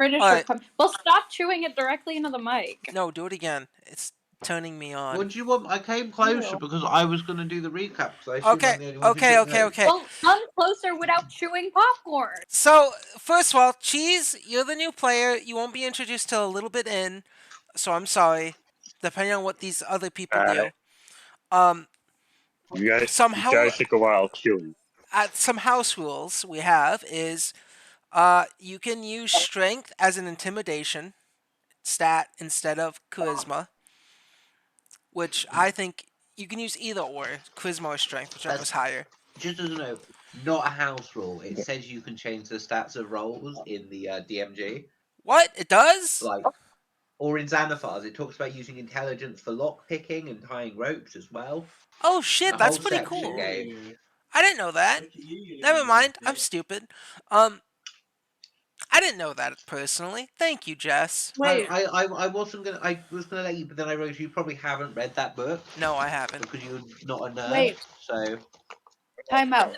British All are right. Well, stop chewing it directly into the mic. No, do it again. It's turning me on. What do you want? I came closer because I was going to do the recap because I assumed Okay, I'm the only one who okay, took okay, notes. okay. Well, come closer without chewing popcorn. So, first of all, Cheese, you're the new player. You won't be introduced till a little bit in, so I'm sorry. Depending on what these other people do. Um, You guys somehow, take a while chewing. some house rules we have is, you can use strength as an intimidation stat instead of charisma, which I think you can use either or, charisma or strength, whichever's higher. Just as a note, not a house rule. It says you can change the stats of rolls in the DMG. What? It does? Like, or in Xanathars, it talks about using intelligence for lock picking and tying ropes as well. Oh shit, A that's whole pretty section cool. game. I didn't know that. Never mind, I'm stupid. I didn't know that personally. Thank you, Jess. Wait. I wasn't gonna. I was gonna let you, but then I realized you probably haven't read that book No, I haven't. because you're not a nerd. Wait. So Time out.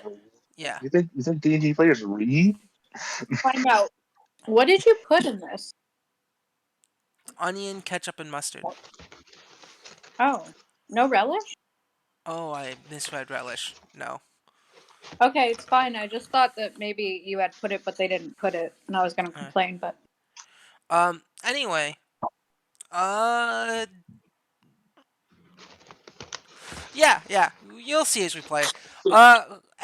Yeah. You think D&D players read? Time out. What did you put in this? Onion, ketchup, and mustard. Oh, no relish? Oh, I misread relish. No. Okay, it's fine. I just thought that maybe you had put it, but they didn't put it, and I was gonna complain. But Anyway. Yeah. You'll see as we play.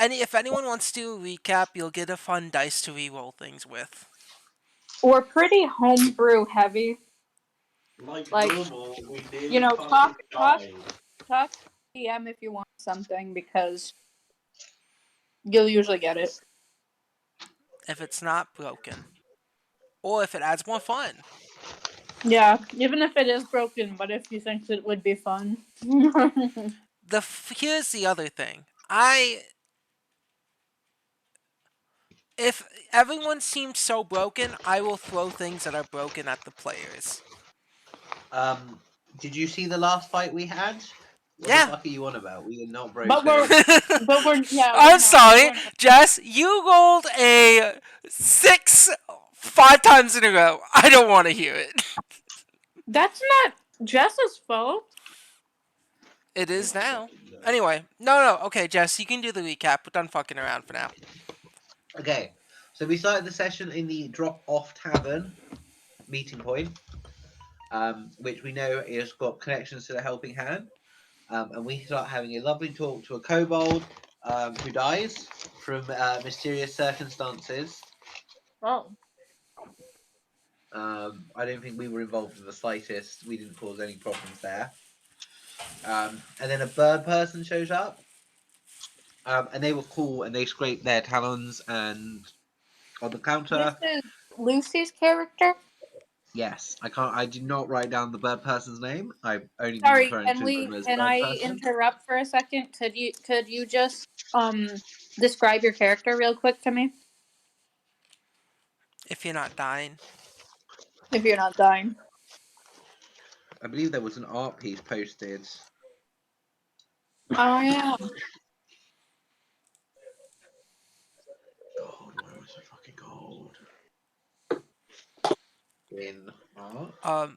If anyone wants to recap, you'll get a fun dice to re-roll things with. we're pretty homebrew heavy. Like normal, we did. You know, talk DM if you want something because you'll usually get it. If it's not broken. Or if it adds more fun. Yeah, even if it is broken, but if you think it would be fun. Here's the other thing. If everyone seems so broken, I will throw things that are broken at the players. did you see the last fight we had? What Yeah. the fuck are you on about? We are not broken. But we're I'm sorry, Jess. You rolled a 6 5 times in a row. I don't want to hear it. That's not Jess's fault. It is now. Anyway, no. Okay, Jess, you can do the recap. We're done fucking around for now. Okay, so we started the session in the drop-off tavern meeting point, which we know has got connections to the Helping Hand, and we start having a lovely talk to a kobold who dies from mysterious circumstances. Oh. I don't think we were involved in the slightest. We didn't cause any problems there. And then a bird person shows up, and they were cool, and they scraped their talons and on the counter. This is Lucy's character. Yes, I can't. I did not write down the bird person's name. I've only been Sorry, referring can to we? them as Can bird I person. interrupt for a second? Could you just describe your character real quick to me? If you're not dying. If you're not dying. I believe there was an art piece posted. Oh yeah. God, why am I so fucking cold? In art.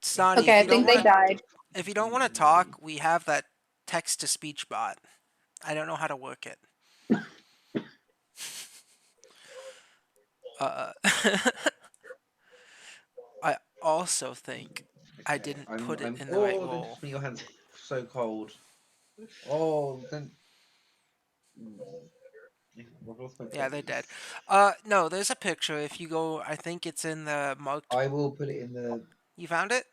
Snotty, Okay, I think they died. If you don't want to talk, we have that text-to-speech bot. I don't know how to work it. I also think I didn't put it in the right role. Your hands so cold. Oh, then. Yeah, they're dead. No, there's a picture. If you go, I think it's in the marked. I will put it in the. You found it?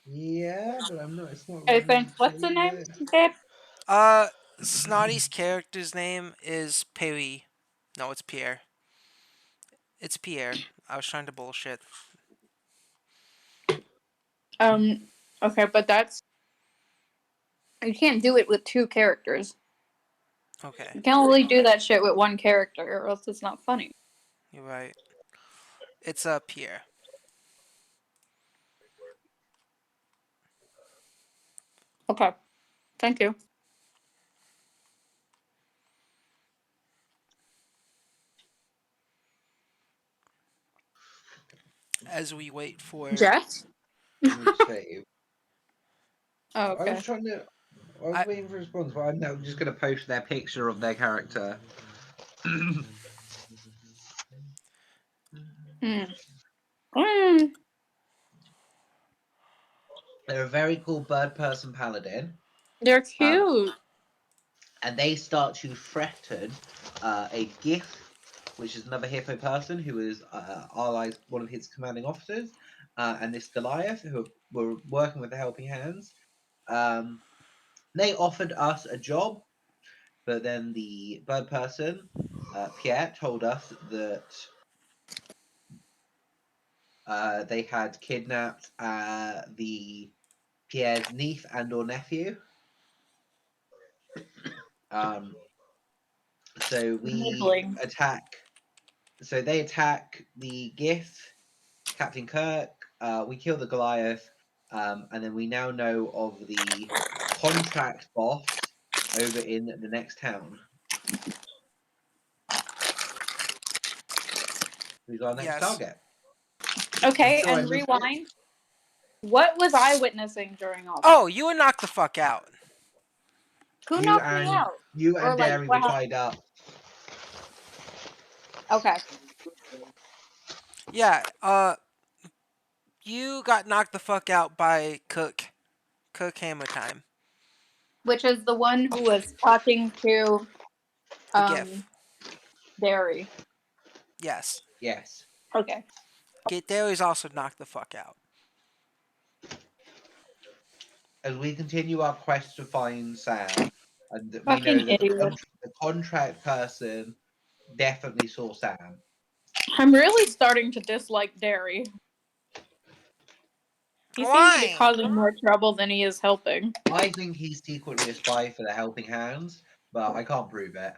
Yeah, but I'm not. It's not. Okay, thanks. What's the name, babe? Snotty's character's name is Perry. No, it's Pierre. It's Pierre. I was trying to bullshit. Okay, but that's you can't do it with two characters. Okay. You can only do that shit with one character, or else it's not funny. You're right. It's Pierre. Okay, thank you. as we wait for. Jess? Save. Oh, I okay. was trying to. I was I- waiting for a response, but I'm now just going to post their picture of their character. Hmm. Mm, They're a very cool bird person paladin, they're cute. and they start to threaten a GIF, which is another hippo person who is allies, one of his commanding officers, and this Goliath who were working with the Helping Hands. They offered us a job, but then the bird person, Pierre, told us that they had kidnapped the Pierre's niece and or nephew. Um, so we Nibbling. attack. So they attack the GIF, Captain Kirk. We kill the Goliath, and then we now know of the contract boss over in the next town. Who's our next Yes. target? I'm Okay, sure I and missed it. rewind. What was I witnessing during all this? Oh, you were knocked the fuck out. Who You knocked me and out? you Or and like Derry were what happened? tied up. Okay. Yeah. You got knocked the fuck out by Cook. Cook Hammer Time. Which is the one who was talking to The GIF. Derry. Yes. Yes. Okay. Get Dairy's also knocked the fuck out. As we continue our quest to find Sam, and we know Fucking that idiot. the contract person definitely saw Sam. I'm really starting to dislike Derry. He seems to be Why? causing more trouble than he is helping. I think he's secretly a spy for the Helping Hands, but I can't prove it.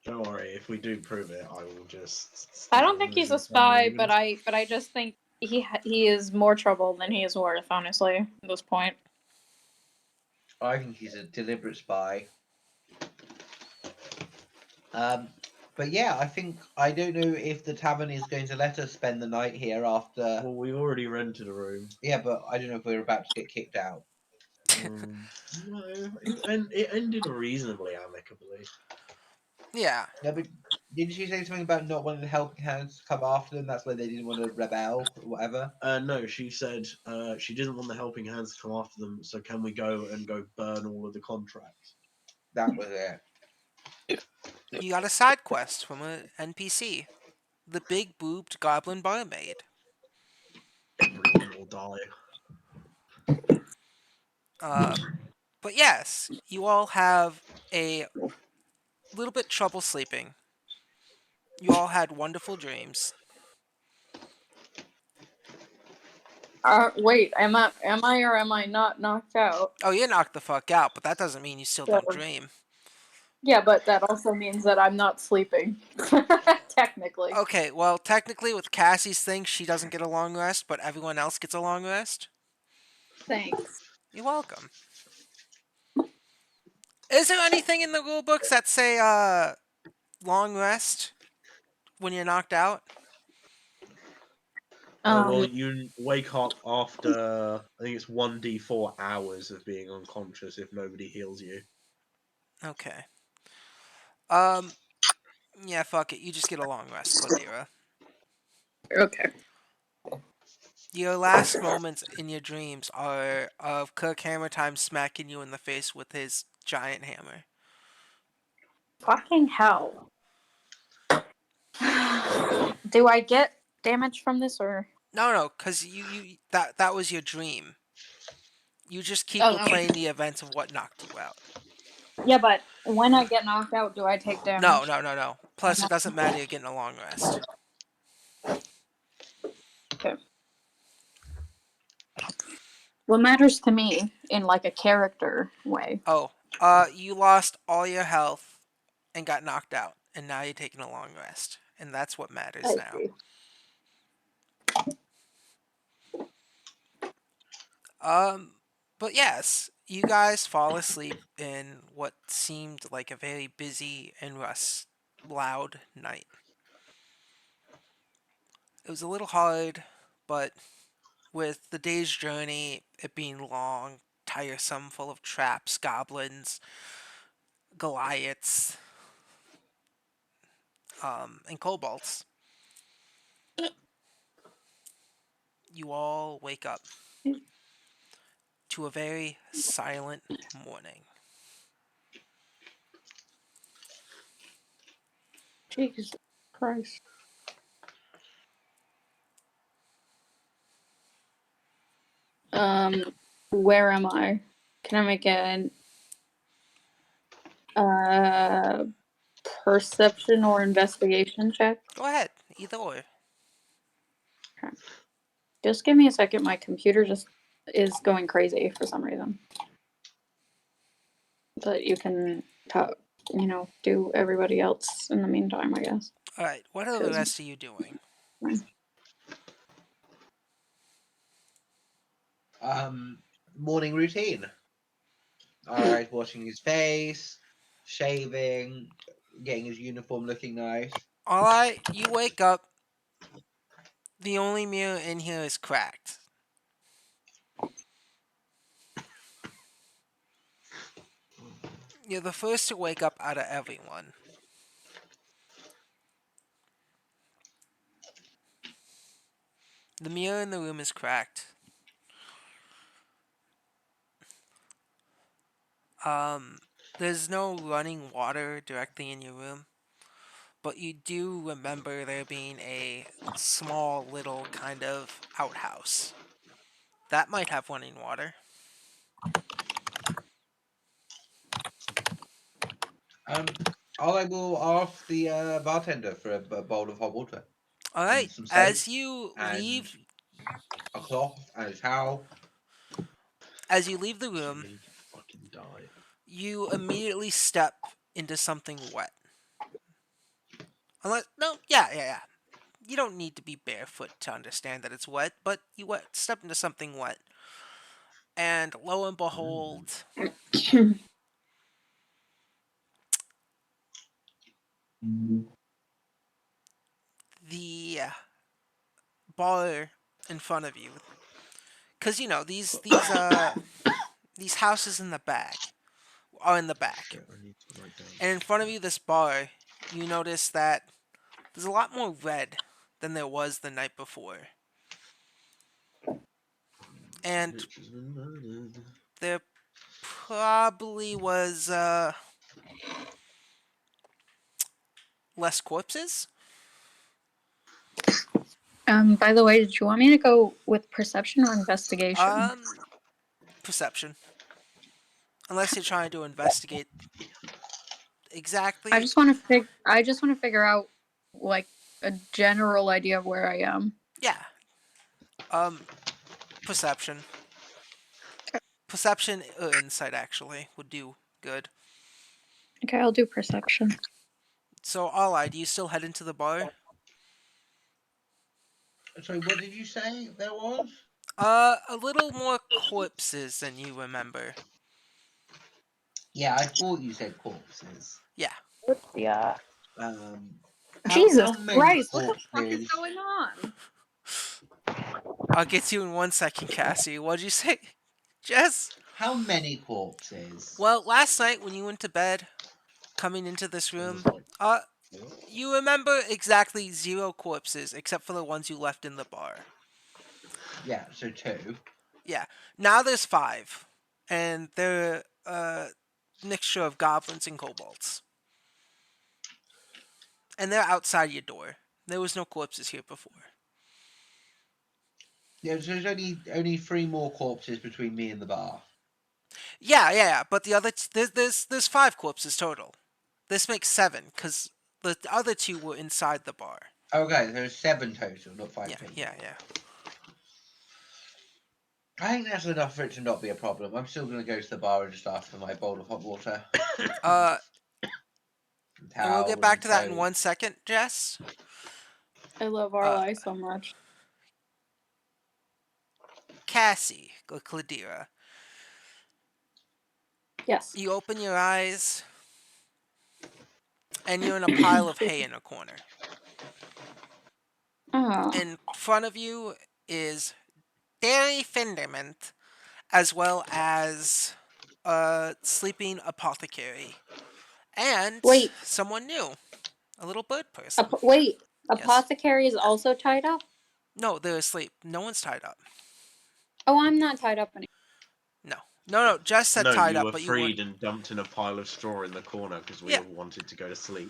Don't worry, if we do prove it, I will just. I don't think he's a spy, but I just think he is more trouble than he is worth, honestly, at this point. I think he's a deliberate spy. But yeah, I don't know if the tavern is going to let us spend the night here after. Well, we've already rented a room. Yeah, but I don't know if we're about to get kicked out. No, it ended reasonably amicably. Yeah. Yeah, but didn't she say something about not wanting the Helping Hands to come after them? That's why they didn't want to rebel or whatever. No, she said she didn't want the helping hands to come after them. So can we go burn all of the contracts? That was it. You got a side quest from an NPC. The big boobed goblin barmaid. Everyone will die. But yes, you all have a little bit trouble sleeping. You all had wonderful dreams. Wait, am I or am I not knocked out? Oh, you're knocked the fuck out, but that doesn't mean you still don't So, dream. yeah, but that also means that I'm not sleeping. Technically. Okay, well, technically with Cassie's thing, she doesn't get a long rest, but everyone else gets a long rest. Thanks. You're welcome. Is there anything in the rule books that say long rest when you're knocked out? Well, Um, you wake up after I think it's 1d4 hours of being unconscious if nobody heals you. Okay. Um, yeah, fuck it. You just get a long rest, Cladira. okay. Your last moments in your dreams are of Kirk Hammer Time smacking you in the face with his giant hammer. Fucking hell. Do I get damage from this or? No, because that was your dream. You just keep Oh, no. replaying the events of what knocked you out. Yeah, but when I get knocked out, do I take No, damage? no. Plus, it doesn't matter. You're getting a long rest. Okay. What matters to me in like a character way? Oh, you lost all your health and got knocked out, and now you're taking a long rest, and that's what matters I now. see. But yes, you guys fall asleep in what seemed like a very busy and loud night. It was a little hard, but with the day's journey, it being long, tiresome, full of traps, goblins, Goliaths, and kobolds, you all wake up to a very silent morning. Jesus Christ. Where am I? Can I make an perception or investigation check? Go ahead, either or. Okay. Just give me a second. My computer just is going crazy for some reason. But you can talk, do everybody else in the meantime, I guess. All right, what are the rest of you doing? Morning routine. Alright, washing his face, shaving, getting his uniform looking nice. All right, you wake up. The only mirror in here is cracked. You're the first to wake up out of everyone. The mirror in the room is cracked. There's no running water directly in your room, but you do remember there being a small little kind of outhouse. That might have running water. Um, I will ask the bartender for a bowl of hot water All and right, some soap as you and leave, a cloth and a towel. the room, Me fucking die. you immediately step into something wet. Unless, no, yeah. You don't need to be barefoot to understand that it's wet, but you step into something wet. And lo and behold, the bar in front of you, because these houses in the back are in the back, Shit, I need to write down. and in front of you, this bar, you notice that there's a lot more red than there was the night before, and Bitches and murdered. there probably was less corpses. By the way, did you want me to go with perception or investigation? Perception, unless you're trying to investigate I exactly. just want to figure out like a general idea of where I am. Yeah. Perception. Perception or insight actually would do good. Okay, I'll do perception. So, Allied, do you still head into the bar? Sorry, what did you say there was? A little more corpses than you remember. Yeah, I thought you said corpses. Yeah. Yeah. How Jesus many Christ, what the fuck is corpses? going on? I'll get to you in 1 second, Cassie. What'd you say, Jess? How many corpses? Well, last night when you went to bed, coming into this It was room, like, uh, what? you remember exactly 0 corpses except for the ones you left in the bar. Yeah, so two. Yeah. Now there's 5, and they're a mixture of goblins and kobolds. And they're outside your door. There was no corpses here before. Yeah, so there's only three more corpses between me and the bar. Yeah. But the other there's 5 corpses total. This makes 7 because the other 2 were inside the bar. Okay, there's 7 total, not 5 total. Yeah. I think that's enough for it to not be a problem. I'm still going to go to the bar and just ask for my bowl of hot water. And we'll get Towels back and to that in soap. 1 second, Jess. I love Uh, RLI so much. Cassie, or Cladira, Yes. you open your eyes, and you're in a pile of hay in a corner. Ah. In front of you is Danny Finderment, as well as a sleeping apothecary. And Wait, someone new. A little bird person. wait. Yes. Apothecary is also tied up? No, they're asleep. No one's tied up. Oh, I'm not tied up anymore. No. Jess said No, tied you up, were but you were. freed and dumped in a pile of straw in the corner because we Yeah. all wanted to go to sleep.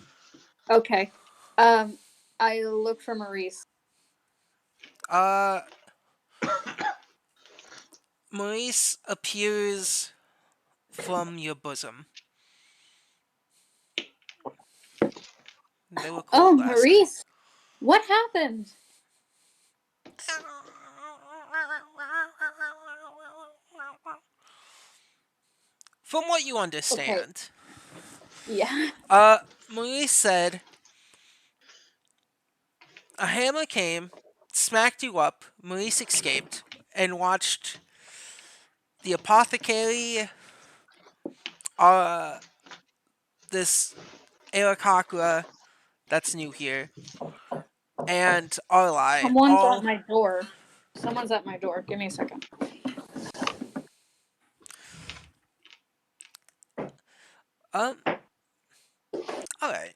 Okay. I look for Maurice. Uh, Maurice appears from your bosom. They were Oh, cold last night. Maurice! What happened? From what you Okay. understand, Yeah. Maurice said a hammer came, smacked you up, Maurice escaped, and watched the apothecary, uh, this Arakakra that's new here, and Arlai Someone's at all. my door. Someone's at my door. Give me a second. Um, alright.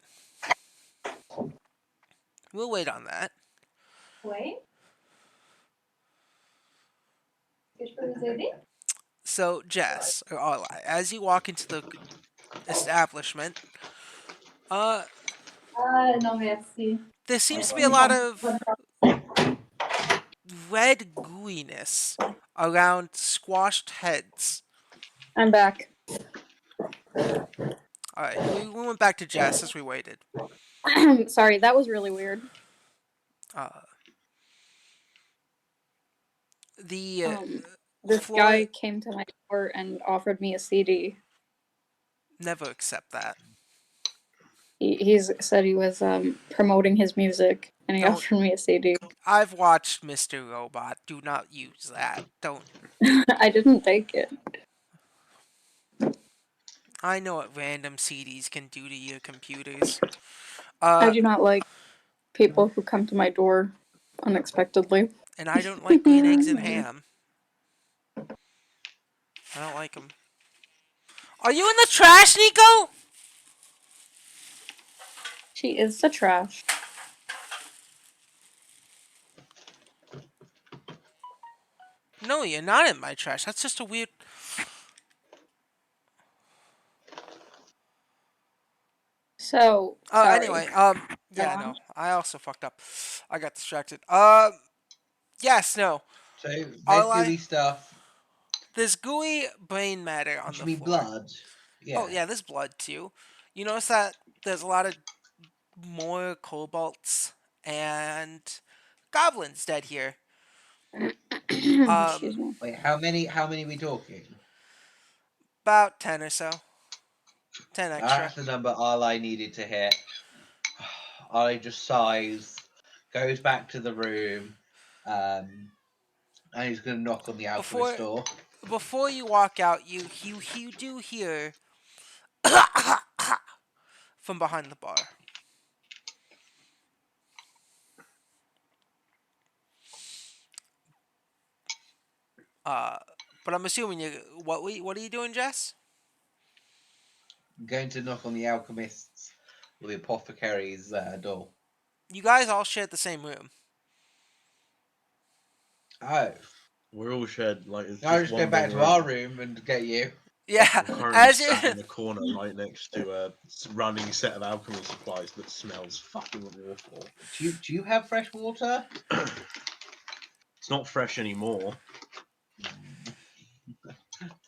We'll wait on that. Wait. So, Jess, or Arlai, as you walk into the establishment, uh, No, merci. there seems to be a lot of red gooiness around squashed heads. I'm back. Alright, we went back to Jess as we waited. Sorry, that was really weird. Uh, the This floor. guy came to my door and offered me a CD. Never accept that. He's said he was promoting his music, and he Don't. offered me a CD. I've watched Mr. Robot. Do not use that. Don't. I didn't take it. I know what random CDs can do to your computers. I do not like people who come to my door unexpectedly. And I don't like green eggs and ham. I don't like them. Are you in the trash, Nico? She is the trash. No, you're not in my trash. That's just a weird. So sorry. Anyway, yeah, on. no, I also fucked up. I got distracted. Yes, no. So All there's gooey stuff. There's gooey brain matter on Which the mean floor. blood. Yeah. Oh yeah, there's blood too. You notice that there's a lot of more kobolds and goblins dead here. Excuse me. Wait, how many are we talking? About 10 or so. 10 extra. That's the number I needed to hit. I just sighs, goes back to the room, and he's gonna knock on the alchemist door. Before you walk out, you do hear from behind the bar. But I'm assuming what are you doing, Jess? I'm going to knock on the alchemist's or the apothecary's door. You guys all share the same room. Oh, We're all shared, like, it's I'll just just one go back big to our room. room and get you. Yeah, We're currently as sat you in the corner right next to a running set of alchemy supplies that smells fucking awful. Do you have fresh water? It's not fresh anymore.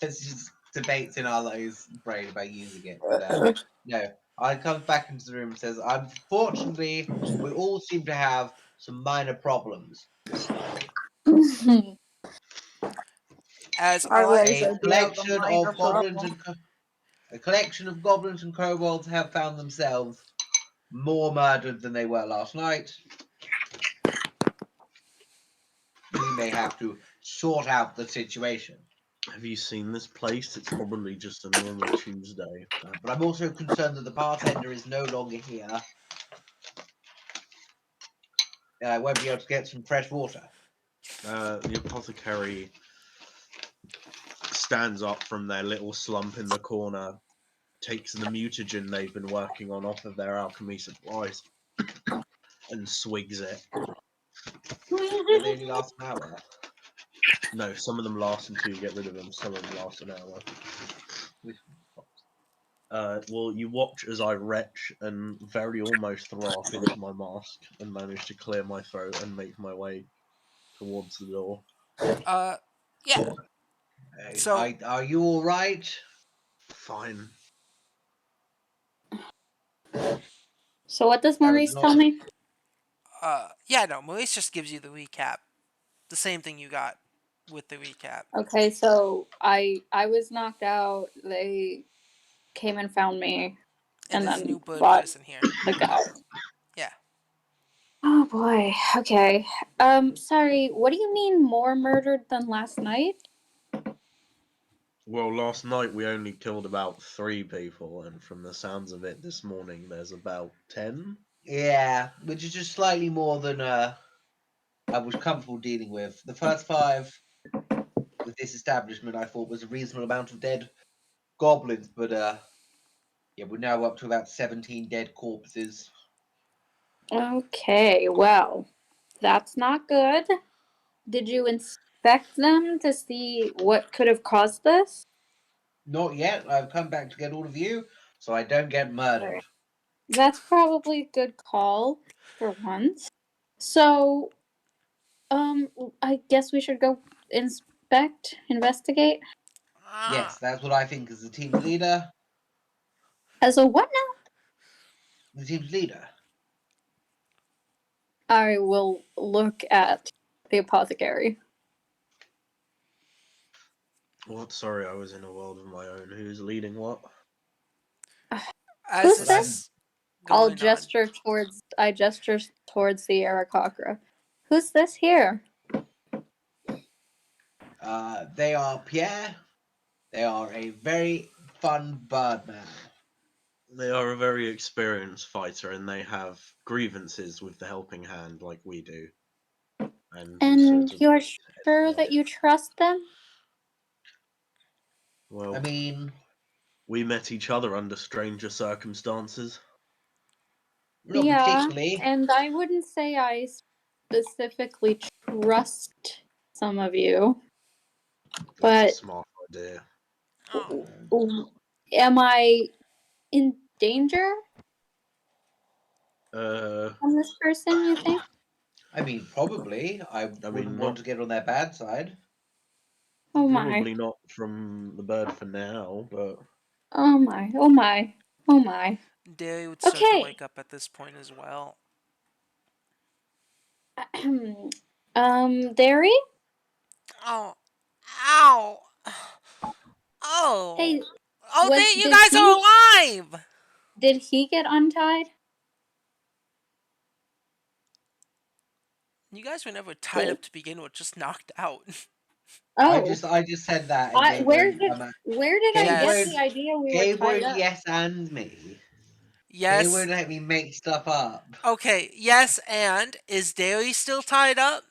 There's just debates in Arlo's brain about using it, but no. I comes back into the room and says, "Unfortunately, we all seem to have some minor problems. as Our all I ways are collection minor of goblins problem. and a collection of goblins and kobolds have found themselves more murdered than they were last night. We may have to sort out the situation. Have you seen this place? It's probably just a normal Tuesday. But I'm also concerned that the bartender is no longer here. I won't be able to get some fresh water. The apothecary stands up from their little slump in the corner, takes the mutagen they've been working on off of their alchemy supplies, and swigs it. But they only last an hour. No, some of them last until you get rid of them. Some of them last an hour. Well, you watch as I retch and very almost throw up into my mask and manage to clear my throat and make my way towards the door. Yeah. So, Are you all right? Fine. So what does I would Maurice not. tell me? yeah, no, Maurice just gives you the recap. The same thing you got with the recap. Okay, so I was knocked out. They came and found me, And and this then new bird bought person here. the guy. Yeah. Oh boy. Okay. Sorry. What do you mean more murdered than last night? Well, last night we only killed about 3 people, and from the sounds of it, this morning there's about 10. Yeah, which is just slightly more than I was comfortable dealing with. The first 5 with this establishment I thought was a reasonable amount of dead goblins, but yeah, we're now up to about 17 dead corpses. Okay. Well, that's not good. Did you inspect them to see what could have caused this? Not yet. I've come back to get all of you, so I don't get murdered. Alright. That's probably a good call for once. So, I guess we should go investigate. Yes, that's what I think as the team's leader. As a what now? The team's leader. I will look at the apothecary. What? Sorry, I was in a world of my own. Who's leading what? As Who's this this? is I'll going on, gesture towards. I gesture towards the Aarakocra. Who's this here? They are Pierre. They are a very fun birdman. They are a very experienced fighter, and they have grievances with the helping hand like we do. And he And sort of you're looks at sure them. that you trust them? Well, I mean, we met each other under stranger circumstances. not Yeah, particularly. and I wouldn't say I specifically trust some of you, That's a but smart idea. oh, am I in danger Uh, from this person, you think? I mean, probably. I I wouldn't mean, want not to get on their bad side. Oh my. probably not from the bird for now, but Oh my. Oh my. Oh my. Derry would start to Okay. wake up at this point as well. Derry? Oh, ow, oh, Hey, oh, was there, you guys are alive. did he get untied? You guys were never tied Did up to begin with, just knocked out. Oh. I just said that, and Gabe Where won't. did where did I Gabe get won't. the Yes, idea we were Gabe tied won't. up? Yes, and me. Gabe yes. won't let me make stuff up. Okay, yes, and is Derry still tied up?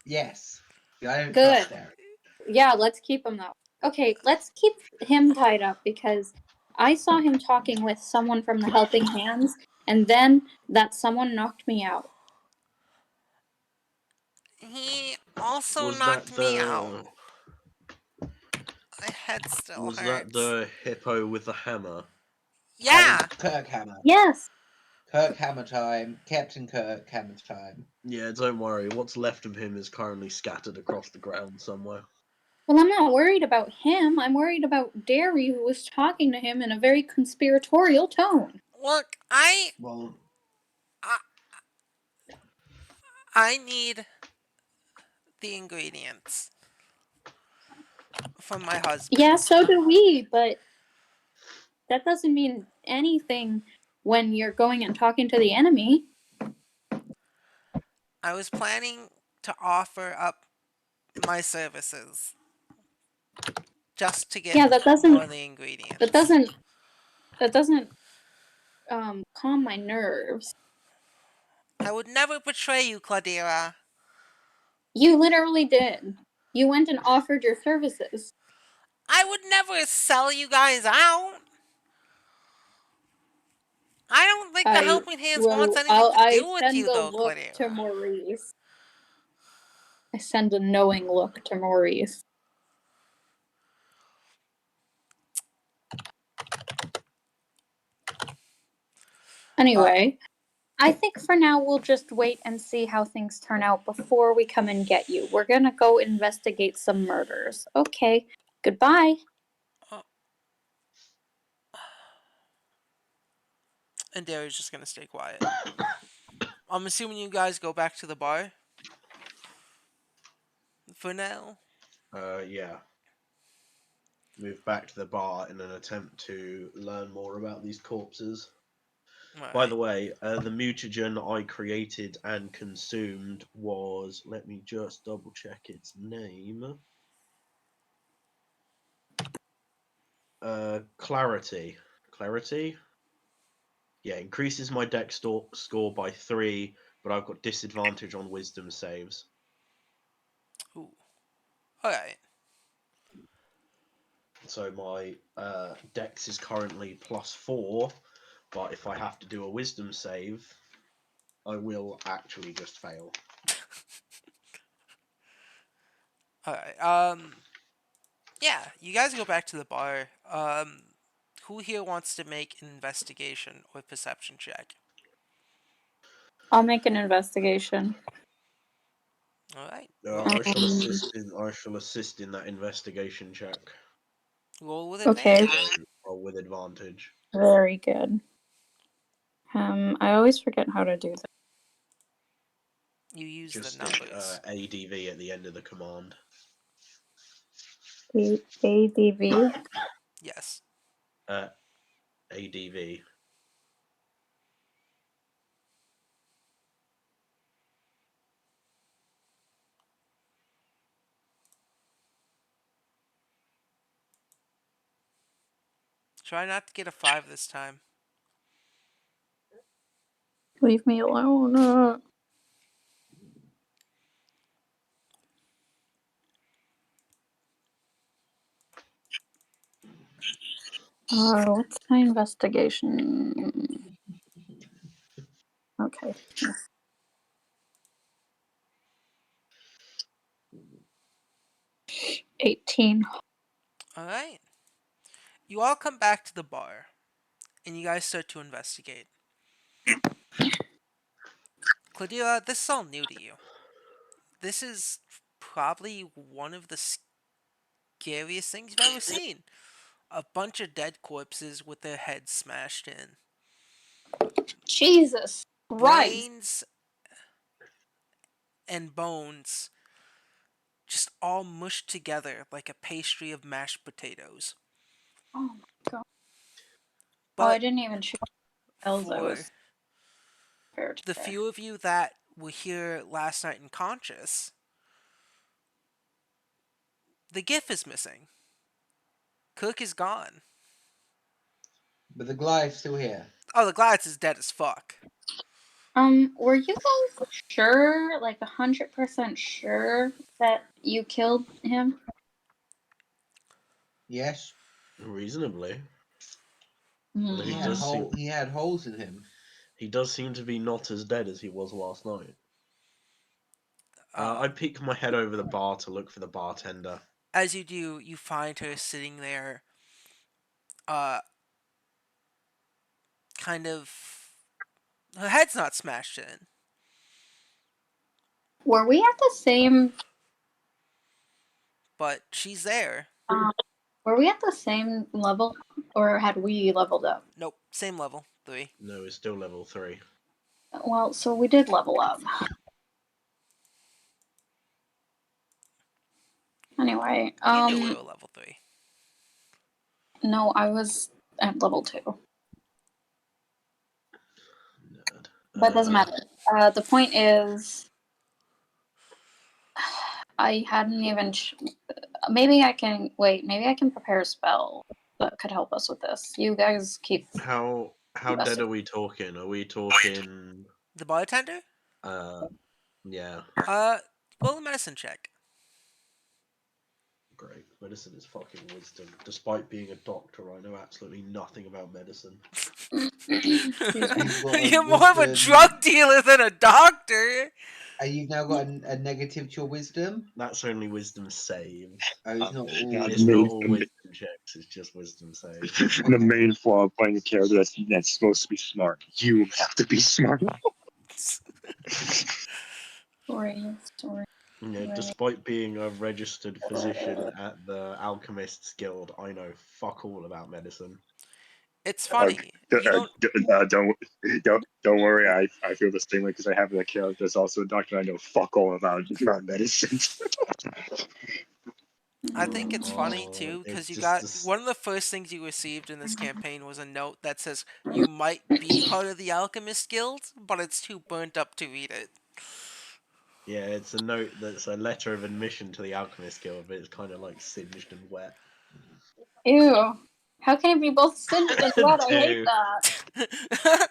Yes. I don't Good. trust Derek. Yeah, let's keep him that way. Okay, let's keep him tied up because I saw him talking with someone from the Helping Hands, and then that someone knocked me out. He also was that knocked me out. the My head still was that hurts. the hippo with the hammer? That was Yeah. Kirkhammer. Yes. Kirkhammer time. Captain Kirkhammer time. Yeah, don't worry. What's left of him is currently scattered across the ground somewhere. Well, I'm not worried about him. I'm worried about Derry, who was talking to him in a very conspiratorial tone. Look, Well, I, I need the ingredients from my Yeah, husband. so do we, but that doesn't mean anything when you're going and talking to the enemy. I was planning to offer up my services just to get Yeah, that more doesn't of the that ingredients. doesn't that doesn't calm my nerves. I would never betray you, Cladira. You literally did. You went and offered your services. I would never sell you guys out. I don't think the Helping Hands wants anything to I do with send you, a though, look to Cladira. Maurice. I send a knowing look to Maurice. Anyway, I think for now we'll just wait and see how things turn out before we come and get you. We're gonna go investigate some murders. Okay, goodbye. And Darius just gonna stay quiet. I'm assuming you guys go back to the bar for now. Yeah. Move back to the bar in an attempt to learn more about these corpses. By the way, the mutagen I created and consumed was, let me just double check its name. Clarity. Clarity? Yeah, increases my dex score by 3, but I've got disadvantage on wisdom saves. Ooh. Alright. So my dex is currently +4, but if I have to do a wisdom save, I will actually just fail. Alright. Yeah, you guys go back to the bar. Who here wants to make an investigation or perception check? I'll make an investigation. Alright. I shall assist in. I shall assist in that investigation check. Roll with Okay. advantage. So roll with advantage. Very good. I always forget how to do that. You use Just the stick numbers. ADV at the end of the command. ADV. Yes. ADV. Try not to get a 5 this time. Leave me alone. What's my investigation? Okay. 18. Alright. You all come back to the bar, and you guys start to investigate. Claudia, this is all new to you. This is probably one of the scariest things you've ever seen. A bunch of dead corpses with their heads smashed in. Jesus Christ. Brains and bones just all mushed together like a pastry of mashed potatoes. Oh my god. I But didn't even choose else I for was prepared the today. few of you that were here last night unconscious, the GIF is missing. Cook is gone. But the Goliath's still here. Oh, the Gladys is dead as fuck. Were you guys sure, like 100% sure that you killed him? Yes. Reasonably. Hmm. He had holes in him. He does seem to be not as dead as he was last night. I peek my head over the bar to look for the bartender. As you do, you find her sitting there, kind of. Her head's not smashed in, Were we at the same? but she's there. Were we at the same level, or had we leveled up? Nope, same level, 3. No, it's still level 3. Well, so we did level up. Anyway, You knew we were level 3. no, I was at level 2. Nerd. But it doesn't matter. The point is, I hadn't even. Maybe I can wait. Maybe I can prepare a spell that could help us with this. You guys keep. How dead are we talking? Are we talking The bartender? Yeah. Roll a medicine check. Great. Medicine is fucking wisdom. Despite being a doctor, I know absolutely nothing about medicine. You've got a You're more of a wisdom. drug dealer than a doctor. And you've now got a negative to your wisdom. That's only wisdom saves. Oh, it's not all. Yeah, It's not all wisdom checks. It's just wisdom saves. The main flaw of playing a character that's supposed to be smart. You have to be smart. Story. Yeah, Right. despite being a registered physician at the Alchemists Guild, I know fuck all about medicine. It's funny. You don't. Don't worry. I feel the same way because I have a character that's also a doctor. I know fuck all about medicine. I think it's funny Oh, too it's because you just got this. one of the first things you received in this campaign was a note that says you might be part of the Alchemist Guild, but it's too burnt up to read it. Yeah, it's a note that's a letter of admission to the Alchemist Guild, but it's kind of like singed and wet. Ew. How can it be both singed and wet? I hate Dude. that.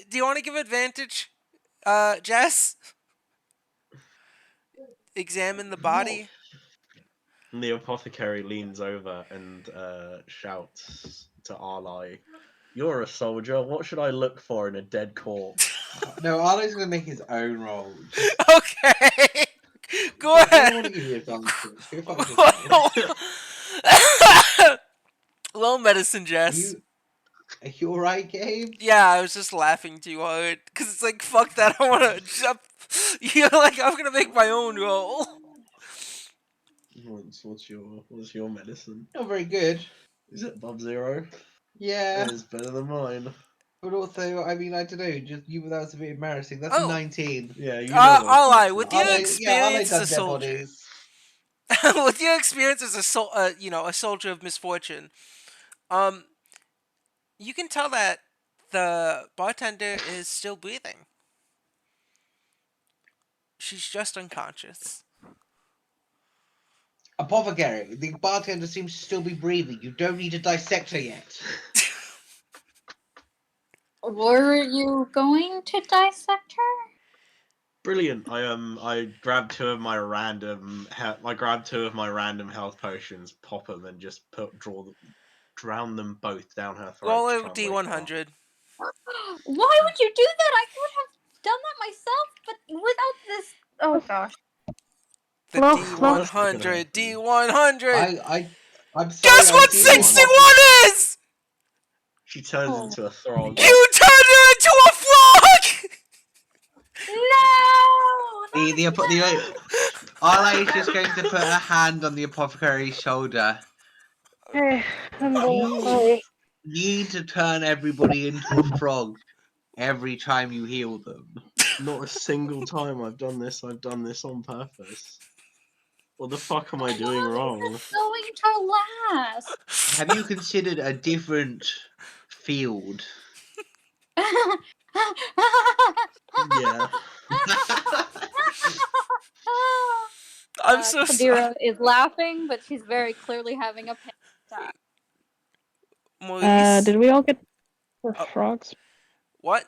Do you want to give advantage, Jess? Examine the body. And the apothecary leans over and shouts to Arlai, "You're a soldier. What should I look for in a dead corpse?" No, Arlo's going to make his own roll. Just, Okay. Go I ahead. don't want to give you advantage. Go fuck yourself. Low medicine, Jess. Are you alright, Gabe? Yeah, I was just laughing too hard because it's like fuck that. I want to jump. You're like I'm gonna make my own roll. What's your medicine? Not very good. Is it above 0? Yeah. It's better than mine. But also, I mean, I don't know. Just you, that was a bit embarrassing. That's a Oh. 19. Yeah, you know what I'll lie. fucks With with your me. Arlo experience as a does dead soldier, bodies. with your experience as a a soldier of misfortune, you can tell that the bartender is still breathing. She's just unconscious. Apothecary. The bartender seems to still be breathing. You don't need to dissect her yet. Were you going to dissect her? Brilliant. I grabbed two of my random health potions, pop them, and just drown them both down her throat. Roll To a try and wake her up. D100. Why would you do that? I could have done that myself, but without this. Oh gosh. The Hello? That's not gonna D100. happen. D100. I'm sorry. Guess what I see what's 61 happening. is? She turns Oh. into a throg. You turned her into a frog! No! Arla is just going to put her hand on the apothecary's shoulder. Hey, I'm You sorry. need to turn everybody into a frog every time you heal them. Not a single time I've done this on purpose. What the fuck am I doing wrong? It's going to last. Have you considered a different field? Yeah. I'm so sorry. Kadira is laughing, but she's very clearly having a panic attack. Maurice. Did we all get for Oh. frogs? What?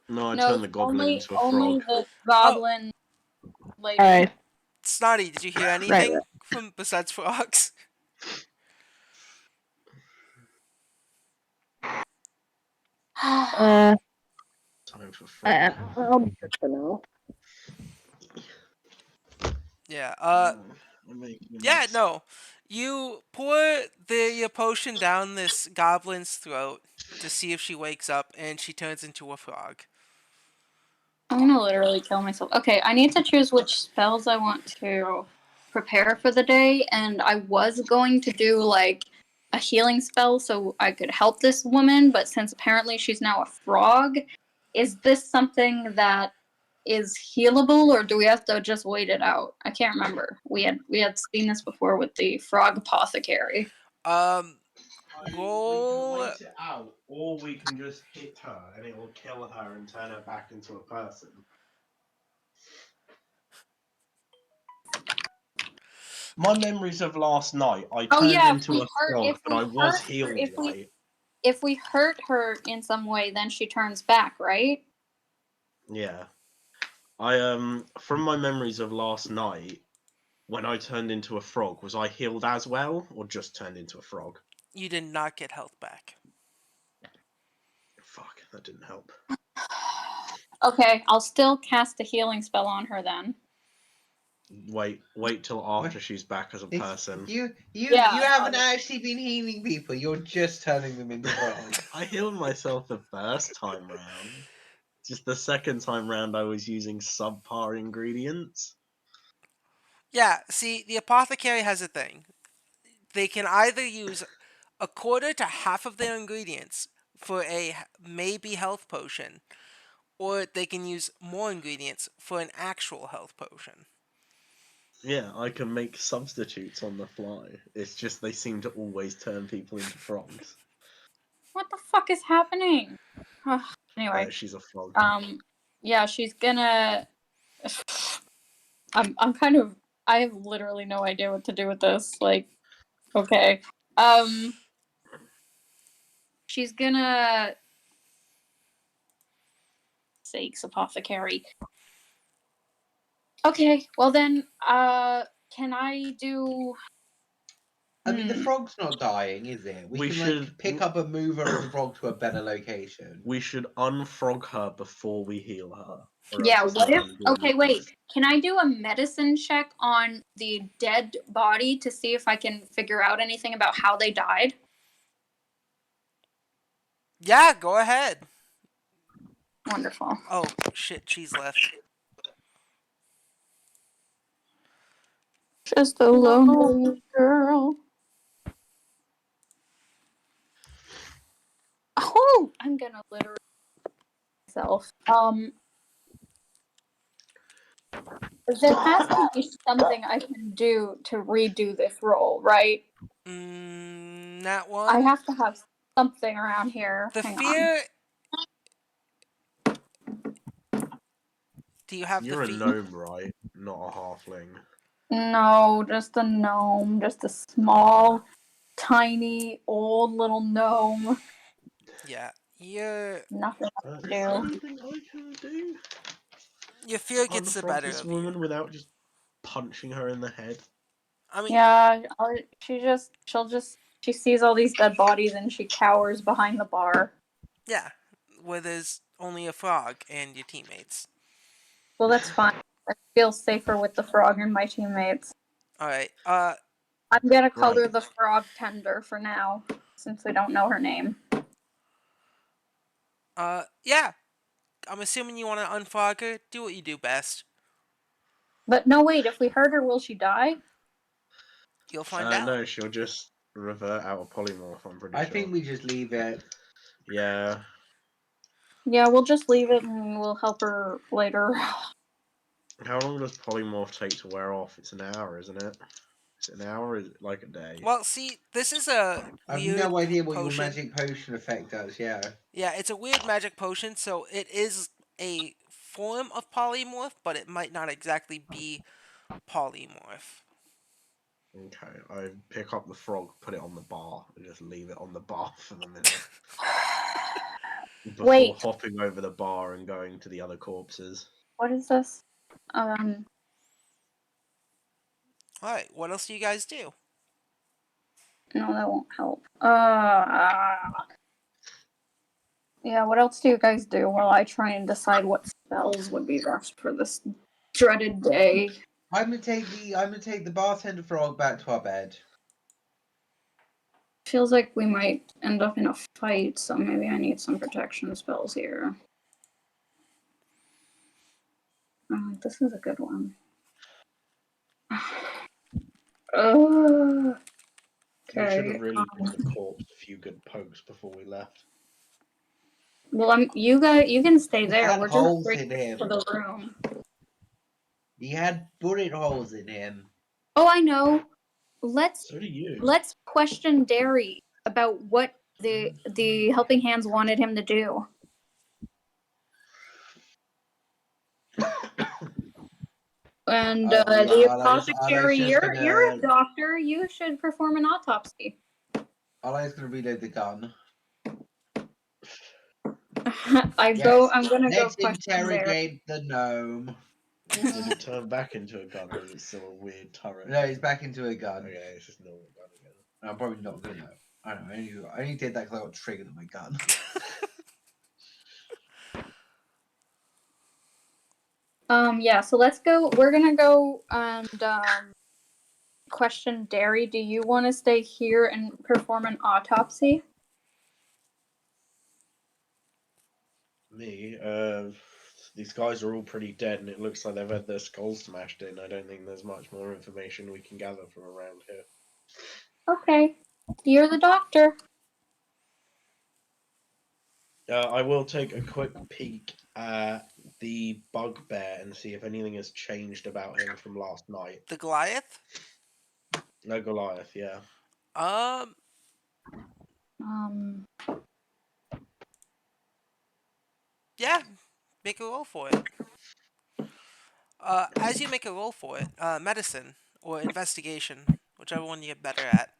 No, I No, turned the goblin only into a only frog. the goblin lady. Alright. Snotty, did you hear anything from besides frogs? Uh, Time for frog. I'll be good for now. Yeah. I'm making a Yeah. mess. No. You pour your potion down this goblin's throat to see if she wakes up, and she turns into a frog. I'm gonna literally kill myself. Okay, I need to choose which spells I want to prepare for the day, and I was going to do like a healing spell so I could help this woman, but since apparently she's now a frog, is this something that is healable, or do we have to just wait it out? I can't remember. We had seen this before with the frog apothecary. We can Roll. wait it out, or we can just hit her and it will kill her and turn her back into a person. My memories of last night, I turned into a frog, but I was healed, right? if we hurt her in some way, then she turns back, right? Yeah. From my memories of last night, when I turned into a frog, was I healed as well, or just turned into a frog? You did not get health back. Fuck, that didn't help. Okay, I'll still cast a healing spell on her then. Wait till after she's back as a It's- person. You Yeah, haven't actually been healing people. You're just turning them into frogs. I healed myself the first time round. Just the second time round, I was using subpar ingredients. Yeah, see, the apothecary has a thing. They can either use a quarter to half of their ingredients for a maybe health potion, or they can use more ingredients for an actual health potion. Yeah, I can make substitutes on the fly. It's just they seem to always turn people into frogs. What the fuck is happening? Anyway, She's a frog. yeah, she's gonna. I'm kind of. I have literally no idea what to do with this. Like, okay, she's gonna. Sakes, apothecary. Okay, well then, can I do? I mean, the frog's not dying, is it? We can should pick up and move her the frog to a better location. We should unfrog her before we heal her. or Yeah, else it's what not if? gonna do Okay, any wait. good. Can I do a medicine check on the dead body to see if I can figure out anything about how they died? Yeah, go ahead. Wonderful. Oh, shit, she's left. Just a lonely girl. Oh, I'm gonna literally myself. There has to be something I can do to redo this roll, right? That I one. have to have something around here. The Hang on. fear. Do you have the You're a fear? gnome, right? Not a halfling. No, just a gnome. Just a small, tiny, old little gnome. Yeah, your Nothing Is to there do. anything I can do? fear gets the Unfrog better this of you. woman without just punching her in the head? I mean, Yeah, she sees all these dead bodies and she cowers behind the bar. yeah, where there's only a frog and your teammates. Well, that's fine. I feel safer with the frog and my teammates. All right. I'm gonna call Right. her the frog tender for now, since we don't know her name. Yeah. I'm assuming you want to unfrog her. Do what you do best. But no, wait. If we hurt her, will she die? You'll find out. No, she'll just revert out of polymorph, I'm pretty I sure. think we just leave it. Yeah. Yeah, we'll just leave it and we'll help her later. How long does polymorph take to wear off? It's an hour, isn't it? Is it an hour or is it like a day? Well, see, this is a I have weird no idea what your potion. magic potion effect does. Yeah. Yeah, it's a weird magic potion, so it is a form of polymorph, but it might not exactly be polymorph. Okay, I pick up the frog, put it on the bar, and just leave it on the bar for the minute. Before Wait. hopping over the bar and going to the other corpses. What is this? Alright, what else do you guys do? No, that won't help. Yeah, what else do you guys do while I try and decide what spells would be best for this dreaded day? I'm gonna take the bartender frog back to our bed. Feels like we might end up in a fight, so maybe I need some protection spells here. This is a good one. We should Okay. have really given the corpse a few good pokes before we left. Well, you can stay He there. had We're just holes breaking in him. to the room. He had bullet holes in him. Oh, I know. Let's So do you. question Derry about what the helping hands wanted him to do. And Yeah, the Arlo's apothecary, just you're a gonna doctor. You should perform an autopsy. Arlo's gonna reload the gun. I'm gonna go Let's question there. interrogate the gnome. Did it turn back into a gun, or is it still a weird turret? No, he's back into a gun. Okay, it's just a normal gun again. I'm probably not gonna. I don't know. I only did that because I got triggered on my gun. Yeah, so let's go. We're gonna go and question Derry. Do you want to stay here and perform an autopsy? Me, these guys are all pretty dead, and it looks like they've had their skulls smashed in. I don't think there's much more information we can gather from around here. Okay, you're the doctor. I will take a quick peek at the bugbear and see if anything has changed about him from last night. The Goliath? No Goliath, yeah. Um, Yeah, make a roll for it. As you make a roll for it, medicine or investigation, whichever one you get better at.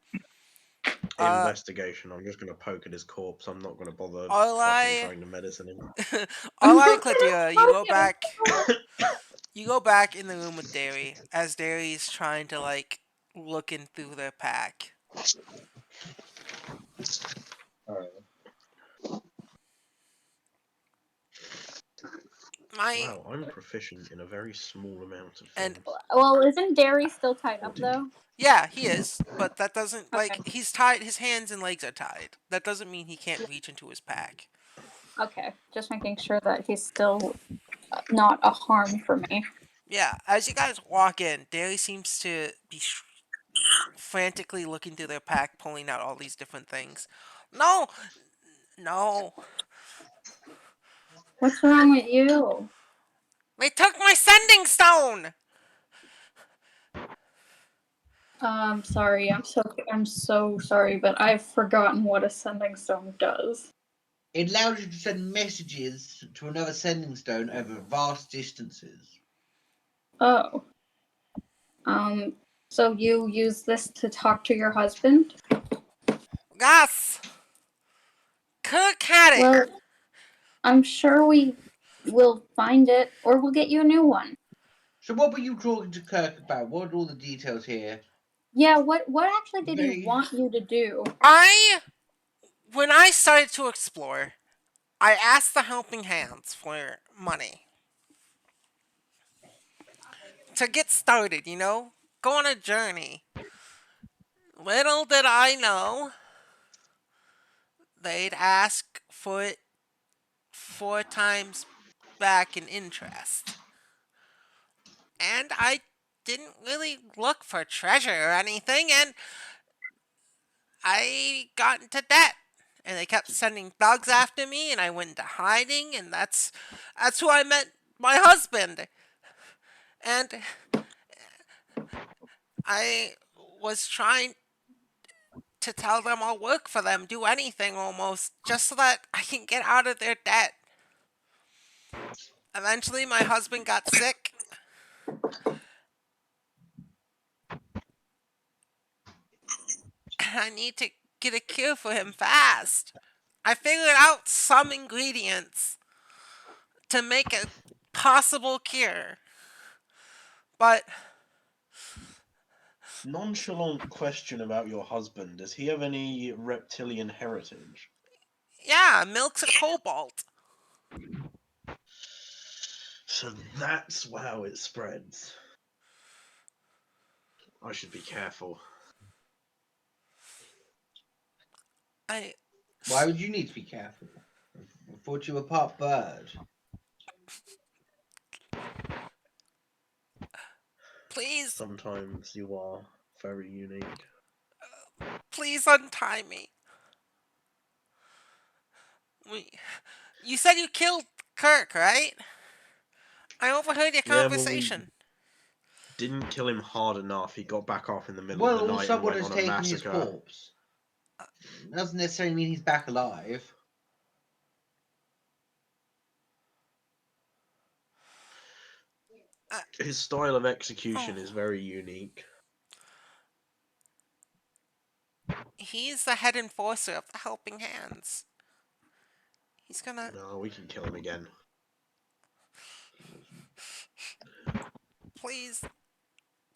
Investigation. I'm just going to poke at his corpse. I'm not going to bother trying to medicine him. All Claudia, you go back. You go back in the room with Derry as Derry's trying to looking through their pack. Wow, I'm proficient in a very small amount of things. Well, isn't Derry still tied up though? Yeah, he is, but that doesn't Okay. he's tied. His hands and legs are tied. That doesn't mean he can't reach into his pack. Okay, just making sure that he's still not a harm for me. Yeah, as you guys walk in, Derry seems to be frantically looking through their pack, pulling out all these different things. No, no, What's wrong with you? they took my sending stone. Sorry. I'm so sorry, but I've forgotten what a sending stone does. It allows you to send messages to another sending stone over vast distances. Oh. So you use this to talk to your husband? Yes, Kirk had it. Well, I'm sure we will find it, or we'll get you a new one. So what were you talking to Kirk about? What are all the details here? Yeah, what actually did he want you to do? When I started to explore, I asked the Helping Hands for money to get started. Go on a journey. Little did I know they'd ask for it 4 times back in interest. And I didn't really look for treasure or anything, and I got into debt. And they kept sending thugs after me, and I went into hiding, and that's who I met my husband. And I was trying to tell them I'll work for them, do anything almost, just so that I can get out of their debt. Eventually, my husband got sick. And I need to get a cure for him fast. I figured out some ingredients to make a possible cure. But Nonchalant question about your husband. Does he have any reptilian heritage? yeah, milk's a cobalt. So that's how it spreads. I should be careful. Why would you need to be careful? I thought you were part bird. Please, Sometimes you are very unique. please untie me. You said you killed Kirk, right? I overheard your conversation. But we didn't kill him hard enough. He got back off in the middle Well, of the all night and someone went has on a taken his massacre. corpse. Doesn't necessarily mean he's back alive. His style of execution is very unique. He's the head enforcer of the Helping Hands. He's gonna. No, we can kill him again. Please,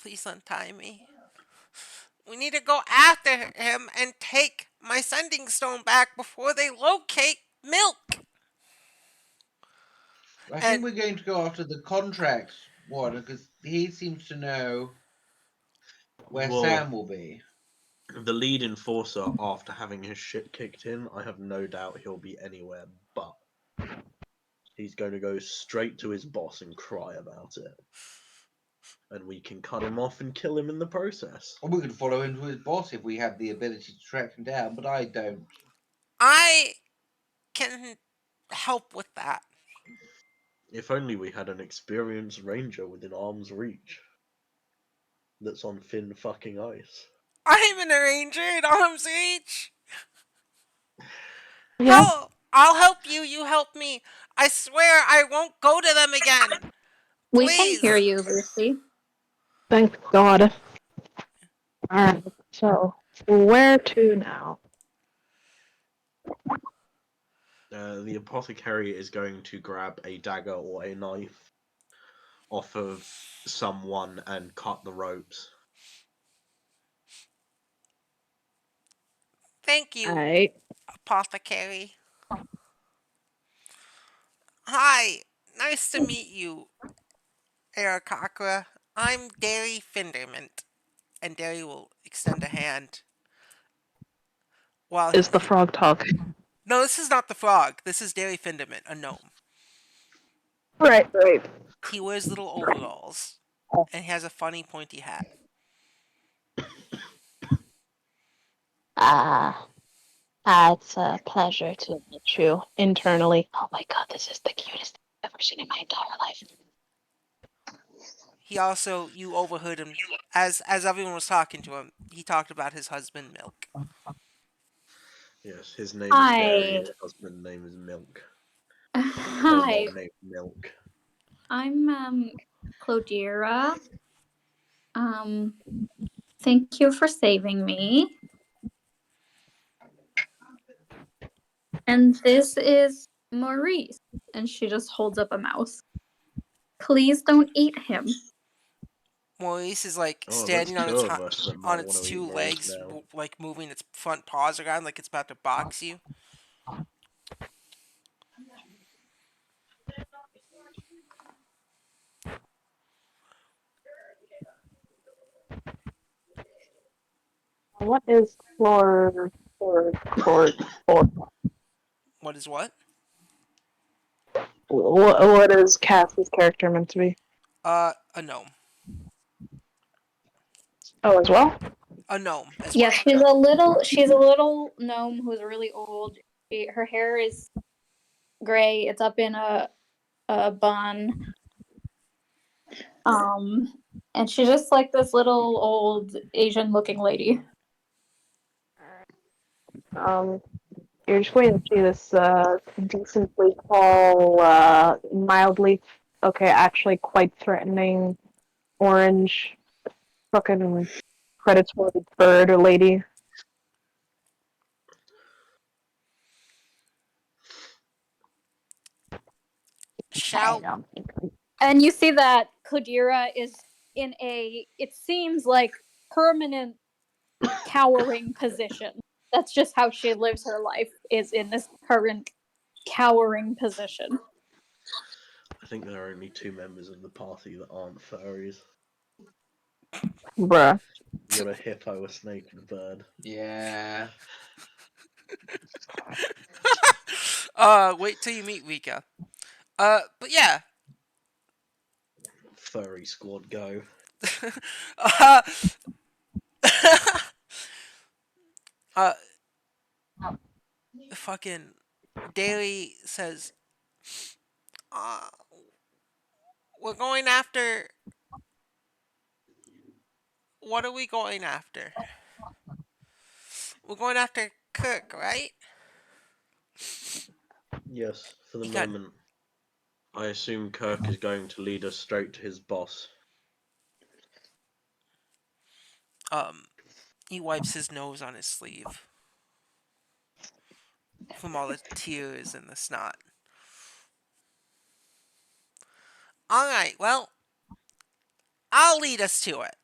please untie me. We need to go after him and take my sending stone back before they locate Milk. I think And we're going to go after the contract one because he seems to know where Well, Sam will be. the lead enforcer, after having his shit kicked in, I have no doubt he'll be anywhere but. He's going to go straight to his boss and cry about it. And we can cut him off and kill him in the process. Or we could follow him to his boss if we had the ability to track him down, but I don't. I can help with that. If only we had an experienced ranger within arm's reach that's on thin fucking ice. I'm an arranger at arm's reach. Yeah. I'll help you. You help me. I swear I won't go to them again. We can Please. hear you, Lucy. Thank God. Alright, so where to now? The apothecary is going to grab a dagger or a knife off of someone and cut the ropes. Thank you, Alright. apothecary. Hi. Nice to meet you, Arakakra. I'm Derry Finderment. And Derry will extend a hand. While Is the frog talking? No, this is not the frog. This is Derry Finderment, a gnome. Right. He wears little overalls. And he has a funny pointy hat. It's a pleasure to meet you internally. Oh my God, this is the cutest thing I've ever seen in my entire life. He also, you overheard him, as everyone was talking to him, he talked about his husband, Milk. Yes, his name is Dairy, Hi. his husband's name is Milk. Hi. Named Milk. I'm Clodira. Um, thank you for saving me. And this is Maurice. And she just holds up a mouse. Please don't eat him. Maurice is like Oh, that's standing two of us that on might want its to eat two Maurice legs, now. like moving its front paws around like it's about to box you. What is chlor? What is what? What is Cassie's character meant to be? A gnome. Oh, as well? A gnome as Yeah, well. she's a little gnome who's really old. Her hair is gray. It's up in a bun. And she's just like this little old Asian looking lady. Um, you're just going to see this decently tall, mildly, okay, actually quite threatening orange fucking predatory bird or lady. Shall And you see that Kodira is in it seems like, permanent cowering position. That's just how she lives her life, is in this current cowering position. I think there are only two members of the party that aren't furries. Bruh. You got a hippo, a snake, and a bird. Yeah. wait till you meet Rika. But yeah. Furry squad, go. uh, uh, fucking Daly says, uh, we're going after. What are we going after? We're going after Kirk, right? Yes, for the He got moment. I assume Kirk is going to lead us straight to his boss. he wipes his nose on his sleeve. from all the tears and the snot. All right, well, I'll lead us to it.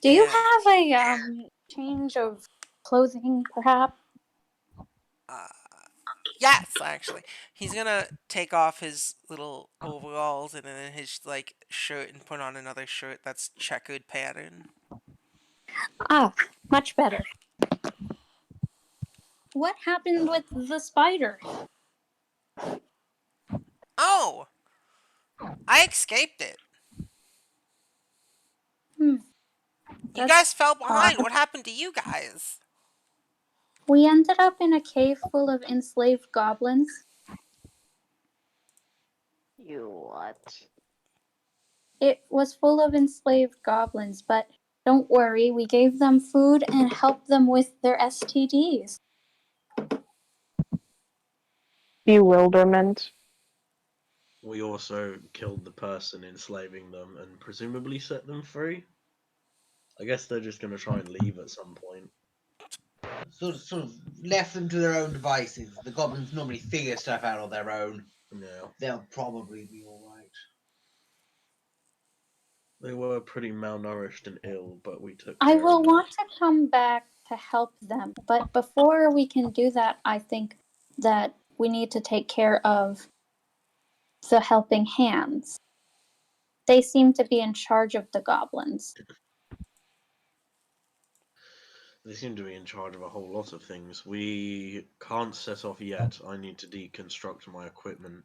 Do you And have a change of clothing, perhaps? uh, yes, actually, he's gonna take off his little overalls and then his like shirt and put on another shirt that's checkered pattern. Ah, much better. What happened with the spider? Oh, I escaped it. Hmm, You that's guys fell behind. odd. What happened to you guys? We ended up in a cave full of enslaved goblins. You what? It was full of enslaved goblins, but don't worry, we gave them food and helped them with their STDs. Bewilderment. We also killed the person enslaving them and presumably set them free. I guess they're just going to try and leave at some point. Sort of left them to their own devices. The goblins normally figure stuff out on their own. Yeah. They'll probably be all right. They were pretty malnourished and ill, but we took I care will of them. want to come back to help them, but before we can do that, I think that we need to take care of the helping hands. They seem to be in charge of the goblins. They seem to be in charge of a whole lot of things. We can't set off yet. I need to deconstruct my equipment.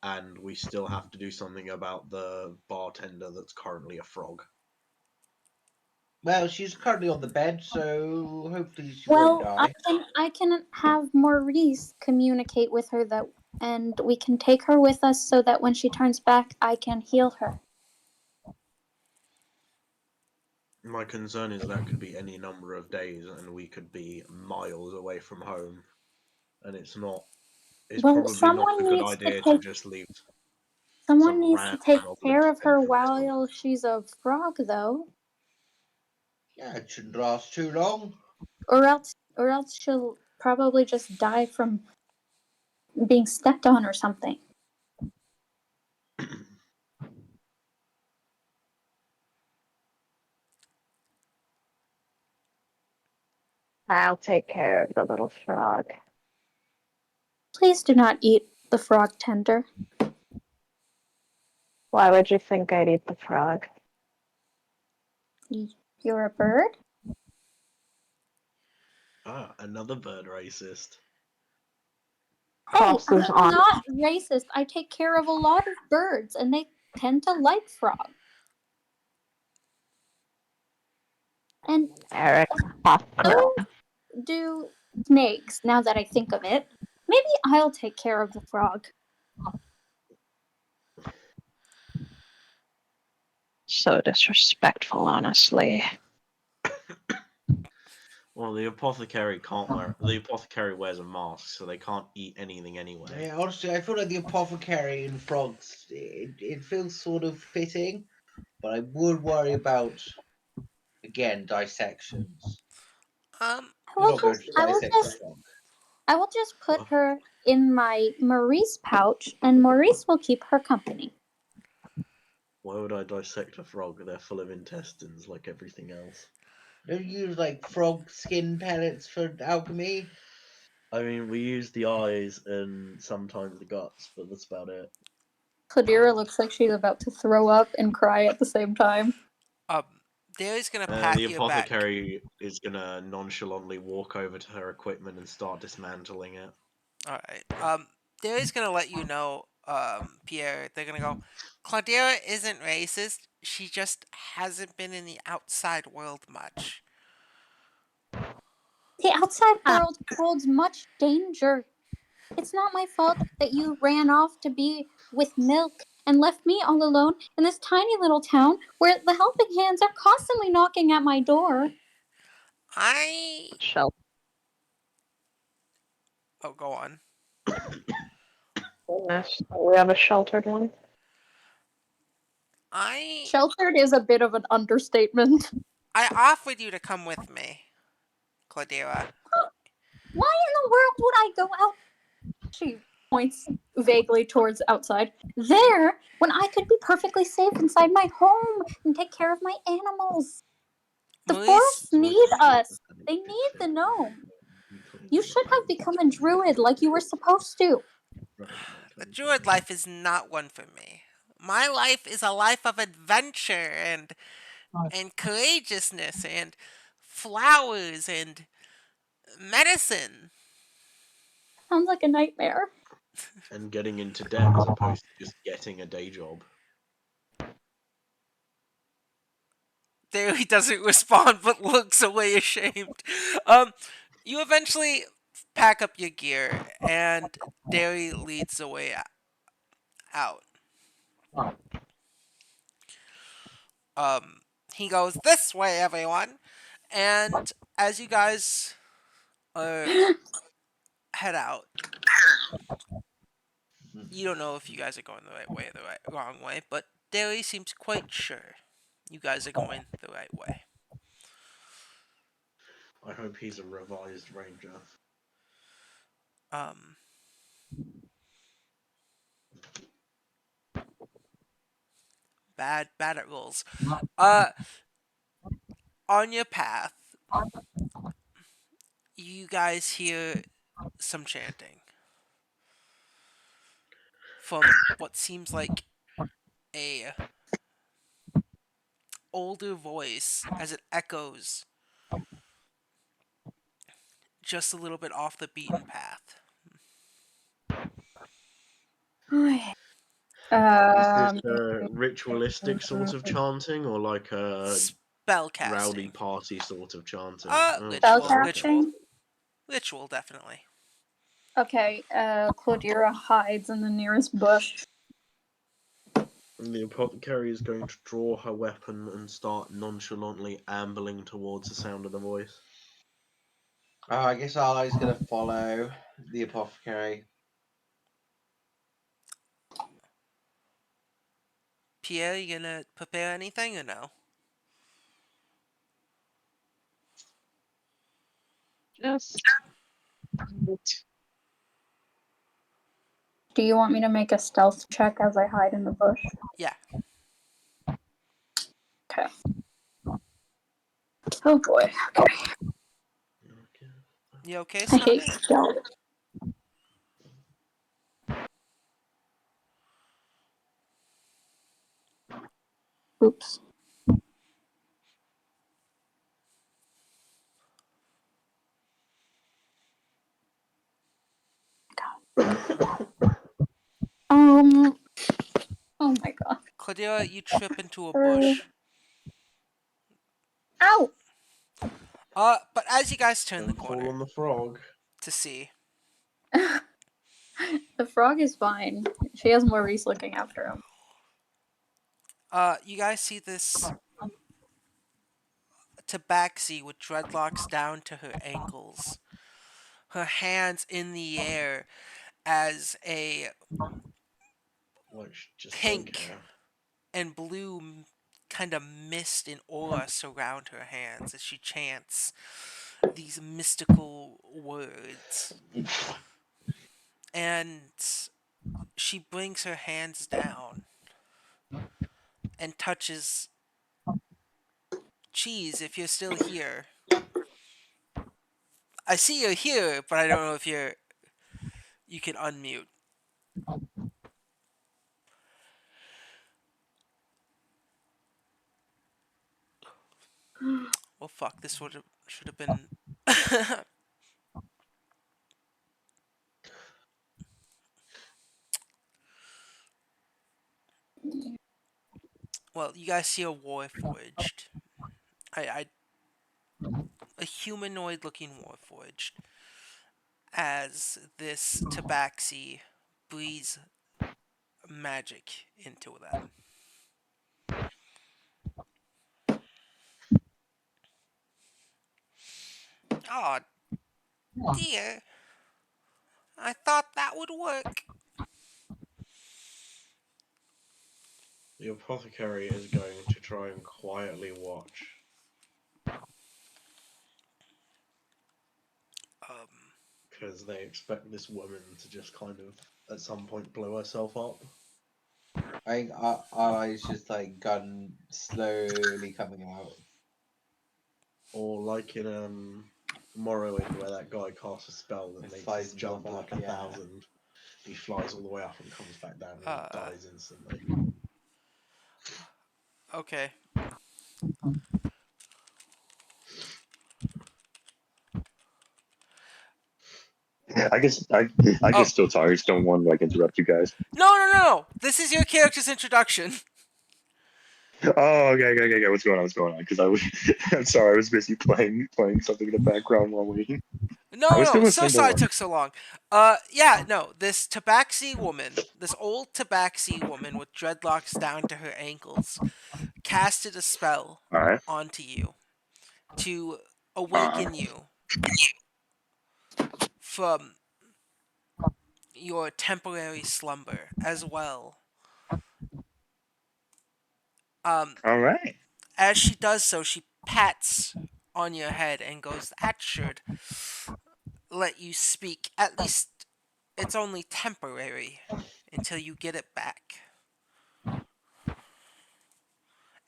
And we still have to do something about the bartender that's currently a frog. Well, she's currently on the bed, so hopefully she won't Well, die. I can have Maurice communicate with her that, and we can take her with us so that when she turns back, I can heal her. My concern is that could be any number of days, and we could be miles away from home. And it's not. It's Well, probably not a good idea to just leave someone some needs to random take goblin care to of fend her for herself. while she's a frog, though, Yeah, it shouldn't last too long. or else she'll probably just die from being stepped on or something. I'll take care of the little frog. Please do not eat the frog tender. Why would you think I'd eat the frog? You're a bird? Ah, another bird racist. Hey, Crosses I'm on. not racist. I take care of a lot of birds, and they tend to like frogs. And Eric. so do snakes, now that I think of it. Maybe I'll take care of the frog. So disrespectful, honestly. Well, the apothecary can't wear. The apothecary wears a mask, so they can't eat anything anyway. Yeah, honestly, I feel like the apothecary and frogs, it feels sort of fitting, but I would worry about, again, dissections. Um, You're not going to I will dissect a just frog. I will just put Well, her in my Maurice pouch, and Maurice will keep her company. why would I dissect a frog? They're full of intestines, like everything else. Don't you use like frog skin pellets for alchemy? I mean, we use the eyes and sometimes the guts, but that's about it. Cladira looks like she's about to throw up and cry at the same time. um, Daly's gonna The pat your back. apothecary is gonna nonchalantly walk over to her equipment and start dismantling it. All right. Daly's gonna let you know, Pierre. They're gonna go. Claudera isn't racist. She just hasn't been in the outside world much. The outside world holds much danger. It's not my fault that you ran off to be with Milk and left me all alone in this tiny little town where the helping hands are constantly knocking at my door. I. Shelter. Oh, go on. Goodness. We have a sheltered one. I. Sheltered is a bit of an understatement. I offered you to come with me, Cladera. Why in the world would I go out? She points vaguely towards outside. There, when I could be perfectly safe inside my home and take care of my animals. The Maurice, forests need us. They need the gnome. You should have become a druid like you were supposed to. a druid life is not one for me. My life is a life of adventure and courageousness and flowers and medicine. Sounds like a nightmare. And getting into debt as opposed to just getting a day job. There he doesn't respond but looks away ashamed. You eventually pack up your gear and Derry leads the way out. Um, he goes, "This way, everyone!" And as you guys head out, you don't know if you guys are going the right way or the wrong way, but Derry seems quite sure you guys are going the right way. I hope he's a revised ranger. Um, bad at rolls. Uh, on your path, you guys hear some chanting from what seems like a older voice as it echoes just a little bit off the beaten path. Is this Um, a ritualistic sort of chanting or like a Spell rowdy casting. party sort of chanting? Ritual. spellcasting. Ritual, definitely. Okay, Clodira hides in the nearest bush. And the apothecary is going to draw her weapon and start nonchalantly ambling towards the sound of the voice. I guess Arlo's going to follow the apothecary. Pierre, you gonna prepare anything or no? Just Do you want me to make a stealth check as I hide in the bush? Yeah. Okay. Oh boy. Okay. You okay, I hate Snuffy? stealth. Oops. Um. Oh my god. Cladera, you trip into a bush. Ow! But as you guys turn the Don't fall corner on the frog. to see, The frog is fine. She has Maurice looking after him. you guys see this tabaxi with dreadlocks down to her ankles, her hands in the air as a Like, just don't pink care. and blue kind of mist and aura surround her hands as she chants these mystical words. And she brings her hands down and touches Cheese if you're still here. I see you're here, but I don't know if you can unmute. Well, fuck. This should have been. Well, you guys see a warforged. A humanoid-looking warforged as this tabaxi breathes magic into them. Oh dear. I thought that would work. The apothecary is going to try and quietly watch because they expect this woman to just kind of at some point blow herself up. I think our eyes just like gun slowly coming out. Or like in Morrowind, where that guy casts a spell that It makes flies us jump himself like up, 1,000. He flies all the way up and comes back down and he dies instantly. Okay. I guess I Oh. get still tired. I just don't want to like interrupt you guys. No. This is your character's introduction. Oh, okay. What's going on? Because I was, I'm sorry, I was busy playing something in the background while waiting. I was still No. So listening. Don't sorry it worry. took so long. Yeah, no. This tabaxi woman, this old tabaxi woman with dreadlocks down to her ankles, casted a spell All right. onto you to Uh, awaken you from your temporary slumber as well. all right. As she does so, she pats on your head and goes, "That should let you speak. At least it's only temporary until you get it back."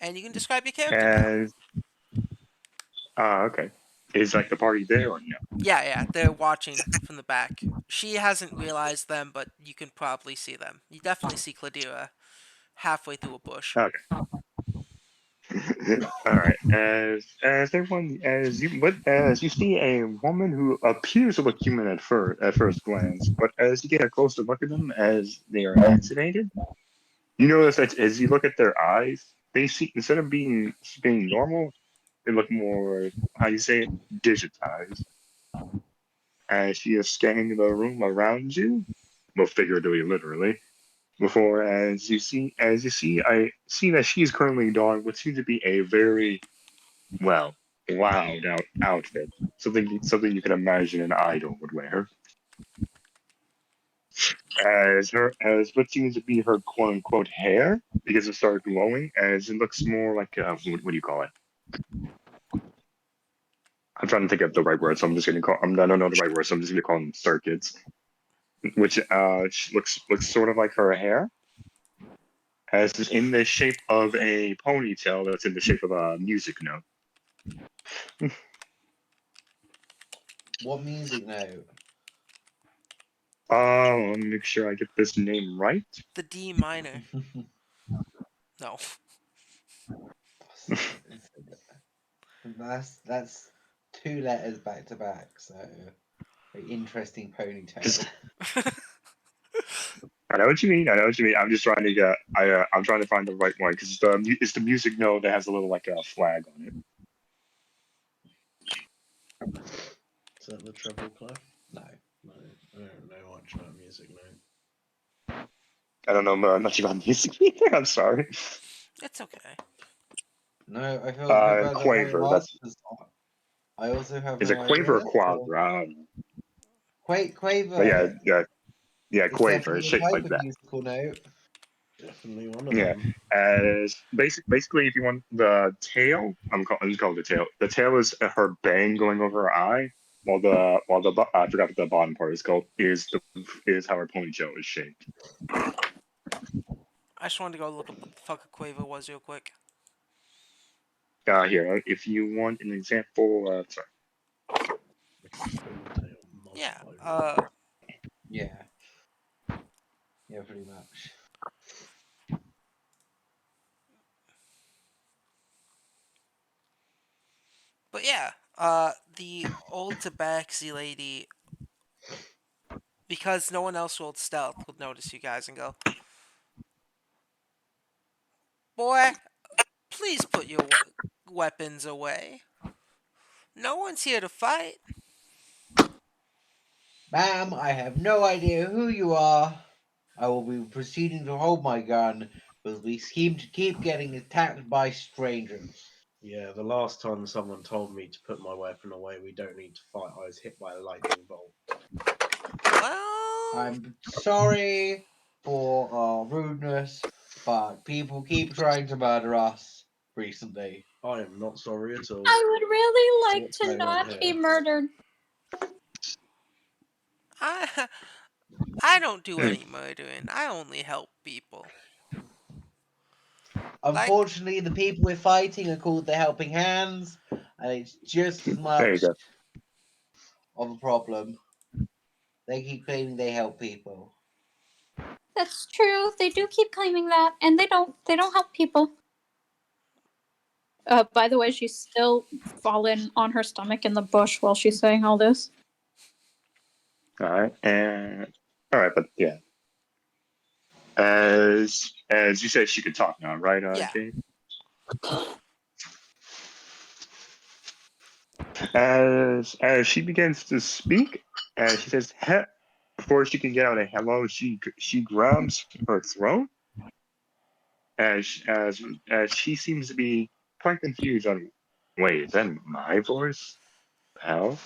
And you can describe your character now. As okay. Is like the party there or no? Yeah, they're watching from the back. She hasn't realized them, but you can probably see them. You definitely see Cladira halfway through a bush. Okay. All right. As you see a woman who appears to look human at first glance, but as you get a closer look at them, as they are activated, you notice that as you look at their eyes, they see instead of being normal, they look more how you say it, digitized. As she is scanning the room around you, well, figuratively, literally. Before, I see that she is currently donning what seems to be a very well, loud outfit. Something you can imagine an idol would wear. As what seems to be her quote unquote hair, because it started glowing, as it looks more like what do you call it? I'm trying to think of the right word, so I'm just gonna call. I don't know the right word, so I'm just gonna call them circuits. Which looks sort of like her hair, as it's in the shape of a ponytail that's in the shape of a music note. What music note? Let me make sure I get this name right. The D minor. No. That's 2 letters back to back. So very interesting ponytail. I know what you mean. I'm just trying to get. I'm trying to find the right one because it's the music note that has a little like a flag on it. Is that the treble clef? No. No, I don't know much about music now. I don't know much about music either. I'm sorry. It's okay. No, I feel that I Quaver. asked. That's I also have is it no Quaver or idea. So Quadra? I don't know. But Quaver. yeah, It's Quaver. It's definitely a shaped type like of that. musical note. Definitely one of Yeah. them. As basically, if you want the tail, I'm just calling it the tail. The tail is her bang going over her eye, I forgot what the bottom part is called. Is how her ponytail is shaped. I just wanted to go look up what the fuck a quaver was real quick. Here, if you want an example, sorry. Yeah. Yeah. Yeah, pretty much. But yeah, the old tabaxi lady, because no one else rolled stealth, would notice you guys and go, "Boy, please put your weapons away. No one's here to fight." Ma'am, I have no idea who you are. I will be proceeding to hold my gun, but we seem to keep getting attacked by strangers. Yeah, the last time someone told me to put my weapon away, we don't need to fight, I was hit by a lightning bolt. Well, I'm sorry for our rudeness, but people keep trying to murder us recently. I am not sorry at all. I would really So like what's to going on not be here? murdered. I I don't do any murdering. I only help people. Like, Unfortunately, the people we're fighting are called the Helping Hands, and it's just as There you much go. of a problem. They keep claiming they help people. That's true. They do keep claiming that, and they don't. They don't help people. By the way, she's still fallen on her stomach in the bush while she's saying all this. All right, and all right, but yeah, as you said, she could talk now, right, yeah. Jade? As she begins to speak, and she says, before she can get out a hello, she grabs her throat as she seems to be quite confused on. Wait, is that my voice, pal?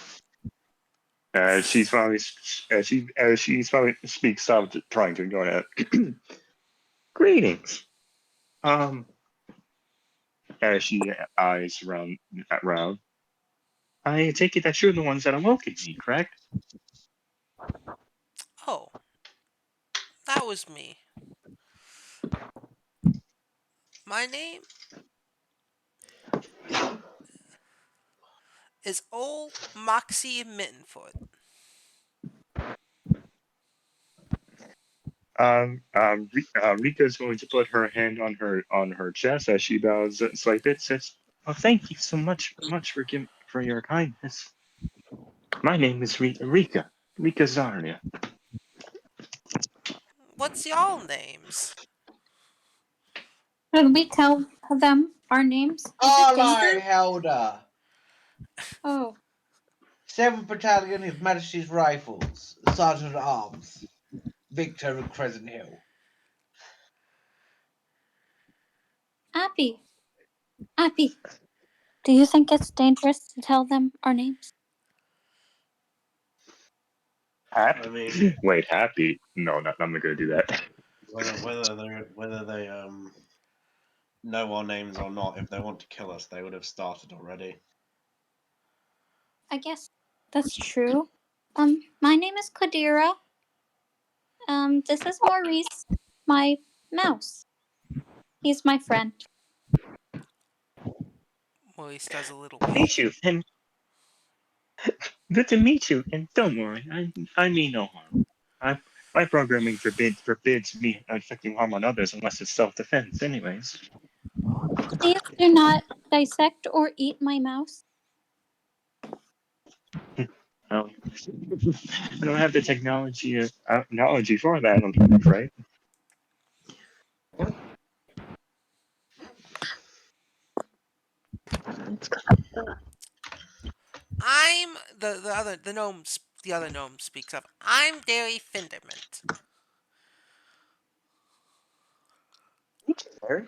She's finally speaks out, trying to go ahead. Greetings. Um, as she eyes around, I take it that you're the ones that awoke me, correct? Oh, that was me. My name is Old Moxie Mittenfoot. Rika's going to put her hand on her chest as she bows slightly. Says, "Oh, thank you so much for your kindness. My name is Rika Zarnia." What's y'all names? Should we tell them our names? Is it Alright, dangerous? Helder. Oh, 7th Battalion, His Majesty's Rifles, Sergeant at Arms, Victor of Crescent Hill. Abby. Abby. Do you think it's dangerous to tell them our names? Happy? I mean, Wait, happy? No, I'm not gonna do that. whether they know our names or not, if they want to kill us, they would have started already. I guess that's true. My name is Kadira. This is Maurice, my mouse. He's my friend. Maurice does a little Meet wink. you, and good to meet you. And don't worry, I mean no harm. I, my programming forbids me inflicting harm on others unless it's self-defense. Anyways, Please do not dissect or eat my mouse. um, I don't have the technology for that. I'm afraid. I'm the other gnome speaks up. I'm Derry Finderment. Sorry?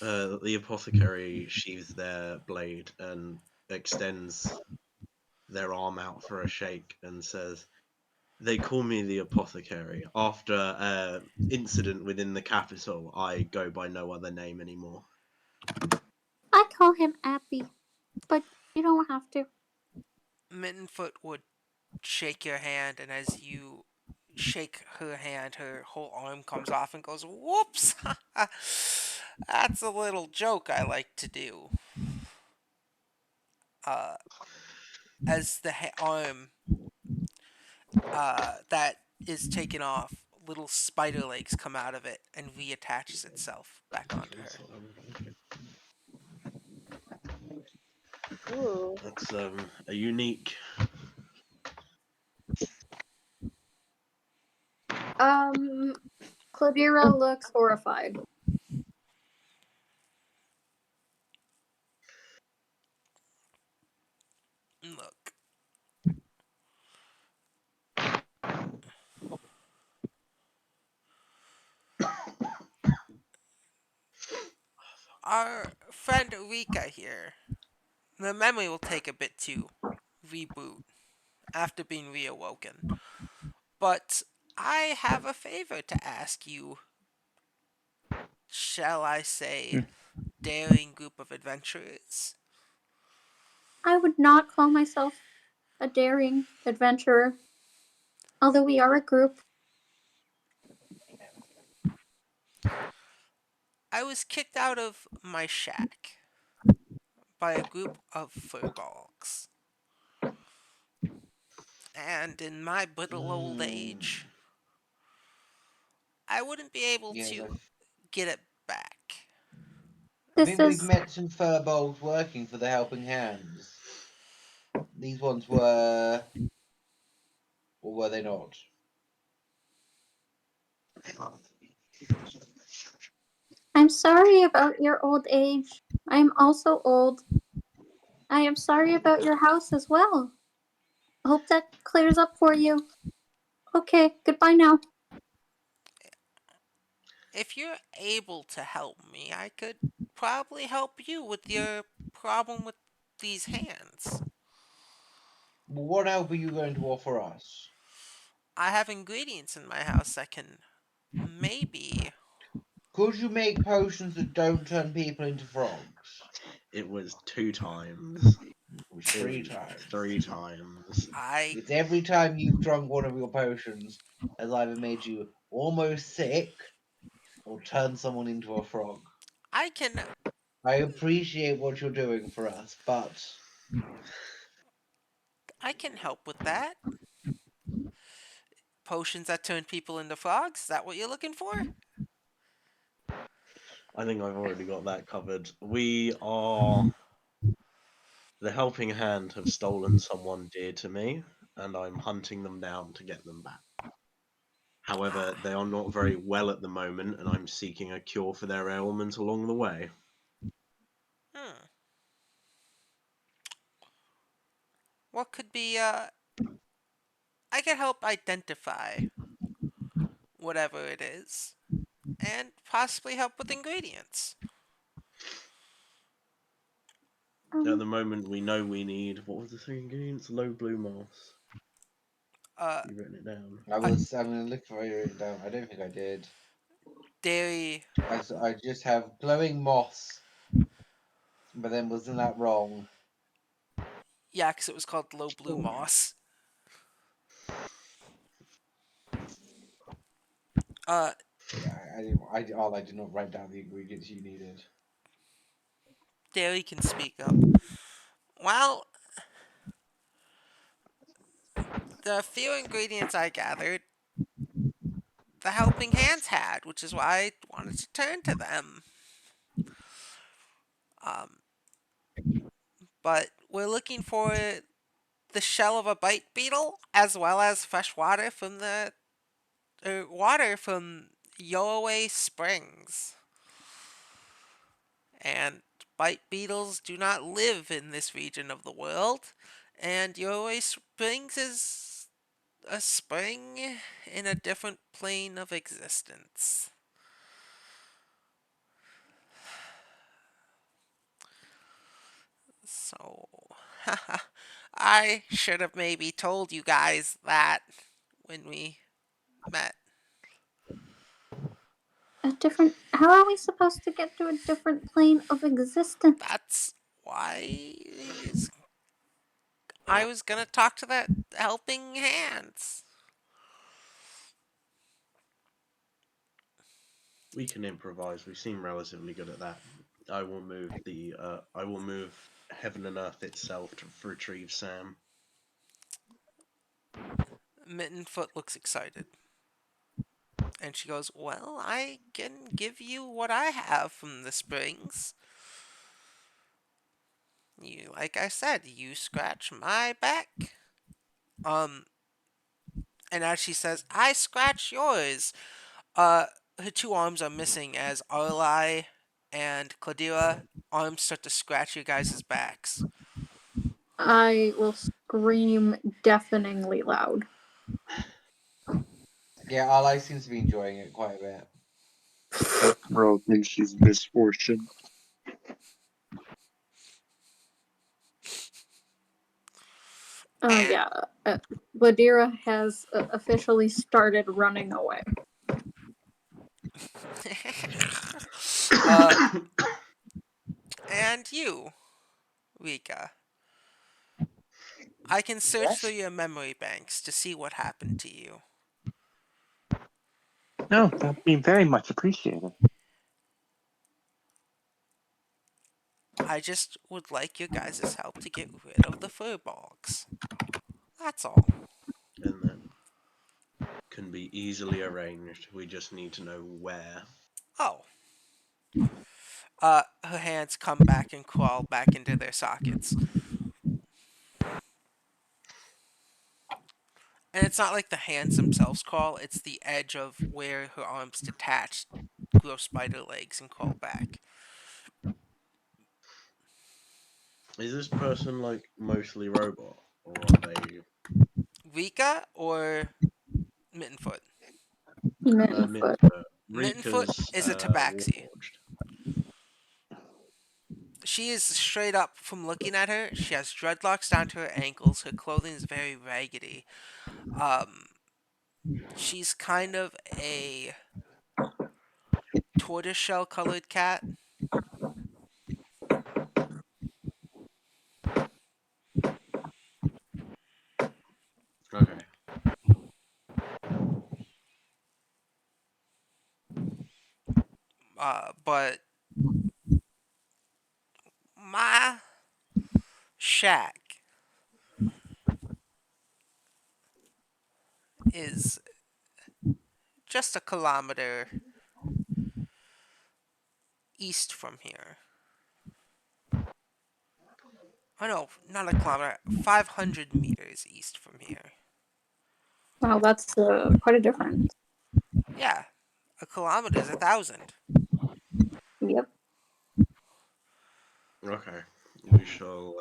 The apothecary sheathes their blade and extends their arm out for a shake and says, "They call me the apothecary. After an incident within the capital, I go by no other name anymore." I call him Abby, but you don't have to. Mittenfoot would shake your hand, and as you shake her hand, her whole arm comes off and goes, "Whoops!" That's a little joke I like to do. Uh, as the arm that is taken off, little spider legs come out of it and reattaches itself back onto her. Ooh. That's a unique. Cladira looks horrified. Look, our friend Rika here, the memory will take a bit to reboot after being reawoken. But I have a favor to ask you, shall I say, daring group of adventurers. I would not call myself a daring adventurer, although we are a group. I was kicked out of my shack by a group of furbolgs. And in my brittle old Mm. age, I wouldn't be able Yes, to get it back. I This think we've is. met some furbolgs working for the Helping Hands. These ones were, or were they not? I'm sorry about your old age. I am also old. I am sorry about your house as well. I hope that clears up for you. Okay, goodbye now. If you're able to help me, I could probably help you with your problem with these hands. Well, what help are you going to offer us? I have ingredients in my house that can maybe. Could you make potions that don't turn people into frogs? It was 2 times. It was It three was times. 3 times. I It's every time you've drunk one of your potions has either made you almost sick or turned someone into a frog. I can I appreciate what you're doing for us, but I can help with that. Potions that turn people into frogs? Is that what you're looking for? I think I've already got that covered. We are. The Helping Hand have stolen someone dear to me, and I'm hunting them down to get them back. However, they are not very well at the moment, and I'm seeking a cure for their ailment along the way. Hmm. What could be I could help identify whatever it is and possibly help with ingredients. At Um, the moment, we know we need. What was the 3 ingredients? Low blue moss. Uh You written it down? a I'm gonna look for it down. I don't think I did. dairy. I just have glowing moss, but then wasn't that wrong? Yeah, because it was called low blue moss. Uh Yeah, I didn't. I did not write down the ingredients you needed. Dairy can speak up. Well, the few ingredients I gathered, the helping hands had, which is why I wanted to turn to them. Um, but we're looking for the shell of a bite beetle, as well as fresh water from the water from Yoaway Springs. And bite beetles do not live in this region of the world, and Yoaway Springs is a spring in a different plane of existence. So, I should have maybe told you guys that when we met. a different. How are we supposed to get to a different plane of existence? That's why I was gonna talk to that helping hands. We can improvise. We seem relatively good at that. I will move the. I will move heaven and earth itself to retrieve Sam. Mittenfoot looks excited. And she goes, well, I can give you what I have from the springs. You, like I said, you scratch my back. Um, and as she says, I scratch yours. Her two arms are missing as Arlai and Cladira arms start to scratch you guys' backs. I will scream deafeningly loud. Yeah, Arlai seems to be enjoying it quite a bit. Bro thinks she's misfortune. And Yeah. Ladira has officially started running away. uh, and you, Rika. I can search Yes? through your memory banks to see what happened to you. No, that'd be very much appreciated. I just would like your guys' help to get rid of the furbolgs. That's all. And that can be easily arranged. We just need to know where. Oh. Her hands come back and crawl back into their sockets. And it's not like the hands themselves crawl, it's the edge of where her arms detach, grow spider legs, and crawl back. Is this person like mostly robot, or are they Rika or Mittenfoot? Mittenfoot. Mittenfoot? Mittenfoot Rika's is a tabaxi. warforged. She is straight up from looking at her. She has dreadlocks down to her ankles. Her clothing is very raggedy. She's kind of a tortoiseshell colored cat. Okay. But my shack is just a kilometer east from here. Oh no, not a kilometer, 500 meters east from here. Wow, that's quite a difference. Yeah, a kilometer is 1,000. Yep. Okay. We shall.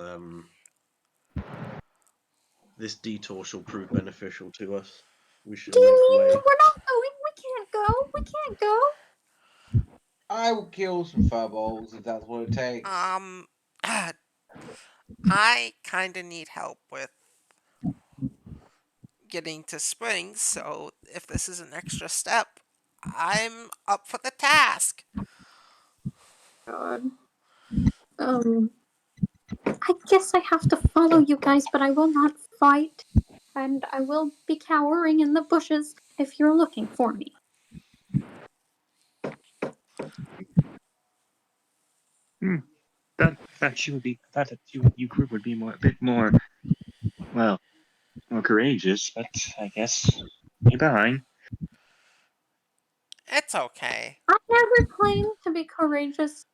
This detour shall prove beneficial to us. We Do shall you make mean way. we're not going? We can't go. We can't go. I will kill some furballs if that's what it takes. I kinda need help with getting to Springs, so if this is an extra step, I'm up for the task. God. Um, I guess I have to follow you guys, but I will not fight, and I will be cowering in the bushes if you're looking for me. Hmm. That you would be that you group would be more a bit more well more courageous, but I guess you're behind. It's okay. I never claimed to be courageous.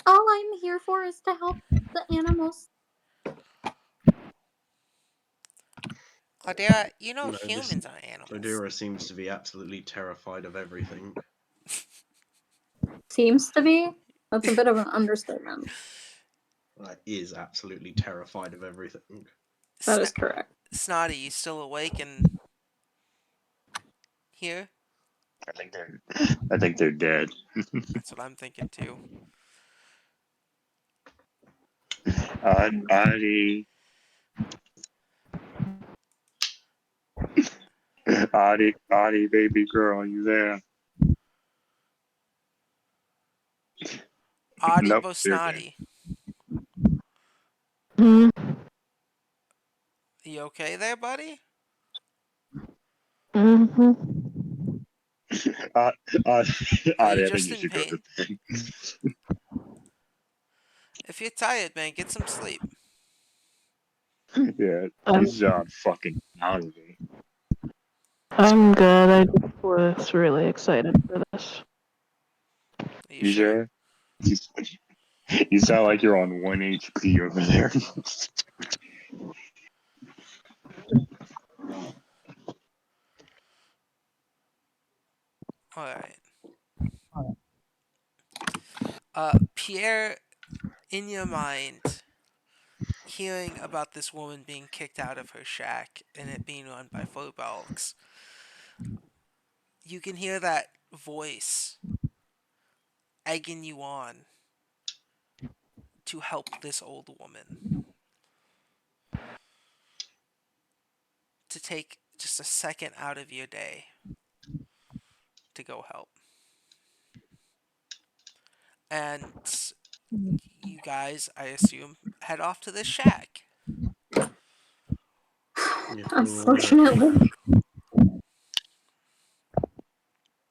All I'm here for is to help the animals. Cladera, you know No, this humans are animals. Clodira seems to be absolutely terrified of everything. Seems to be. That's a bit of an understatement. Is absolutely terrified of everything. That Sna- is correct. Snotty, you still awake and here? I think they're dead. That's what I'm thinking too. Adi, Adi, baby girl, are you there? Audie Nope, they're dead. Bosnati, Mm-hmm. you okay there, buddy? Uh, uh, Or are you Adi, I think just you in should go to pain? bed. If you're tired, man, get some sleep. Yeah, I'm, he's on fucking out of it. I'm good. I just was really excited for this. Are you You sure? sure? You sound like you're on 1 HP over there. Alright. Pierre, in your mind, hearing about this woman being kicked out of her shack and it being run by Furbalgs, you can hear that voice egging you on to help this old woman. To take just a second out of your day to go help. And you guys, I assume, head off to this shack. If we wanna, Unfortunately.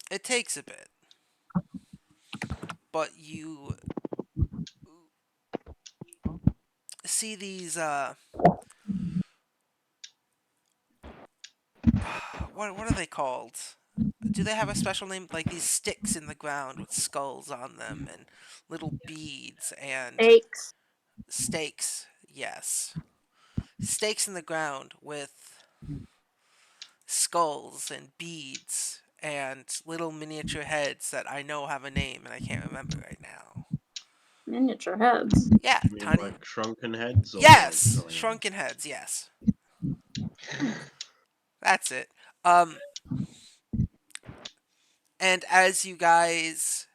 It takes a bit, but you see these what are they called? Do they have a special name? Like these sticks in the ground with skulls on them and little beads and Aches. stakes. Yes. Stakes in the ground with skulls and beads and little miniature heads that I know have a name and I can't remember right now. Miniature heads. Yeah, you mean tiny. like shrunken heads or like Yes, something else? shrunken heads. Yes, that's it. Um, and as you guys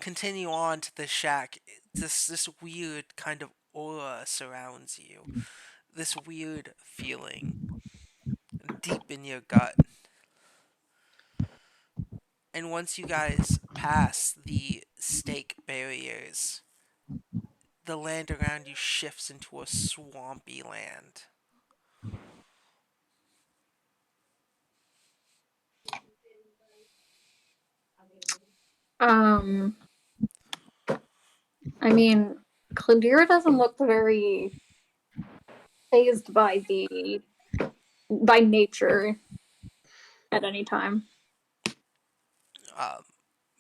continue on to the shack, this weird kind of aura surrounds you. This weird feeling deep in your gut. And once you guys pass the stake barriers, the land around you shifts into a swampy land. Um, I mean, Cladira doesn't look very phased by nature at any time. Um,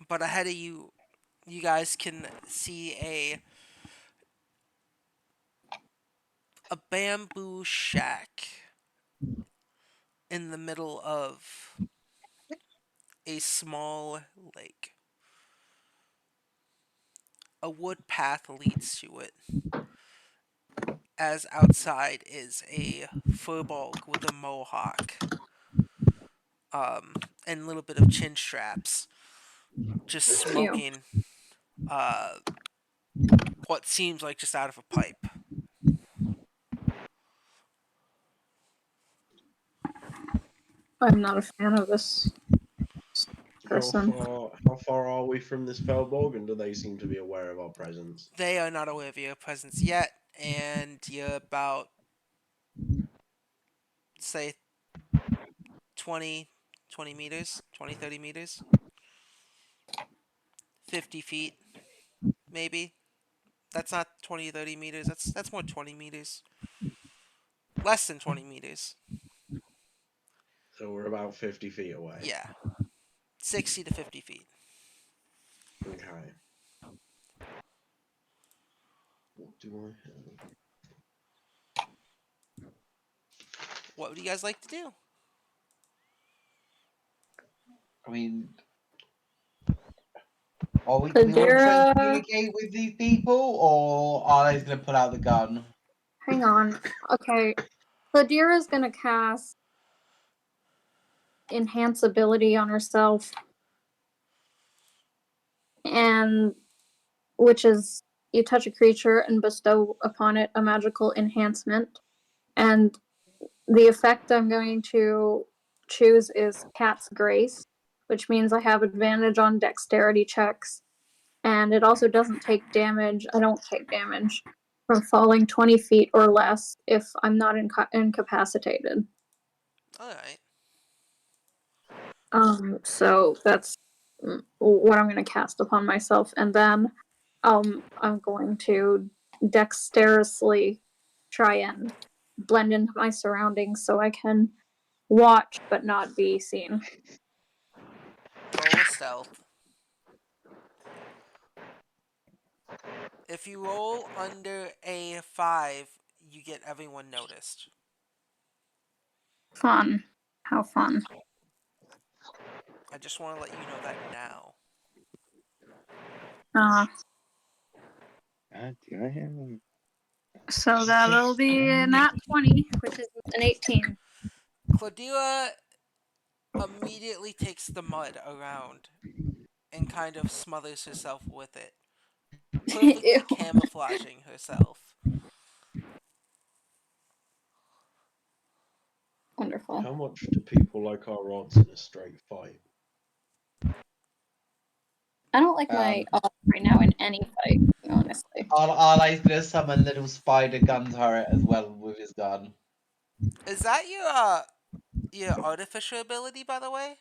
but ahead of you, you guys can see a bamboo shack in the middle of a small lake. A wood path leads to it, as outside is a furbolg with a mohawk, and a little bit of chin straps, just Ew. smoking uh, what seems like just out of a pipe. I'm not a fan of this How person. far how far are we from this Felborg, and do they seem to be aware of our presence? They are not aware of your presence yet, and you're about, say, 20, 20 meters, 20, 30 meters, 50 feet, maybe. That's not 20, 30 meters. That's more 20 meters. Less than 20 meters. So we're about 50 feet away. Yeah. 60 to 50 feet. Okay. What do I have? What would you guys like to do? I mean, do we want to try and Cladira, communicate with these people, or are they going to pull out the gun? hang on. Okay, Cladira's gonna cast enhance ability on herself, and which is you touch a creature and bestow upon it a magical enhancement. And the effect I'm going to choose is Cat's Grace, which means I have advantage on dexterity checks. And it also doesn't take damage. I don't take damage from falling 20 feet or less if I'm not incapacitated. Alright. So that's what I'm going to cast upon myself. And then I'm going to dexterously try and blend into my surroundings so I can watch but not be seen. Roll a stealth. If you roll under a 5, you get everyone noticed. Fun. How fun. I just want to let you know that now. Uh, Do I have? so that'll be a nat 20, which is an 18. Claudila immediately takes the mud around and kind of smothers herself with it, perfectly Ew. camouflaging herself. Wonderful. How much do people like our odds in a straight fight? I don't like my odds right now in any fight, honestly. Arlai's going to summon little spider gun turret as well with his gun. Is that your artificial ability, by the way?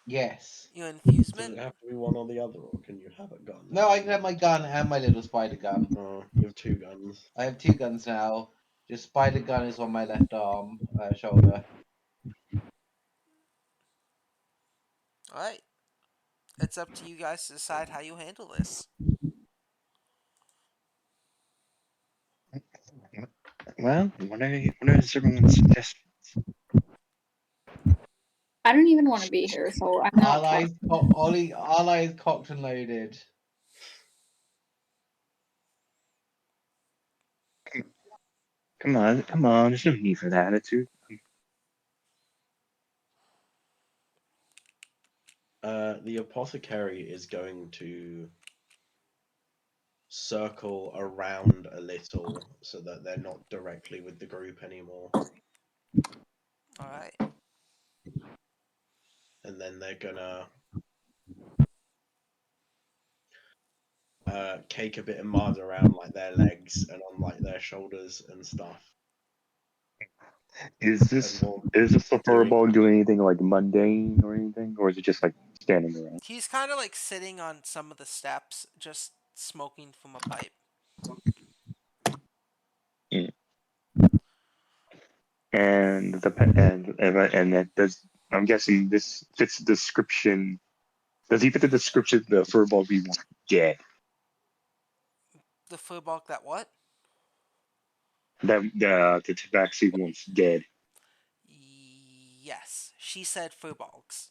Yes. Your Does infusement? it have to be one or the other, or can you have a gun? No, I can have my gun and my little spider gun. Oh, you have two guns. I have two guns now. Just spider gun is on my left arm, shoulder. All right. It's up to you guys to decide how you handle this. Well, what is everyone's suggestions? I don't even want to be here, so I'm not Allies, talking. Ollie, allies cocked and loaded. Come on. There's no need for that attitude. The apothecary is going to circle around a little so that they're not directly with the group anymore. All right. And then they're gonna cake a bit of mud around like their legs and on like their shoulders and stuff. Is And this we'll is this the do it. furball doing anything like mundane or anything, or is it just like standing around? He's kind of like sitting on some of the steps, just smoking from a pipe. Mm. And that does. I'm guessing this fits the description. Does he fit the description of the furball we want dead? The furball that what? That the tabaxi wants dead Yes. She said furbalgs.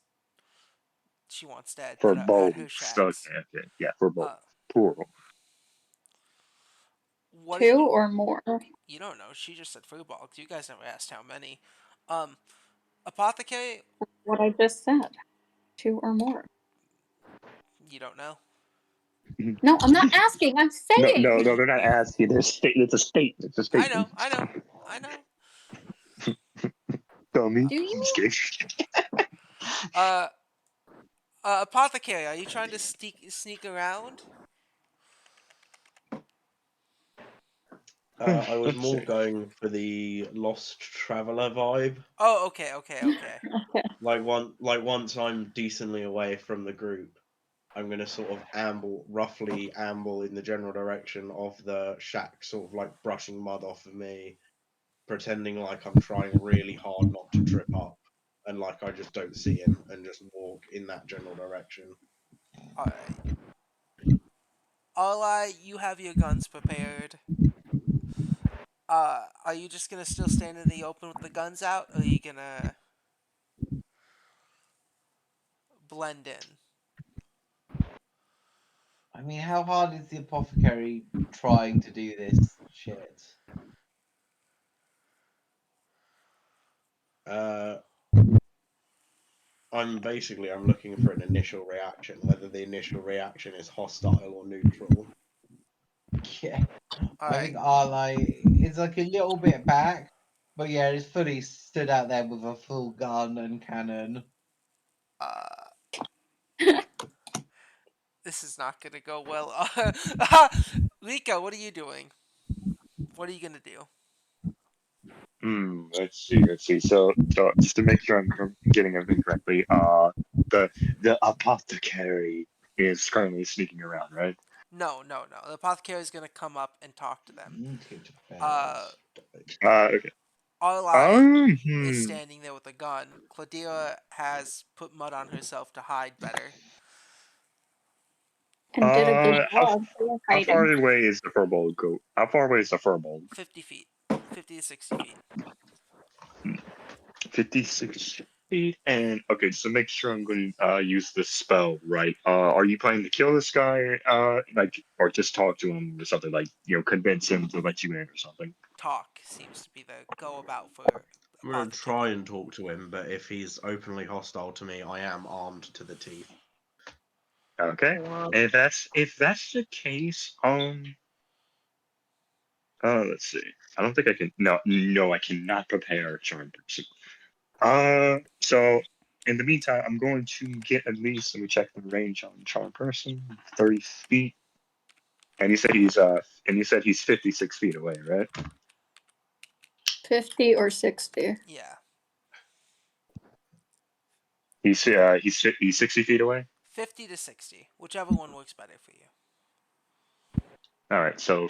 She wants dead for at bulbs. her Okay, shags. yeah, for bulbs. Uh, Plural. what are Two you? or more. You don't know. She just said furbalgs. You guys never asked how many. Um, apothecary. What I just said. Two or more. You don't know. No, I'm not asking. I'm No, saying. they're not asking. It's a statement. It's a I statement. know. I know. I know. Dummy. Do I'm you? just kidding. Uh, apothecary. Are you trying to sneak around? I was Let's more see. going for the lost traveler vibe. Oh, okay. Okay. Okay. Okay. Once I'm decently away from the group, I'm gonna sort of roughly amble in the general direction of the shack, sort of like brushing mud off of me, pretending like I'm trying really hard not to trip up, and like I just don't see him, and just walk in that general direction. All right. You have your guns prepared. Are you just gonna still stand in the open with the guns out, or are you gonna blend in? I mean, how hard is the apothecary trying to do this shit? Uh, I'm looking for an initial reaction, whether the initial reaction is hostile or neutral. Yeah. All I right. think Arlai is like a little bit back, but yeah, he's fully stood out there with a full gun and cannon. Uh, this is not gonna go well. Rika, what are you doing? What are you gonna do? Let's see. So just to make sure I'm getting everything correctly, the apothecary is currently sneaking around, right? No, no, no. The apothecary is gonna come up and talk to them. Muted Uh, bears. Okay. Arlai Um, is hmm. standing there with a gun. Claudira has put mud on herself to hide better. And did a good How job for how far hiding. away is the furball go? How far away is the furball? 50 feet. 50 to 60 feet. 56 feet. And okay, so make sure I'm going to use the spell right. Are you planning to kill this guy? Like, or just talk to him or something like convince him to let you in or something. Talk seems to be the go about for I'm gonna try apothecary. and talk to him, but if he's openly hostile to me, I am armed to the teeth. Okay. If that's the case, let's see. I don't think I can. No, I cannot prepare a charm person. So in the meantime, I'm going to get at least. Let me check the range on charm person. 30 feet, and you said he's 56 feet away, right? 50 or 60. Yeah. He's 60 feet away. 50 to 60, whichever one works better for you. All right. So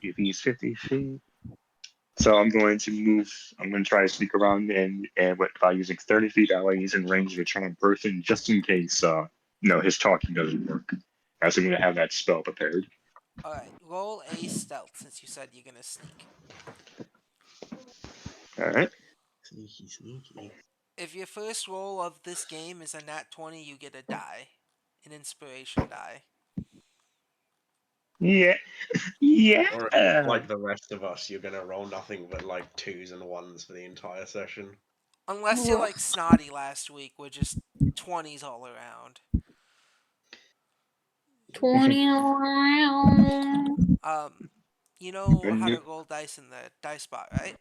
if he's 50 feet, so I'm going to move. I'm going to try to sneak around and by using 30 feet. That way he's in range to try and burst in just in case. His talking doesn't work. As I'm going to have that spell prepared. All right, roll a stealth since you said you're gonna sneak. All right. Sneaky, sneaky. If your first roll of this game is a nat 20, you get a die, an inspiration die. Yeah. Yeah. Or like the rest of us, you're gonna roll nothing but like 2s and 1s for the entire session. Unless you're like Snotty last week, we're just 20s all around. 20 around. You know how to roll dice in the dice spot, right?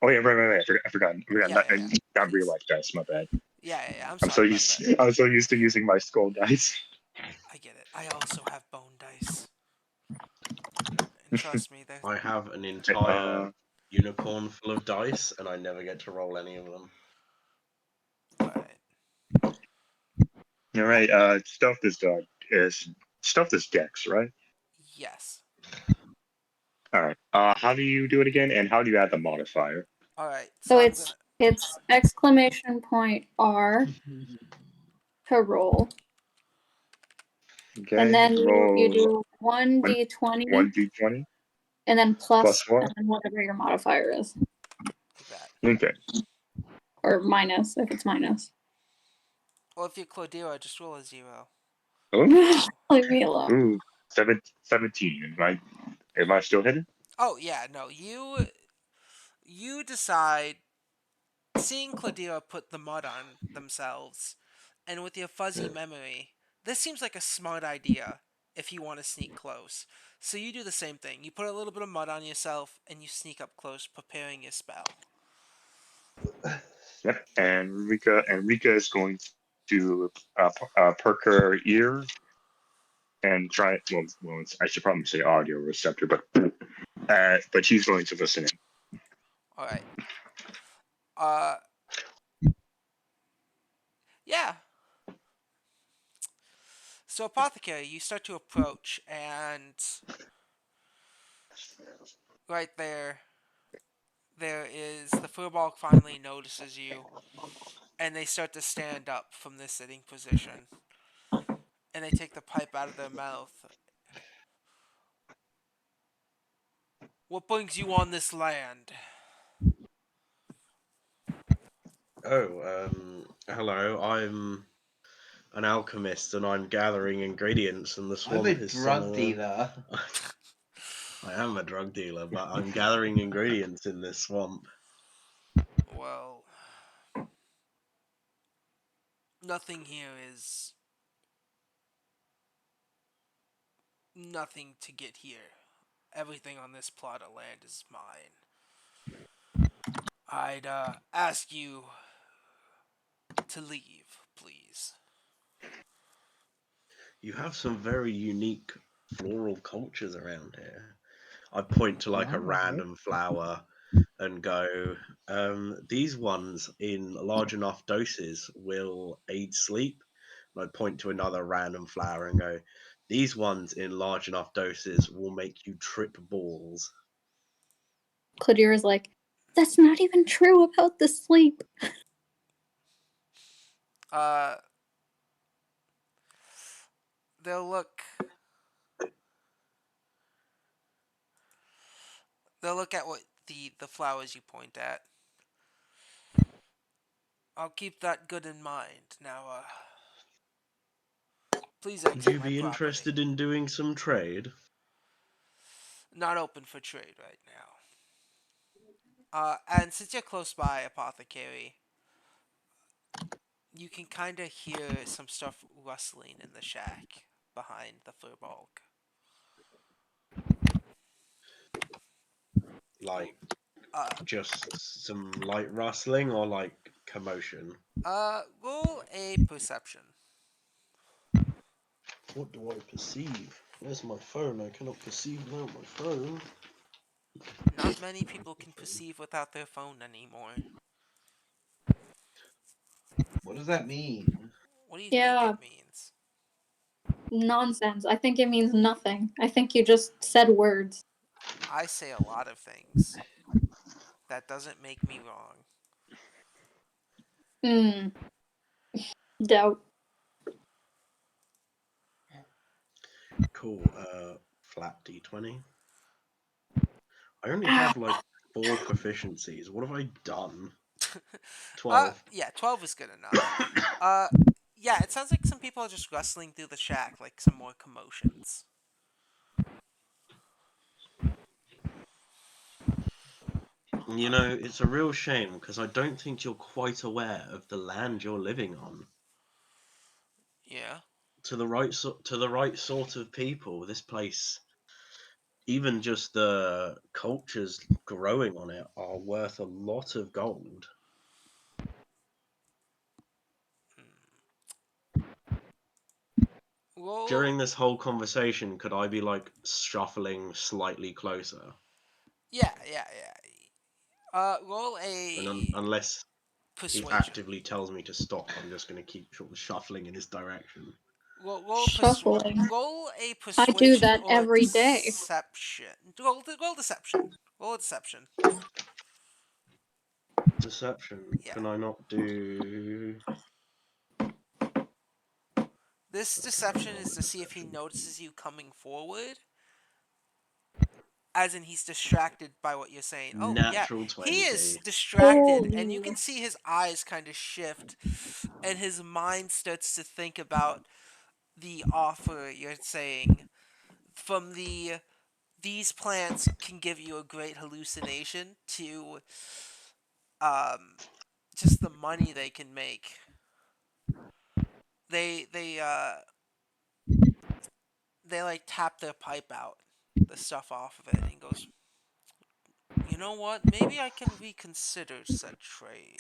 Oh yeah, right. I forgot. Yeah, yeah, yeah. Not real Please. life dice. My bad. Yeah. I'm I'm so sorry about that. used. I'm so used to using my skull dice. I get it. I also have bone dice. And trust me, they're. I have an entire unicorn full of dice, and I never get to roll any of them. Alright. All right. Stealth is Dex, right? Yes. All right. How do you do it again? And how do you add the modifier? Alright, So so I'm it's gonna. exclamation point R to roll. Okay. And then you Roll do 1d20 one d20 and then plus, plus what? and then whatever your modifier is. Like that. Okay. Or minus, if it's minus. Well, if you're Clodira, just roll a 0. Oh. Leave me alone. Ooh. 17. Am I still hidden? Oh, yeah, no. You decide. Seeing Clodira put the mud on themselves, and with your fuzzy memory, this seems like a smart idea if you want to sneak close. So you do the same thing. You put a little bit of mud on yourself, and you sneak up close, preparing your spell. Yep. And Rika is going to perk her ear and try. I should probably say audio receptor, but she's going to listen in. Alright. Uh, yeah. So, Apothecary, you start to approach, and right there is the furball finally notices you, and they start to stand up from their sitting position, and they take the pipe out of their mouth. What brings you on this land? Hello. I'm an alchemist, and I'm gathering ingredients, and the I'm a swamp is drug dealer. I am a drug dealer, but I'm gathering ingredients in this swamp. Well, nothing here is nothing to get here. Everything on this plot of land is mine. I'd ask you to leave, please. You have some very unique floral cultures around here. I point to like a random flower and go, these ones in large enough doses will aid sleep. And I point to another random flower and go, these ones in large enough doses will make you trip balls. Cladira's like, that's not even true about the sleep. Uh, they'll look. They'll look at what the flowers you point at. I'll keep that good in mind. Now, please Would exit you my be property. interested in doing some trade? Not open for trade right now. And since you're close by, Apothecary, you can kind of hear some stuff rustling in the shack behind the furball. Like Uh, just some light rustling or like commotion? roll a perception. What do I perceive? Where's my phone? I cannot perceive without my phone. Not many people can perceive without their phone anymore. What does that mean? What do you think Yeah, it means? nonsense. I think it means nothing. I think you just said words. I say a lot of things. That doesn't make me wrong. Hmm. Doubt. Cool. Flat D20. I only Ah, have like 4 proficiencies. What have I done? 12. Yeah, 12 is good enough. Uh, yeah, it sounds like some people are just rustling through the shack, like some more commotions. You know, it's a real shame because I don't think you're quite aware of the land you're living on. Yeah. To the right sort of people, this place, even just the cultures growing on it, are worth a lot of gold. Roll. During this whole conversation, could I be like shuffling slightly closer? Yeah, yeah, yeah. Roll And a unless he persuasion. actively tells me to stop, I'm just going to keep sort of shuffling in his direction. shuffling. Roll a I do persuasion that or a every day. deception. Roll deception. Roll a deception. Deception. Yeah. Can I not do? This deception is to see if he notices you coming forward, as in he's distracted by what you're saying. Oh, yeah, Natural he is 20. distracted, and you can see his eyes kind of shift, and his mind starts to think about the offer you're saying. From these plants can give you a great hallucination to um, just the money they can make. They like tap their pipe out, the stuff off of it, and he goes, you know what? Maybe I can reconsider said trade.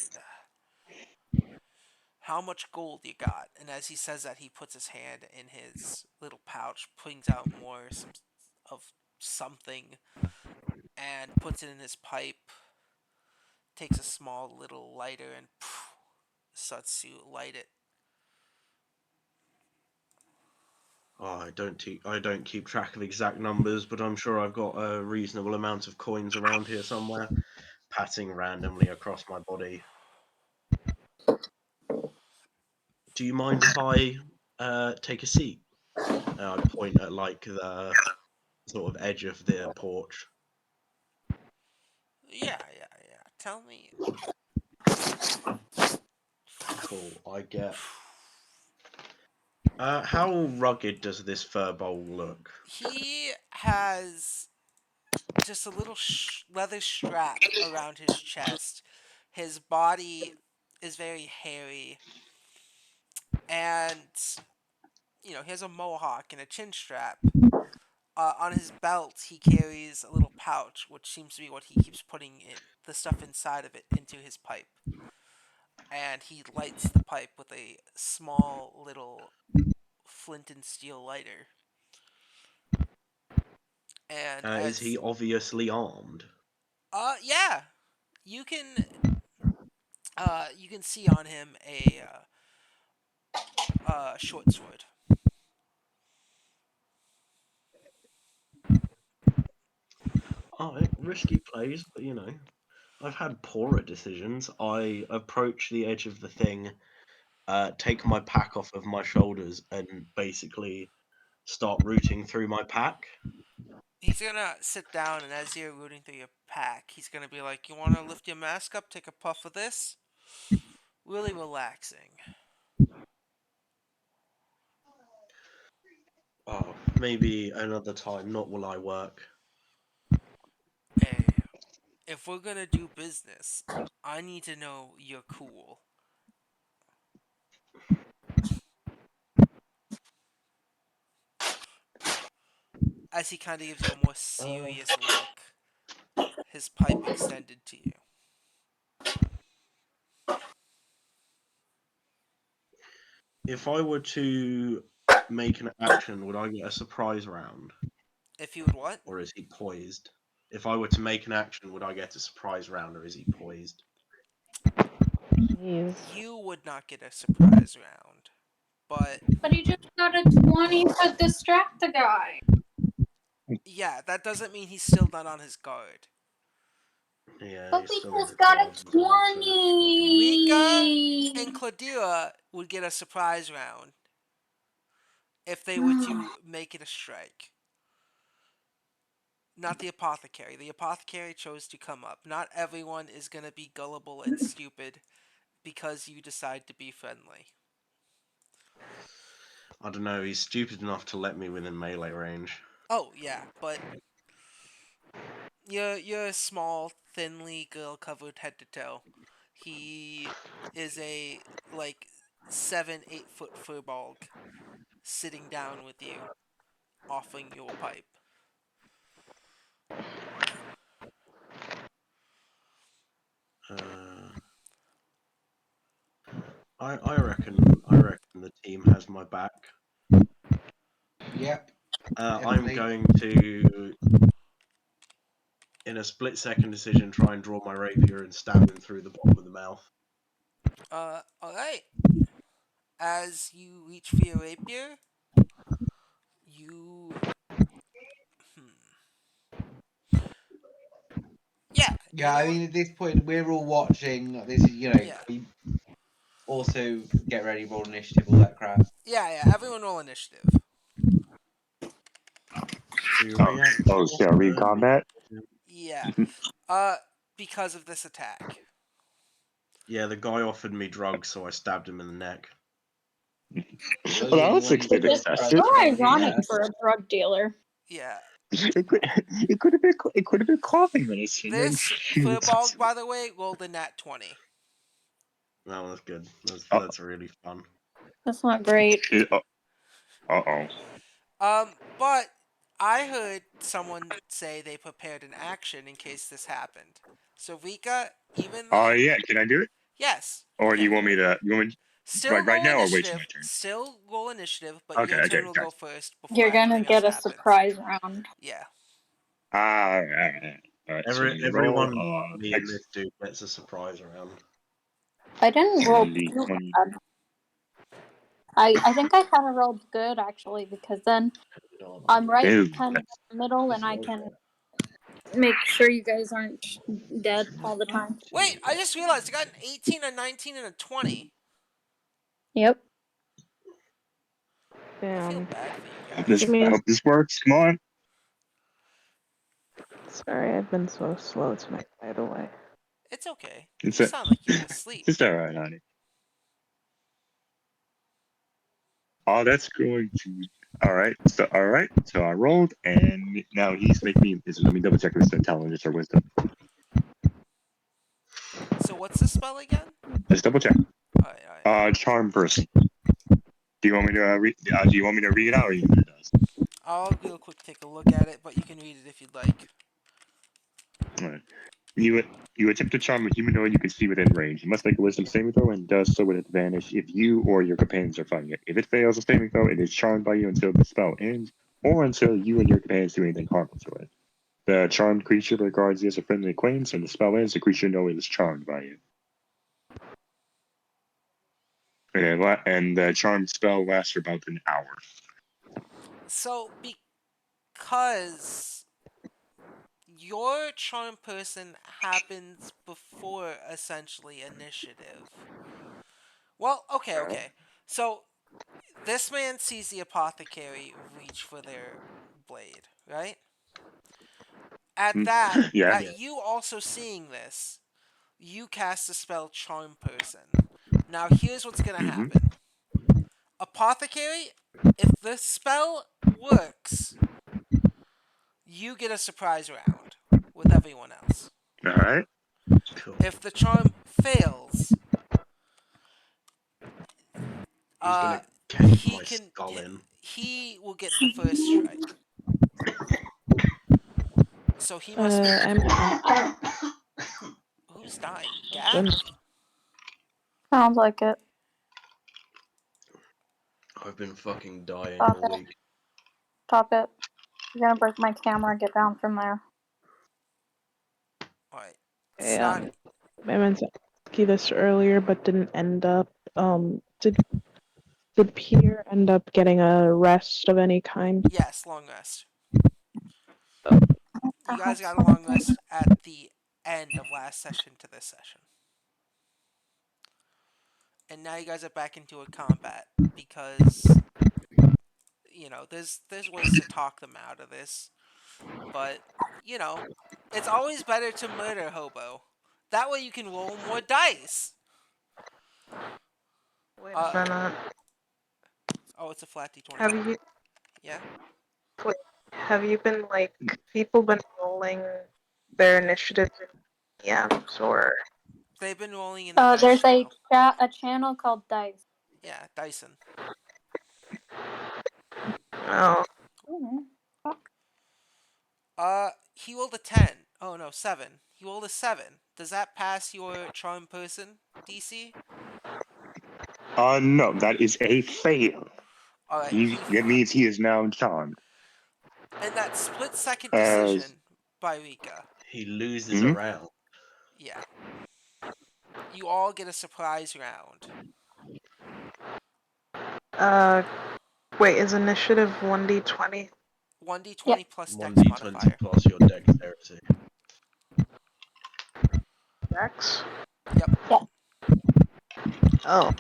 How much gold you got? And as he says that, he puts his hand in his little pouch, brings out of something, and puts it in his pipe. Takes a small little lighter and starts to light it. Oh, I don't keep track of exact numbers, but I'm sure I've got a reasonable amount of coins around here somewhere, patting randomly across my body. Do you mind if I take a seat? And I point at like the sort of edge of the porch. Yeah, yeah, yeah. Tell me. Cool. I get. How rugged does this fur bowl look? He has just a little leather strap around his chest. His body is very hairy, and he has a mohawk and a chin strap. On his belt, he carries a little pouch, which seems to be what he keeps putting the stuff inside of it into his pipe. And he lights the pipe with a small little flint and steel lighter. And Is he as obviously armed? yeah, you can you can see on him a short sword. Oh, risky plays, but you know, I've had poorer decisions. I approach the edge of the thing, take my pack off of my shoulders, and basically start rooting through my pack. He's gonna sit down, and as you're rooting through your pack, he's gonna be like, "You want to lift your mask up? Take a puff of this. Really relaxing." Oh, maybe another time, not while I work. Hey, if we're gonna do business, I need to know you're cool. As he kind of gives you a more Uh, serious look, his pipe extended to you. if I were to make an action, would I get a surprise round, If you would what? or is he poised? If I were to make an action, would I get a surprise round, or is he poised? Jeez. You would not get a surprise round, but But he just got a 20 to distract the guy. yeah, that doesn't mean he's still not on his guard. Yeah, But he's we still on just his got a guard. Guard, so- Rika 20. and Cladira would get a surprise round if they were to make it a strike. Not the apothecary. The apothecary chose to come up. Not everyone is going to be gullible and stupid because you decide to be friendly. I don't know. He's stupid enough to let me within melee range. Oh yeah, but you're a small, thinly girl covered head to toe. He is a like 7, 8 foot furball sitting down with you, offering you a pipe. Uh, I reckon the team has my back. Yep. I'm Definitely. going to, in a split-second decision, try and draw my rapier and stab him through the bottom of the mouth. Alright. As you reach for your rapier, you. Hmm. Yeah, Yeah, you I know what? mean, at this point, we're all watching. This is, Yeah. we also get ready, roll initiative, all that crap. Yeah, everyone roll initiative. We Oh, react. shall we combat? Yeah. Uh, because of this attack. Yeah, the guy offered me drugs, so I stabbed him in the neck. Those Well, are that the was ones you Which get is the excessive. surprise so round ironic at. for a drug dealer. Yeah. It could have been coughing medicine. This furball, by the way, rolled a nat 20. No, that's good. Uh That's really fun. That's not great. oh. But I heard someone say they prepared an action in case this happened. So Rika, even though Yeah. Can I do it? yes, Or do yeah, you want me to? You want me still right roll now, or wait till my initiative. turn? Still roll initiative, but Okay. your Okay. turn will go Gotcha. first before You're gonna anything else get a happens. surprise round. Yeah. All right. All right. So let me roll. Everyone but me and this dude gets a surprise round. I didn't roll One d too 20. bad. I think I kind of rolled good actually because then I'm right Ew. kind of in the middle and I can make sure you guys aren't dead all the time. Wait, I just realized I got an 18, a 19, and a 20. Yep. I feel Damn. bad for you Hope guys. this, Give me I a hope this works. Come on. Sorry, I've been so slow tonight, by the way. It's okay. It's You sound like you're asleep. It's all right, honey. Oh, that's going to. All right. So I rolled, and now he's making me. Let me double check if it's intelligence or wisdom. So what's the spell again? Let's double check. Alright. Charm person. Do you want me to do you want me to read it out, or you want it does? I'll real quick take a look at it, but you can read it if you'd like. All right. You attempt to charm a humanoid you can see within range. You must make a wisdom saving throw and does so with advantage if you or your companions are fighting it. If it fails a saving throw, it is charmed by you until the spell ends, or until you and your companions do anything harmful to it. The charmed creature regards you as a friendly acquaintance, and the spell ends. The creature knows it is charmed by you. And the charmed spell lasts for about an hour. So because your charm person happens before essentially initiative. Well, okay. So this man sees the apothecary reach for their blade, right? At that, Yeah. Yeah. at you also seeing this, you cast the spell Charm Person. Now, here's what's gonna Mm-hmm. happen. Apothecary, if the spell works, you get a surprise round with everyone else. All right. Cool. If the charm fails, He's gonna cave he my can skull in. he will get the first strike. So he must. I'm Who's dying? been Gav? Sounds like it. I've been fucking dying Stop all it. week. Stop it. You're gonna break my camera. Get down from there. Snotty. I meant to ask you this earlier, but didn't end up. Did Peter end up getting a rest of any kind? Yes, long rest. Oh, You guys got a long rest at the end of last session to this session. And now you guys are back into a combat because there's ways to talk them out of this, but you know, it's always better to murder Hobo. That way you can roll more dice. wait a minute. Oh, it's a flat d20. Have you Yeah. wait, have you been people been rolling their initiative in DMs or? They've been rolling in the dice There's channel. a channel called Dice. Yeah, Dyson. Oh, He rolled a 10. Oh no, 7. He rolled a 7. Does that pass your charm person DC? No, that is a fail. All right. That means he is now charmed. And that split second As decision by Rika. He loses a round. Yeah. You all get a surprise round. wait, is initiative 1d20? 1d20 Yep. plus dex 1d20 modifier. plus your dexterity. Dex? Yep. Oh,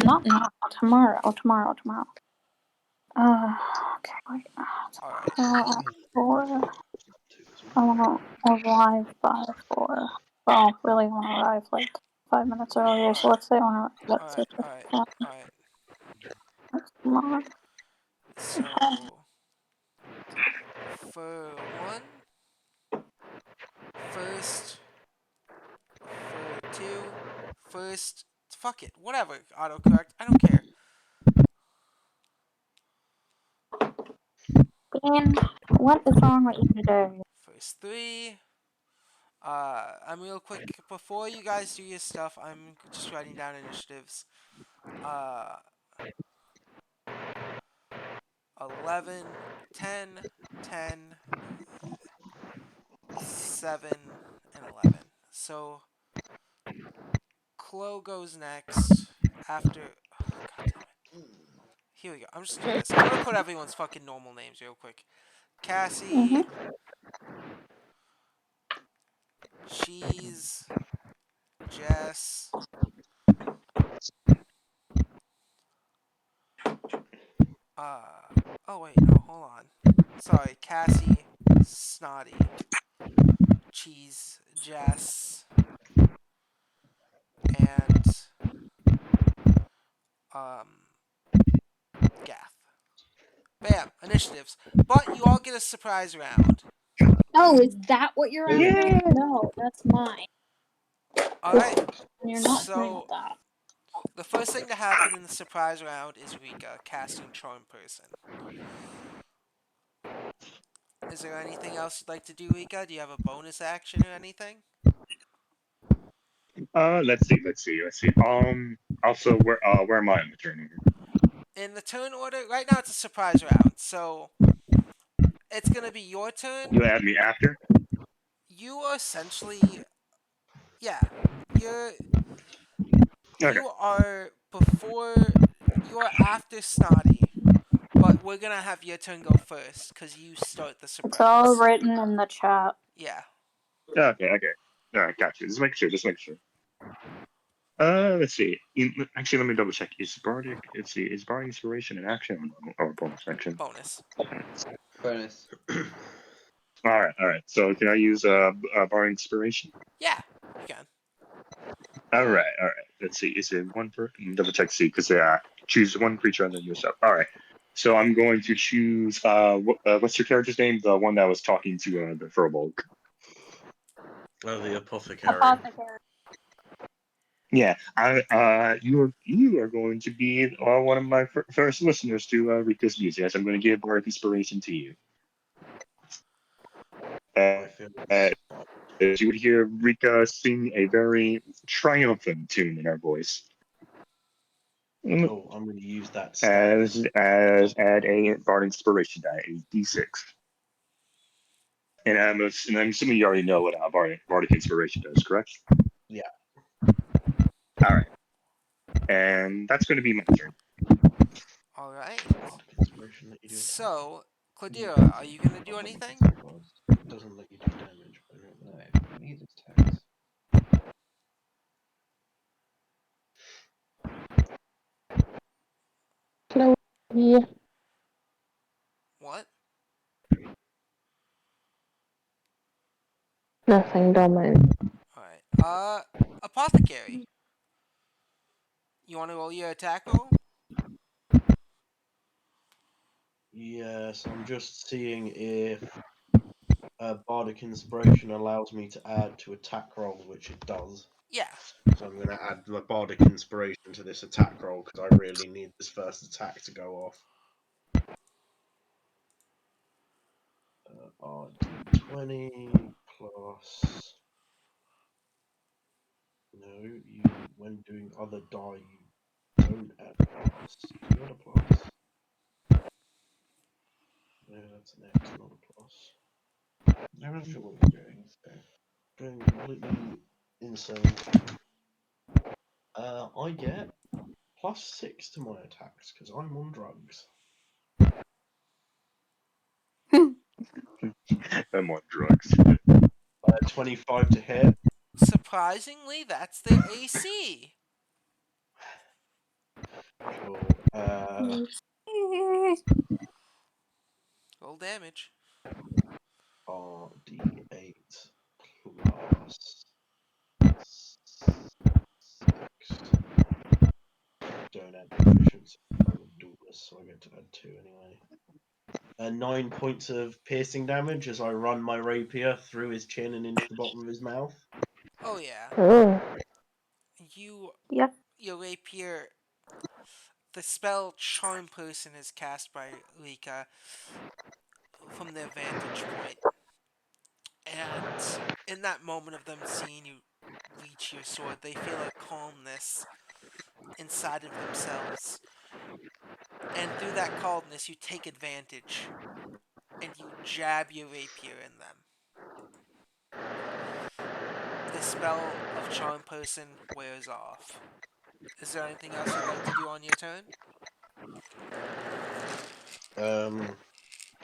Not now. Tomorrow. Okay. Wait. All right. 4. I want to arrive by 4. Well, really want to arrive 5 minutes earlier. So let's say All right. Come on. So for first, for 2, first, fuck it, whatever. Autocorrect. I don't care. Ben, what is wrong with you today? First 3. I'm real quick before you guys do your stuff. I'm just writing down initiatives. 11, 10, 10, 7, and 11. So Chloe goes next after. Oh, God damn it. Here we go. I'm just gonna do this. I'm gonna put everyone's fucking normal names real quick. Cassie, Cheese, Jess. Oh wait, no, hold on. Sorry, Cassie, Snotty, Cheese, Jess, and um, Gath. Bam, initiatives. But you all get a surprise round. Oh, is that what you're asking? Yeah. No, that's mine. All right. You're not doing So that. the first thing to happen in the surprise round is Rika casting Charm Person. Is there anything else you'd like to do, Rika? Do you have a bonus action or anything? Let's see. Also, where am I in the turn order? In the turn order, right now it's a surprise round, so it's gonna be your turn. You add me after. You are essentially, yeah, you're Okay. you are before, you are after Snotty, but we're gonna have your turn go first because you start the It's all surprise. written in the chat. Yeah. Okay. All right, gotcha. Just make sure. Let's see. Actually, let me double check. Is bardic? Let's see. Is bardic inspiration an action or bonus action? Bonus. Bonus. All right. So can I use bardic inspiration? Yeah, you can. All right. Let's see. Is it one per? Double check. See, because choose one creature and then yourself. All right. So I'm going to choose. What's your character's name? The one that was talking to the furbolg. Oh, the apothecary. Apothecary. Yeah. You are going to be one of my first listeners to Rika's music. Yes, I'm going to give bardic inspiration to you. I feel it's As you would hear Rika sing a very triumphant tune in her voice. Oh, I'm going to use that stat As then. add a bard inspiration die, a d6. And I'm assuming you already know what Bardic Inspiration does, correct? Yeah. All right. And that's going to be my turn. All right. Bardic inspiration let you do attack. So, Cladira, are you gonna do anything? It doesn't let you do damage. But No, it needs attacks. Yeah. What? Nothing, don't mind. All right. Apothecary. You want to roll your attack roll? yes, I'm just seeing if Bardic Inspiration allows me to add to attack rolls, which it does. Yeah. So I'm going to add my Bardic Inspiration to this attack roll because I really need this first attack to go off. RD20 plus. No, you when doing other die, you don't add plus. Do you add a plus? No, that's an X, not a plus. I'm not sure what you're doing. So. Going completely insane. I get +6 to my attacks because I'm on drugs. I'm on drugs. 25 to hit. Surprisingly, that's their AC. Cool. Roll damage. RD8 plus 6. Don't add proficiency. I'm a duelist, so I get to add 2 anyway. 9 points of piercing damage as I run my rapier through his chin and into the bottom of his mouth. Oh yeah. Oh. You Yep. your rapier. The spell Charm Person is cast by Rika from their vantage point, and in that moment of them seeing you reach your sword, they feel a calmness inside of themselves, and through that calmness, you take advantage and you jab your rapier in them. The spell of Charm Person wears off. Is there anything else you'd like to do on your turn?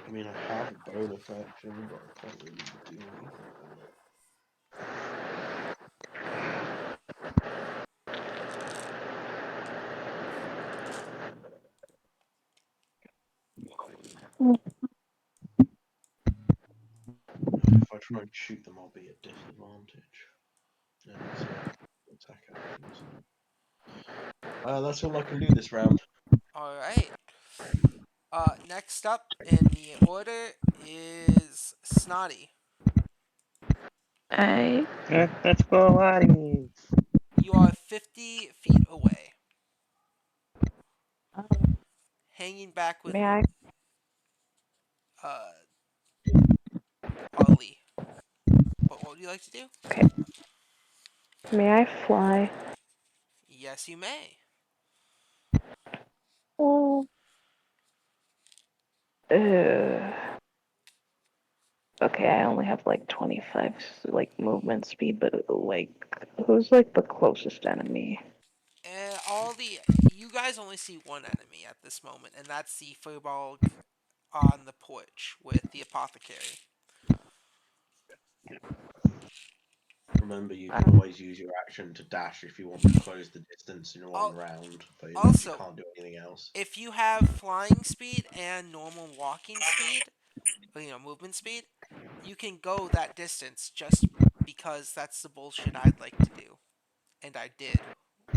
I mean, I have a bonus action, but I can't really do anything with it. If I try and shoot them, I'll be at disadvantage. And it's attack actions. That's all I can do this round. All right. Next up in the order is Snotty. I That's Baladi. You are 50 feet away, hanging back with may I uh, Arlie. What would you like to do? may I fly? Yes, you may. Oh. Uh, okay, I only have like 25 like movement speed, but like who's like the closest enemy? All the you guys only see one enemy at this moment, and that's the Furbolg on the porch with the apothecary. Remember, you can always use your action to dash if you want to close the distance in one round, but you Also, can't do anything else. if you have flying speed and normal walking speed, or, movement speed, you can go that distance just because that's the bullshit I'd like to do, and I did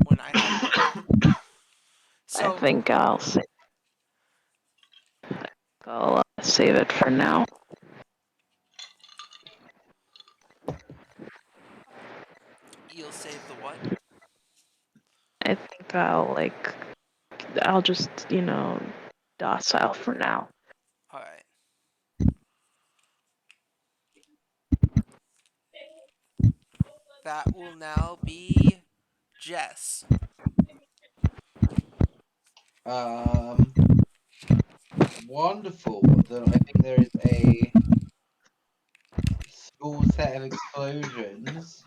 when I had movement. I So think I'll save it for now. you'll save the what? I think I'll just docile for now. All right. That will now be Jess. Um, Wonderful. I think there is a full set of explosions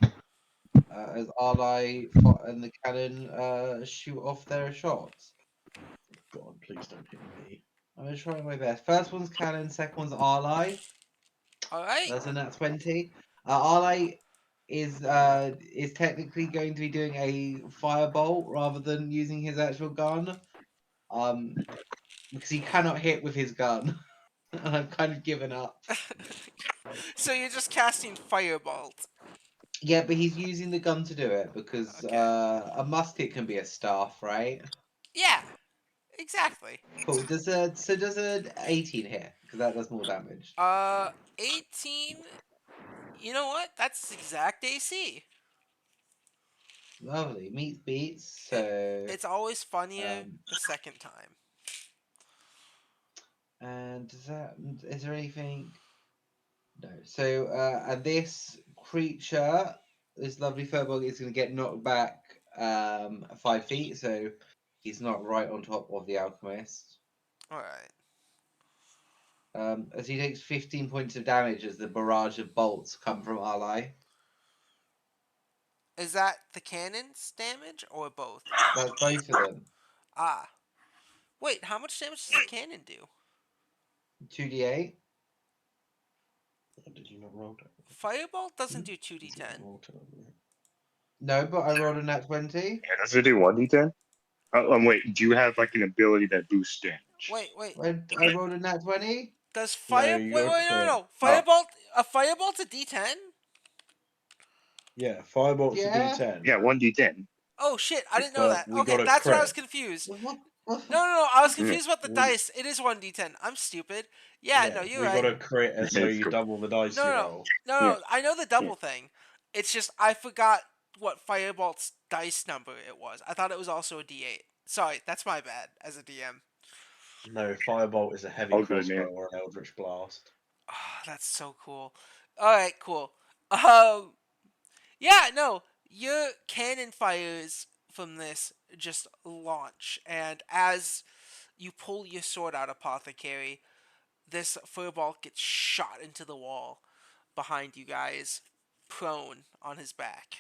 as ally and the cannon shoot off their shots. God, please don't hit me. I'm gonna try my best. First one's cannon, second one's ally. All right. That's a nat 20. Ally is technically going to be doing a firebolt rather than using his actual gun. Because he cannot hit with his gun. And I've kind of given up. So you're just casting firebolt. Yeah, but he's using the gun to do it because Okay. a musket can be a staff, right? Yeah. Exactly. Cool. Does a 18 hit? Because that does more damage. 18. You know what? That's exact AC. Lovely. Meets beats. It, So it's always funnier um the second time. and is there anything? No. So and this creature, this lovely furbog, is going to get knocked back 5 feet, so he's not right on top of the alchemist. All right. As he takes 15 points of damage as the barrage of bolts come from ally. Is that the cannon's damage or both? That's both of them. Ah. Wait, how much damage does the cannon do? 2d8. Did you not roll that? Firebolt doesn't do Did you not 2d10. roll it? No, but I rolled a nat 20. Yeah, does it do 1d10? Wait, do you have like an ability that boosts damage? Wait. I rolled a nat 20. Does No, fire? you Wait, got a wait, no, crit. no. Oh, Firebolt. A firebolt's a D10. Yeah, firebolt's a Yeah. D10, yeah, 1d10. Oh shit! I didn't know that. but we Okay, got a that's where I was crit. confused. What? No, no, no. I was Yeah, confused about the We dice. It is 1d10. I'm stupid. Yeah, yeah, no, you're we got right. a crit, and so it's you cool. double the dice No, you no, no, roll. no, Yeah, no. I know the yeah. double thing. It's just I forgot what Firebolt's dice number it was. I thought it was also a D8. Sorry, that's my bad as a DM. No, firebolt is a heavy All good, crossbow man. or an eldritch blast. Oh, that's so cool. All right, cool. Yeah, no, your cannon fires from this just launch, and as you pull your sword out, Apothecary, this furball gets shot into the wall behind you guys, prone on his back.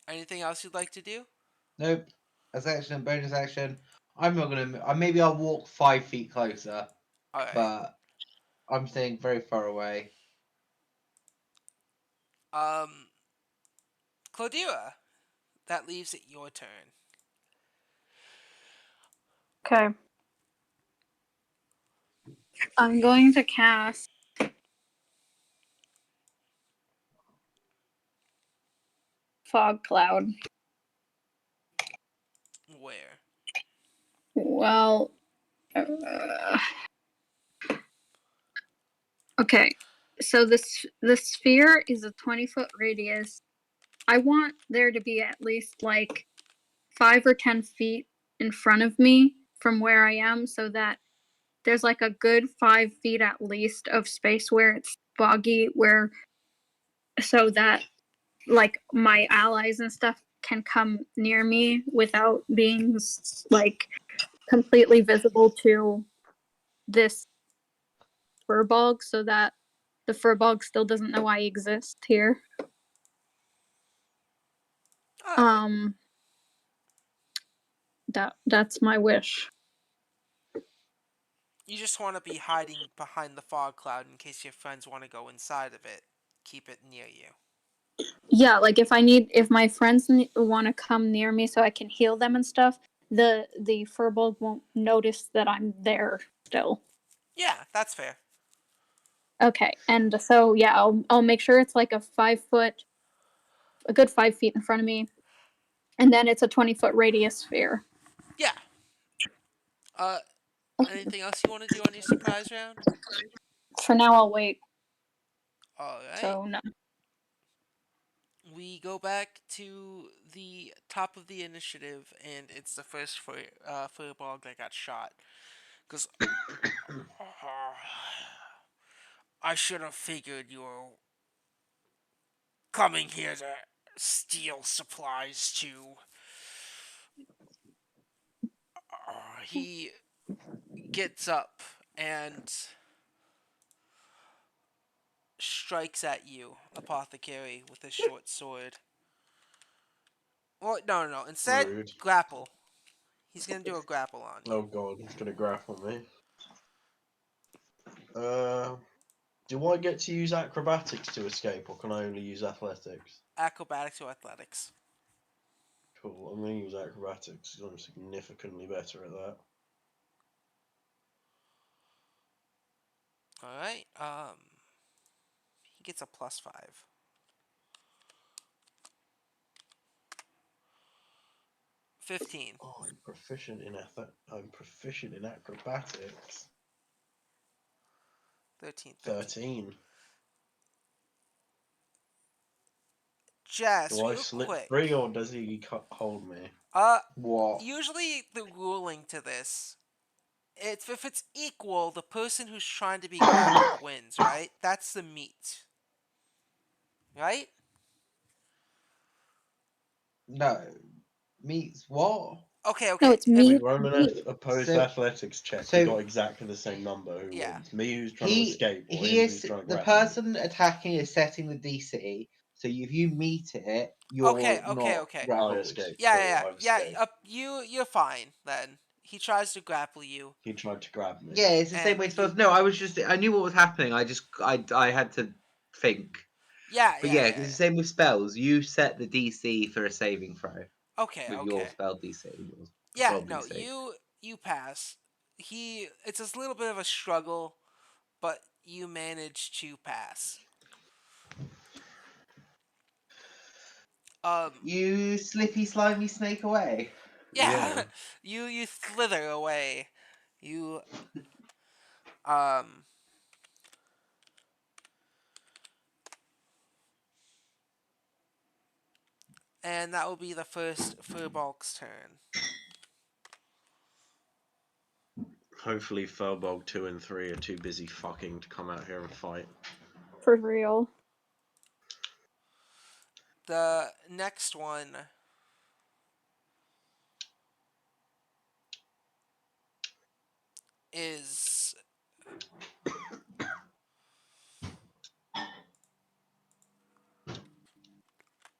Anything else you'd like to do? Nope. As action, bonus action. I'm not gonna. Maybe I'll walk 5 feet closer, All right. but I'm staying very far away. Claudira, that leaves it your turn. Okay. I'm going to cast Fog Cloud. Where? Well, okay. So the sphere is a 20-foot radius. I want there to be at least like 5 or 10 feet in front of me from where I am, so that there's like a good 5 feet at least of space where it's boggy, where so that like my allies and stuff can come near me without being like completely visible to this furbog, so that the furbog still doesn't know I exist here. All right. That's my wish. You just want to be hiding behind the fog cloud in case your friends want to go inside of it. Keep it near you. Yeah, like if my friends want to come near me so I can heal them and stuff, the furbog won't notice that I'm there still. Yeah, that's fair. Okay, and so yeah, I'll make sure it's like a good 5 feet in front of me, and then it's a 20-foot radius sphere. Yeah. Uh, anything else you want to do on your surprise round? For now, I'll wait. All right. So no. We go back to the top of the initiative, and it's the first furbog that got shot. Because I should have figured you were coming here to steal supplies too. He gets up and strikes at you, Apothecary, with his short sword. Well, no. Instead, Rude. grapple. He's gonna do a grapple on Oh you. god, he's gonna grapple me. Do I get to use acrobatics to escape, or can I only use athletics? Acrobatics or athletics? Cool, I'm gonna use acrobatics because I'm significantly better at that. All right. He gets a +5. 15. Oh, I'm proficient in acrobatics. 13. 15. 13. Jess, Do I real slip quick. free or does he hold me? Uh, What? Usually the ruling to this, if it's equal, the person who's trying to be grappled wins, right? That's the meat, right? No. Meets what? Okay, No, okay. it's If We me. run an Me. opposed So athletics check. We so got exactly the same number. Who yeah. wins? Me who's trying to he escape, or he him who's is trying to the grapple me? person attacking is setting the DC. So if you meet it, Okay, you're okay, not okay. I grappled. escape. Yeah, Cool, yeah, I've yeah. escaped. You're fine then. He tries to grapple you, He tried to grab me. Yeah, it's the same and way. you. Spells. No, I knew what was happening. I had to think. Yeah, But yeah, yeah, yeah, it's the yeah. same with spells. You set the DC for a saving throw Okay, with your okay. spell DC, your Yeah, spell no, DC. you pass. It's a little bit of a struggle, but you manage to pass. Um, You slippy, slimy snake away. yeah, Yeah. you slither away. You um, and that will be the first Furbolg's turn. Hopefully, Furbog 2 and 3 are too busy fucking to come out here and fight. For real. The next one is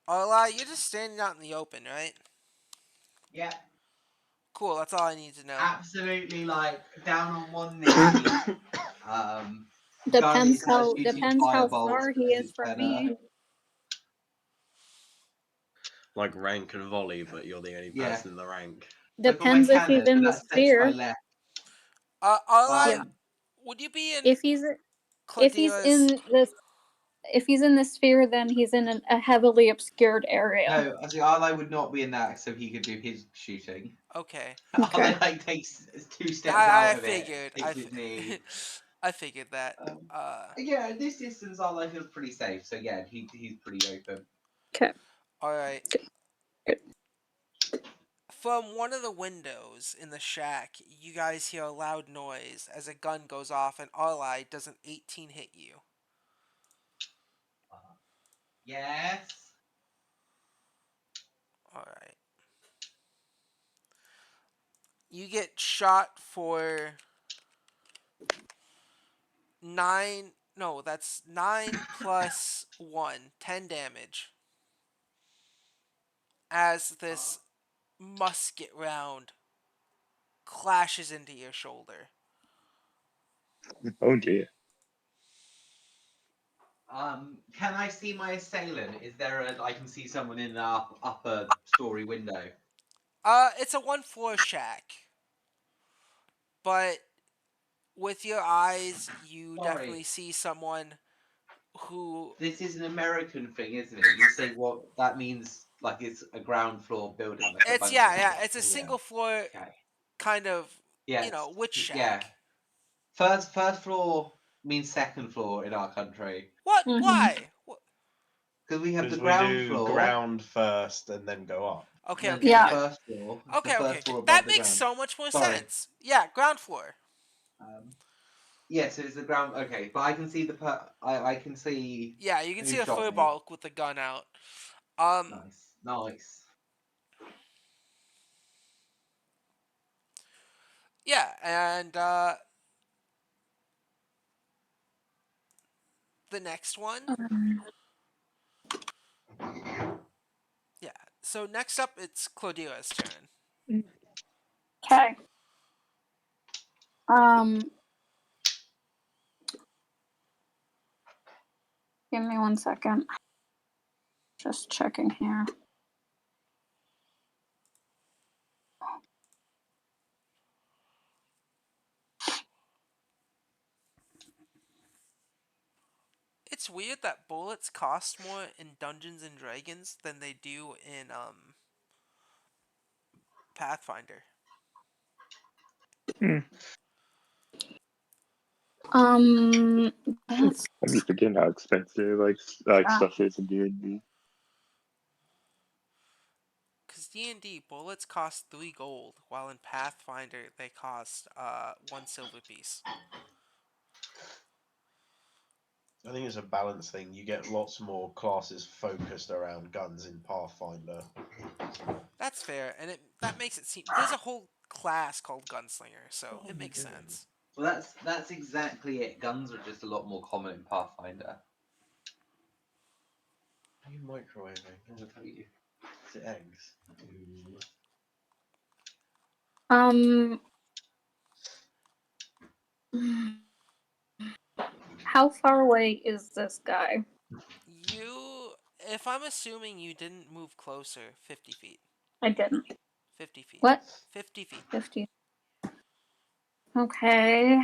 Arla. You're just standing out in the open, right? Yeah, Cool. That's all I need to know. absolutely. Like down on one knee. Gun Depends is not how shooting depends how firebolts far he because is it's from better. me. Like rank and volley, but you're the only Yeah. person in the rank. So for my Depends if he's cannon, in the that sets my sphere. left. Arla, Yeah. Um, would you be in If he's if he's Claudira's? in this if he's in the sphere, then he's in a heavily obscured area. no, actually, Arlo would not be in that, so he could do his shooting. Okay. Arlo Okay. like takes 2 steps I out of it, figured. hits his knee. I figured that. Um, Uh, yeah, at this distance, Arlo feels pretty safe. So yeah, he's pretty open. Okay. all right. Good. From one of the windows in the shack, you guys hear a loud noise as a gun goes off, and Arli does an 18 hit you. Yes. All right. You get shot for 9. No, that's 9 plus 1, 10 damage. As this musket round clashes into your shoulder. Oh dear. Can I see my assailant? Is there a? I can see someone in the upper story window. It's a 1 floor shack. But with your eyes, you Sorry, definitely see someone who. this is an American thing, isn't it? You say what that means? Like it's a ground floor building, like a It's bunker. yeah. It's a Yeah. single floor Okay. kind of Yes. witch Yeah. shack. First floor means second floor in our country What? Mm-hmm. Why? because we have the Because we ground do floor ground first and then go up. and Okay, then okay, there's the Yeah. okay, first floor. It's the okay, okay, first okay. floor above That the makes ground. so much more Sorry. sense. Yeah, ground floor. Um, yeah, so it's the ground. Okay, but I can see I can see Yeah, you can who see a shot me. furball with the gun out. Um, Nice, nice. yeah, and the next one. Yeah. So next up, it's Claudio's turn. Okay. Give me 1 second. Just checking here. It's weird that bullets cost more in Dungeons and Dragons than they do in Pathfinder. That's I'd be forgetting how expensive stuff is in D&D. Because D&D bullets cost 3 gold, while in Pathfinder they cost 1 silver piece. I think it's a balance thing. You get lots more classes focused around guns in Pathfinder. That's fair, and that makes it seem there's a whole class called Gunslinger, so it makes sense. Well, that's exactly it. Guns are just a lot more common in Pathfinder. Are you microwaving? I'll tell you. Is it eggs? How far away is this guy? If I'm assuming you didn't move closer, 50 feet. I didn't. 50 feet. What? 50 feet. 50. Okay.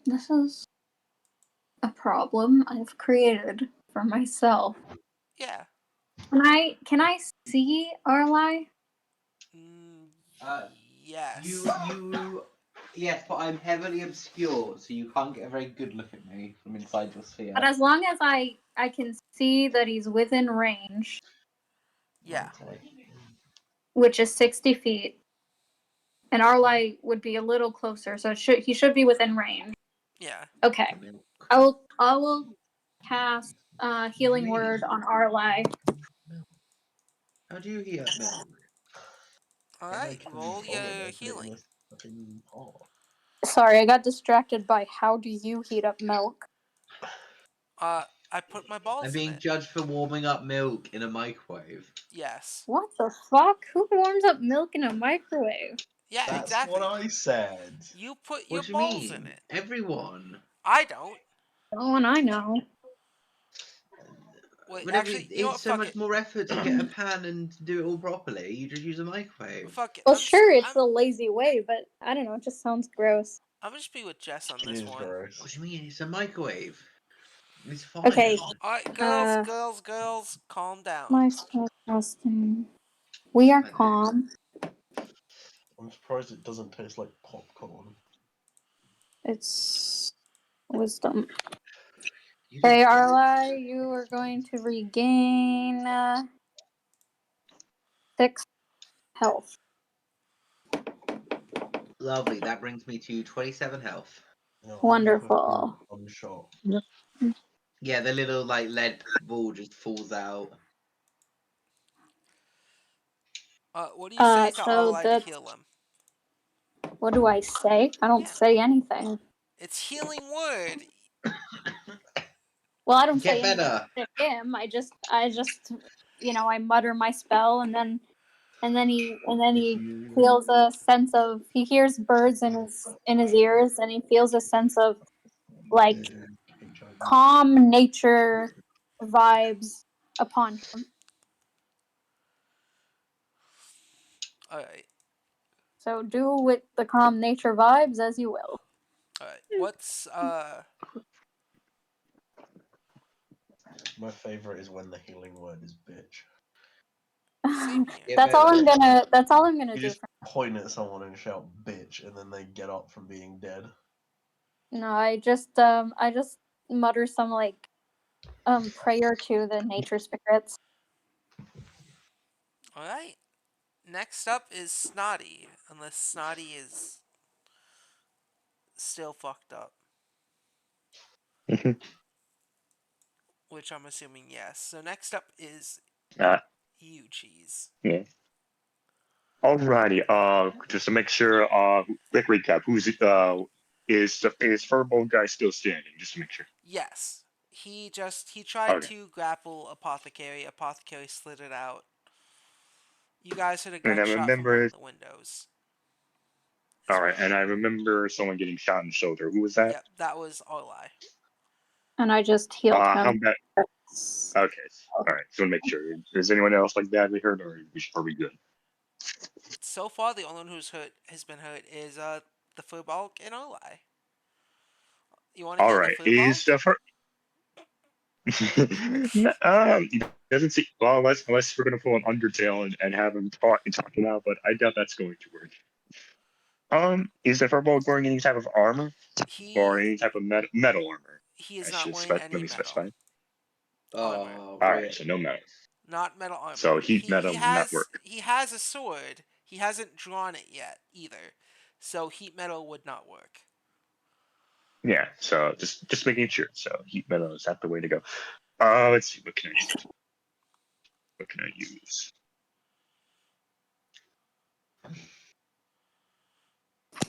This is a problem I've created for myself. Yeah. Can I see Arlie? Yes. Yes, but I'm heavily obscured, so you can't get a very good look at me from inside your sphere. But as long as I can see that he's within range, Yeah. which is 60 feet, and Arlie would be a little closer, so he should be within range. Yeah. Okay. I will cast healing word on Arlie. How do you heat up milk? Alright, roll your healing. Sorry, I got distracted by how do you heat up milk? I put my balls I'm in being it. judged for warming up milk in a microwave. Yes. What the fuck? Who warms up milk in a microwave? Yeah, That's exactly. what I said. You put your What do you balls mean? in it. Everyone. I don't. No one I know. Wait, But actually, you know what? it's so Fuck much it. more effort to get a pan and do it all properly. You just use a microwave. Fuck it. Well, sure, it's a lazy way, but I don't know. It just sounds gross. I'm just be with Jess on It this is one. gross. What do you mean? It's a microwave. It's fine. Okay. Alright, girls, calm down. My spellcasting. We are calm. I'm surprised it doesn't taste like popcorn. It's wisdom. Okay, Arla, you are going to regain 6 health. Lovely. That brings me to 27 health. No, Wonderful. I'm shot. Yeah, the little lead ball just falls out. What do you say to So Arlie to heal him? what do I say? I don't say anything. It's healing word. Well, I don't Get say anything better. to him. I just I mutter my spell, and then he feels a sense of, he hears birds in his ears, and he feels a sense of like calm nature vibes upon him. Alright. So do with the calm nature vibes as you will. Alright. What's My favorite is when the healing word is bitch. Same here. That's all I'm gonna You do. just point at someone and shout bitch, and then they get up from being dead. No, I just mutter some prayer to the nature spirits. Alright. Next up is Snotty, unless Snotty is still fucked up. Which I'm assuming yes. So next up is Ah, you, Cheese. yeah. Alrighty. Just to make sure. Quick recap. Is Furbolg guy still standing? Just to make sure. Yes. He tried Okay. to grapple Apothecary. Apothecary slid it out. You guys heard a And I gunshot from one remember. of the windows as All right. well. And I remember someone getting shot in the shoulder. Who was that? Yep, that was Orlai. And I just healed How him. about? Okay. All right. So to make sure. Is anyone else like badly hurt, or are we good? So far, the only one who's hurt has been hurt is the Furbolg and Orlai. You want to All heal the right. Is Furbolg? the first. He doesn't see. Well, unless we're gonna pull an Undertale and have him talk it out, but I doubt that's going to work. Is the Furbolg wearing any type of armor or He any type of metal armor? he is I not should wearing let any me metal specify. armor. Oh, All right, rip. so no metal. Not metal armor. So heat metal will not work. He has a sword. He hasn't drawn it yet either. So heat metal would not work. Yeah. So just making sure. So heat metal is that the way to go? Let's see. What can I use? What can I use?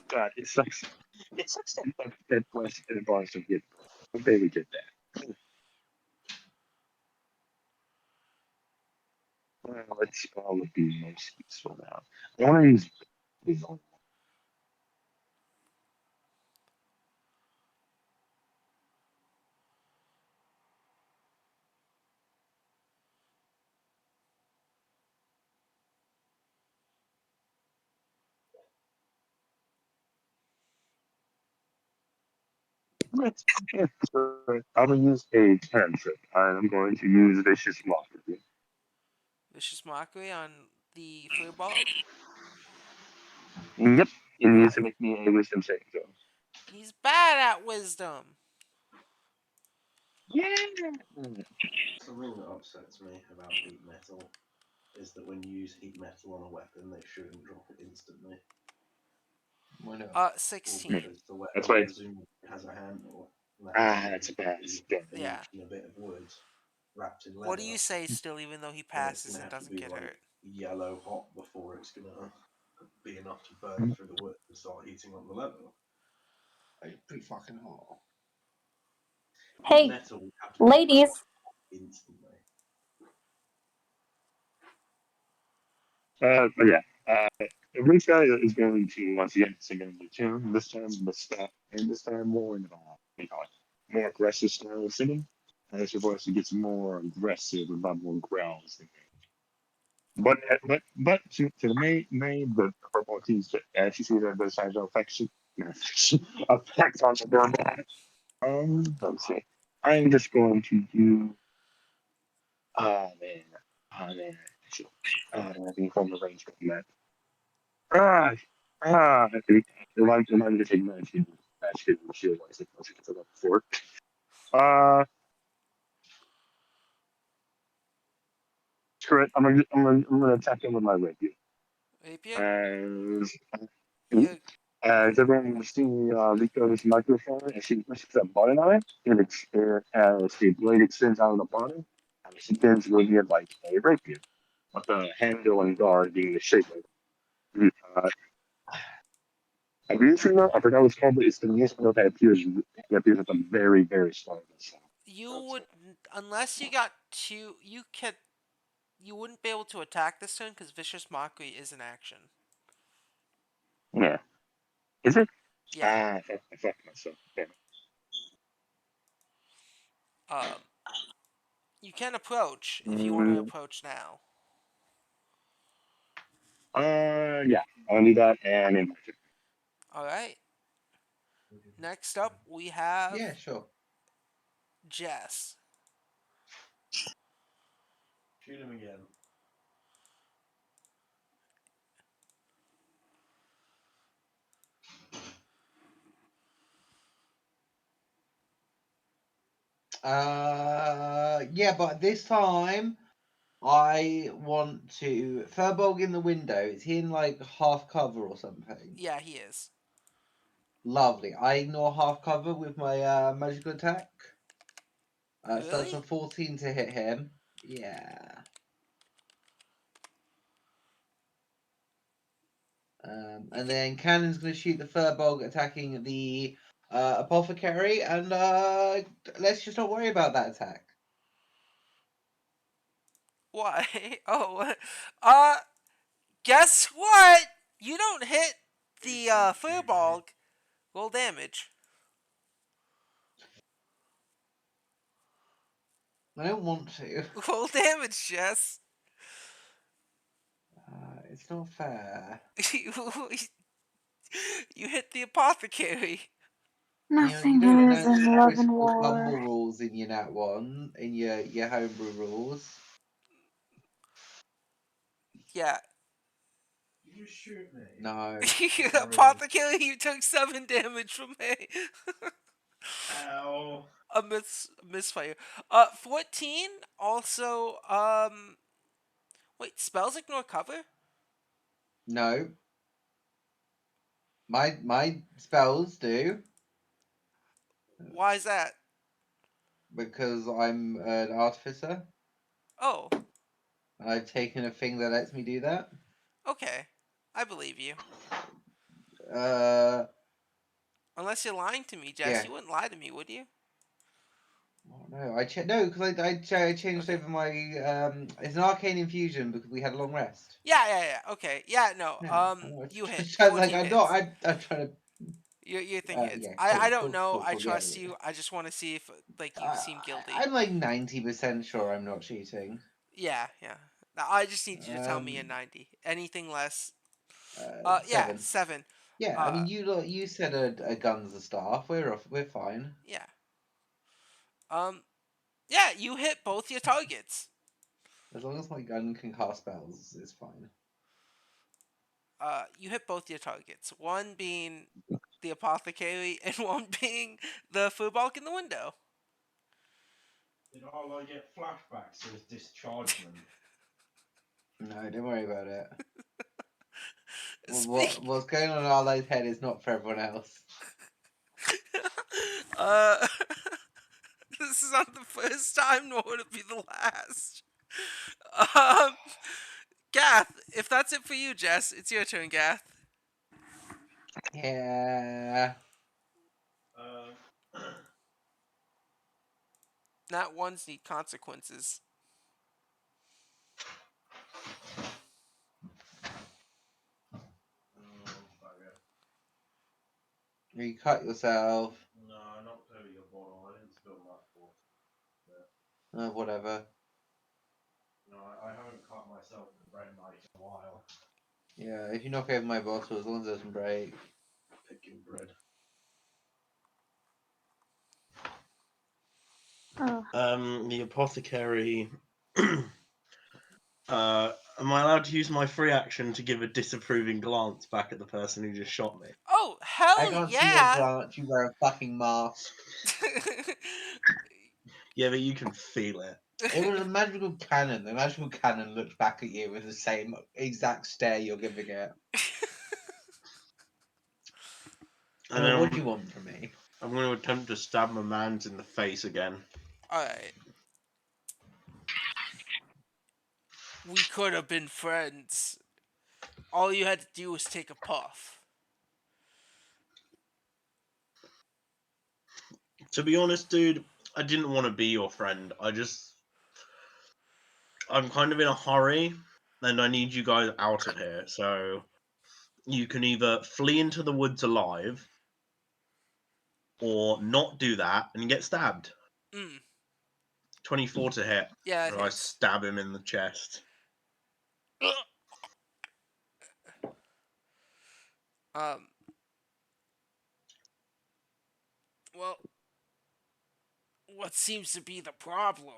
God, it sucks. It sucks that West and Boston get. Okay, we get that. Let's see what would be most useful now. I want to use. Let's I'm gonna use a cantrip. I'm going to use vicious mockery. Vicious mockery on the Furbolg. Yep, it needs to Alright. make me a wisdom saving throw. He's bad at wisdom. Yeah. Something that upsets me about heat metal is that when you use heat metal on a weapon, they shouldn't drop it instantly. Why not? Well, 16. because the That's weapon why. presumably has a handle, and that handle That's a will pass. be Damn. an Yeah. inch and a bit of wood wrapped in What do leather, you say still, even though he and it's passes going to and have to doesn't be get like hurt? yellow hot before it's going to be enough to burn through the wood and start heating up the leather. Like, pretty fucking hot. Heat Hey, metal would have to be ladies. instantly. But yeah. This guy is going to once again sing a new tune. This time the step, and this time more in you know, more aggressive style of singing. As your voice gets more aggressive and not more growls. But to the the purple teams as you see that there's no affection effect on the drum. Let's see. I'm just going to do oh man. Oh man. Shit. Oh, I don't have any form of range from that. Ah remind me to take medicine. That's good. Shield wise, I should get that before. Uh screw it. I'm gonna attack him with my rapier. Rapier? As You as everyone will see Rico's microphone, and she pushes a button on it, and as the blade extends out of the bottom, and she begins with it like a rapier, with the handle and guard being the shape of it. I usually know, I forgot what it's called, but it's the music note that appears at the very, very start of the song. you That's would it. unless you got two. You wouldn't be able to attack this turn because vicious mockery is an action. Yeah. Is it? Yeah. I fucked myself. Damn Um. You can approach it. if you want to approach now. Yeah. I'll do that and in All right. Next up, we have Yeah, sure. Jess. Shoot him again. Yeah, but this time I want to Furbolg in the window. Is he in like half cover or something? Yeah, he is. Lovely. I ignore half cover with my magical attack. So that's a Really? 14 to hit him. Yeah. And then Cannon's going to shoot the Furbolg attacking the Apothecary, and let's just not worry about that attack. Why? Oh, guess what? You don't hit the Furbolg. Roll damage. I don't want to. Roll damage, Jess. It's not fair. You hit the Apothecary. Nothing you don't is announce in the love and Crystal Tumble war. rules in your Nat 1, in your homebrew rules. Yeah. You shoot me. No. Apothecary, you took 7 damage from me. Ow. A misfire. 14 also, wait, spells ignore cover? No. My spells do, Why is that? because I'm an artificer. Oh, I've taken a thing that lets me do that. okay. I believe you. Uh, Unless you're lying to me, Jess. yeah. You wouldn't lie to me, would you? Oh, no, because I changed Okay. over my it's an arcane infusion because we had a long rest. Yeah. Okay. Yeah, no. Yeah, You hit. like 14 I'm hits. not. I'm trying to. Your thing hits. Yeah, I don't know. I cool. Yeah, trust you. I just want to see if like you I, seem guilty. I'm like 90% sure I'm not cheating. Yeah. Now, I just need you to tell me a Um, 90. Anything less. Yeah, 7. 7. Yeah, I Uh, mean, you said a guns a staff. We're fine. yeah. Yeah, you hit both your targets. As long as my gun can cast spells, it's fine. You hit both your targets. One being the apothecary, and one being the food bulk in the window. Did I get flashbacks to his dischargement? No, don't worry about it. Speak. What's going on in Arlo's head is not for everyone else. uh, this is not the first time, nor would it be the last. Um, Gath, if that's it for you, Jess, it's your turn, Gath. Yeah. Not ones need consequences. You cut yourself. No, not over your bottle. I didn't spill my bottle. Whatever. No, I haven't cut myself with a bread knife in a while. Yeah, if you knock over my bottle, as long as it doesn't break. Picking bread. The apothecary. Am I allowed to use my free action to give a disapproving glance back at the person who just shot me? Oh, I hell can't see your yeah! glance. You wear a fucking mask. Yeah, but you can feel it. It was a magical cannon. The magical cannon looks back at you with the same exact stare you're giving it. And then What do you want from me? I'm going to attempt to stab my man's in the face again. Alright. We could have been friends. All you had to do was take a puff. To be honest, dude, I didn't want to be your friend. I'm kind of in a hurry, and I need you guys out of here. So you can either flee into the woods alive, or not do that and get stabbed. 24 to hit. Yeah, it Or I hits. stab him in the chest. Well, what seems to be the problem?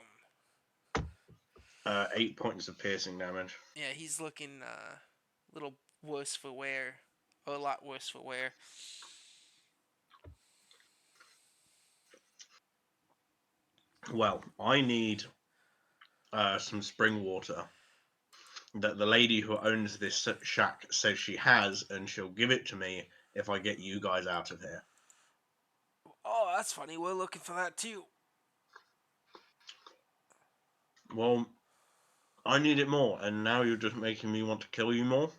8 points of piercing damage. Yeah, he's looking a little worse for wear. Or a lot worse for wear. Well, I need some spring water that the lady who owns this shack says she has, and she'll give it to me if I get you guys out of here. Oh, that's funny. We're looking for that too. Well, I need it more, and now you're just making me want to kill you more.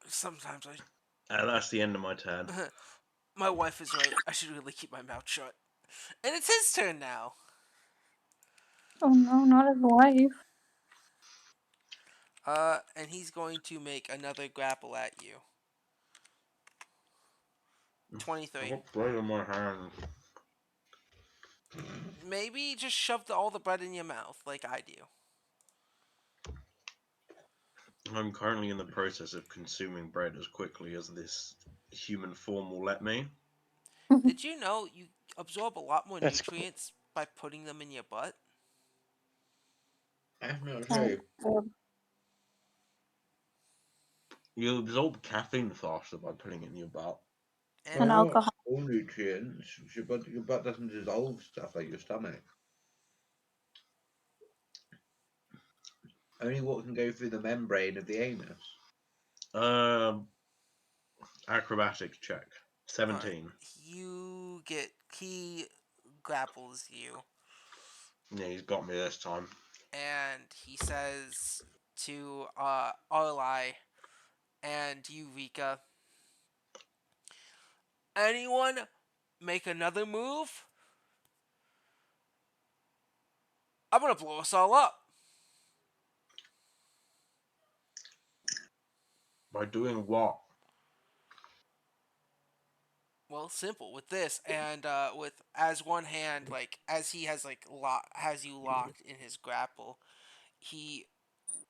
Sometimes That's the end of my turn. my wife is right. I should really keep my mouth shut. And it's his turn now. Oh no, not his wife. And he's going to make another grapple at you. I've 23. got bread in my hand. Maybe just shove all the bread in your mouth like I do. I'm currently in the process of consuming bread as quickly as this human form will let me. Did you know you absorb a lot more That's cool. nutrients by putting them in your butt? That's not Oh, true. God. You absorb caffeine faster by putting it in your butt. Well, And And not alcohol. all nutrients. Your butt doesn't dissolve stuff like your stomach. Only what can go through the membrane of the anus. Um, acrobatics check. alright, 17. he grapples you, Yeah, he's got me this time. and he says to Arlai and Eureka, anyone make another move? I'm gonna blow us all up. By doing what? Well, simple with this, and with as one hand, like as he has has you locked in his grapple, he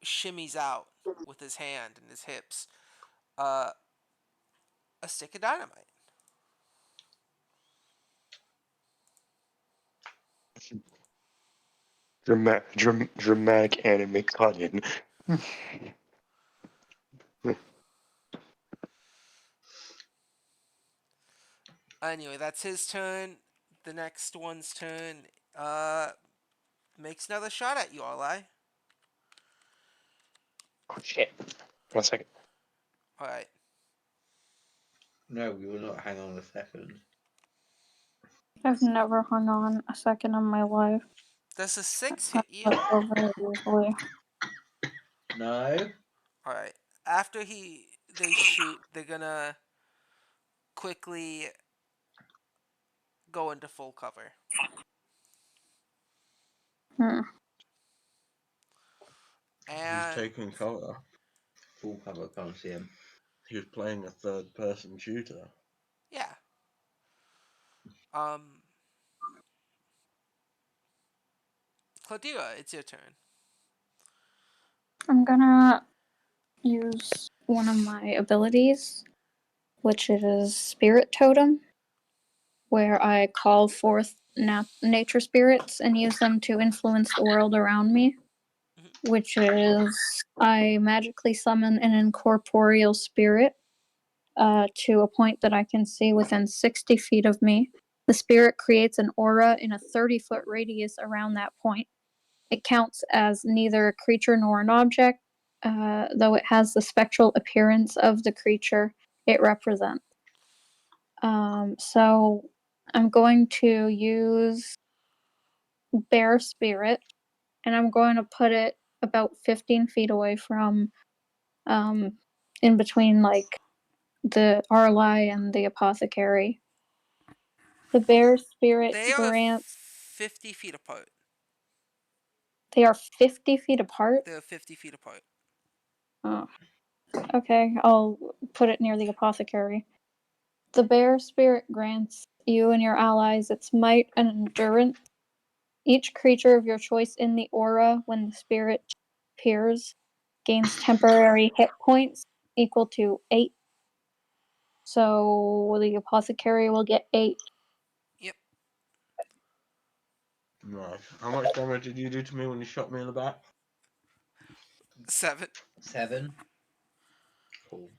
shimmies out with his hand and his hips, uh, a stick of dynamite. Dramatic anime cut-in. Anyway, that's his turn. The next one's turn. Uh, makes another shot at you, Arlai. Oh shit. 1 second. All right. No, we will not hang on a second. I've never hung on a second in my life. Does a 6 I hit you? let go very easily. No. All right. After they shoot, they're gonna quickly go into full cover. Hmm. He's And taking cover. Full cover, can't see him. He was playing a third-person shooter. yeah. Um, Claudia, it's your turn. I'm gonna use one of my abilities, which is Spirit Totem, where I call forth nature spirits and use them to influence the world around me. Mhm. Which is I magically summon an incorporeal spirit to a point that I can see within 60 feet of me. The spirit creates an aura in a 30-foot radius around that point. It counts as neither a creature nor an object, though it has the spectral appearance of the creature it represents. So I'm going to use Bear Spirit, and I'm going to put it about 15 feet away from, in between like the Arlai and the Apothecary. The Bear Spirit They are grants. 50 feet apart. They are 50 feet apart. They're 50 feet apart. Oh, okay, I'll put it near the Apothecary. The Bear Spirit grants you and your allies its might and endurance. Each creature of your choice in the aura, when the spirit appears, gains temporary hit points equal to 8. So the Apothecary will get 8. Yep. Right. How much damage did you do to me when you shot me in the back? 7. 7. Cool.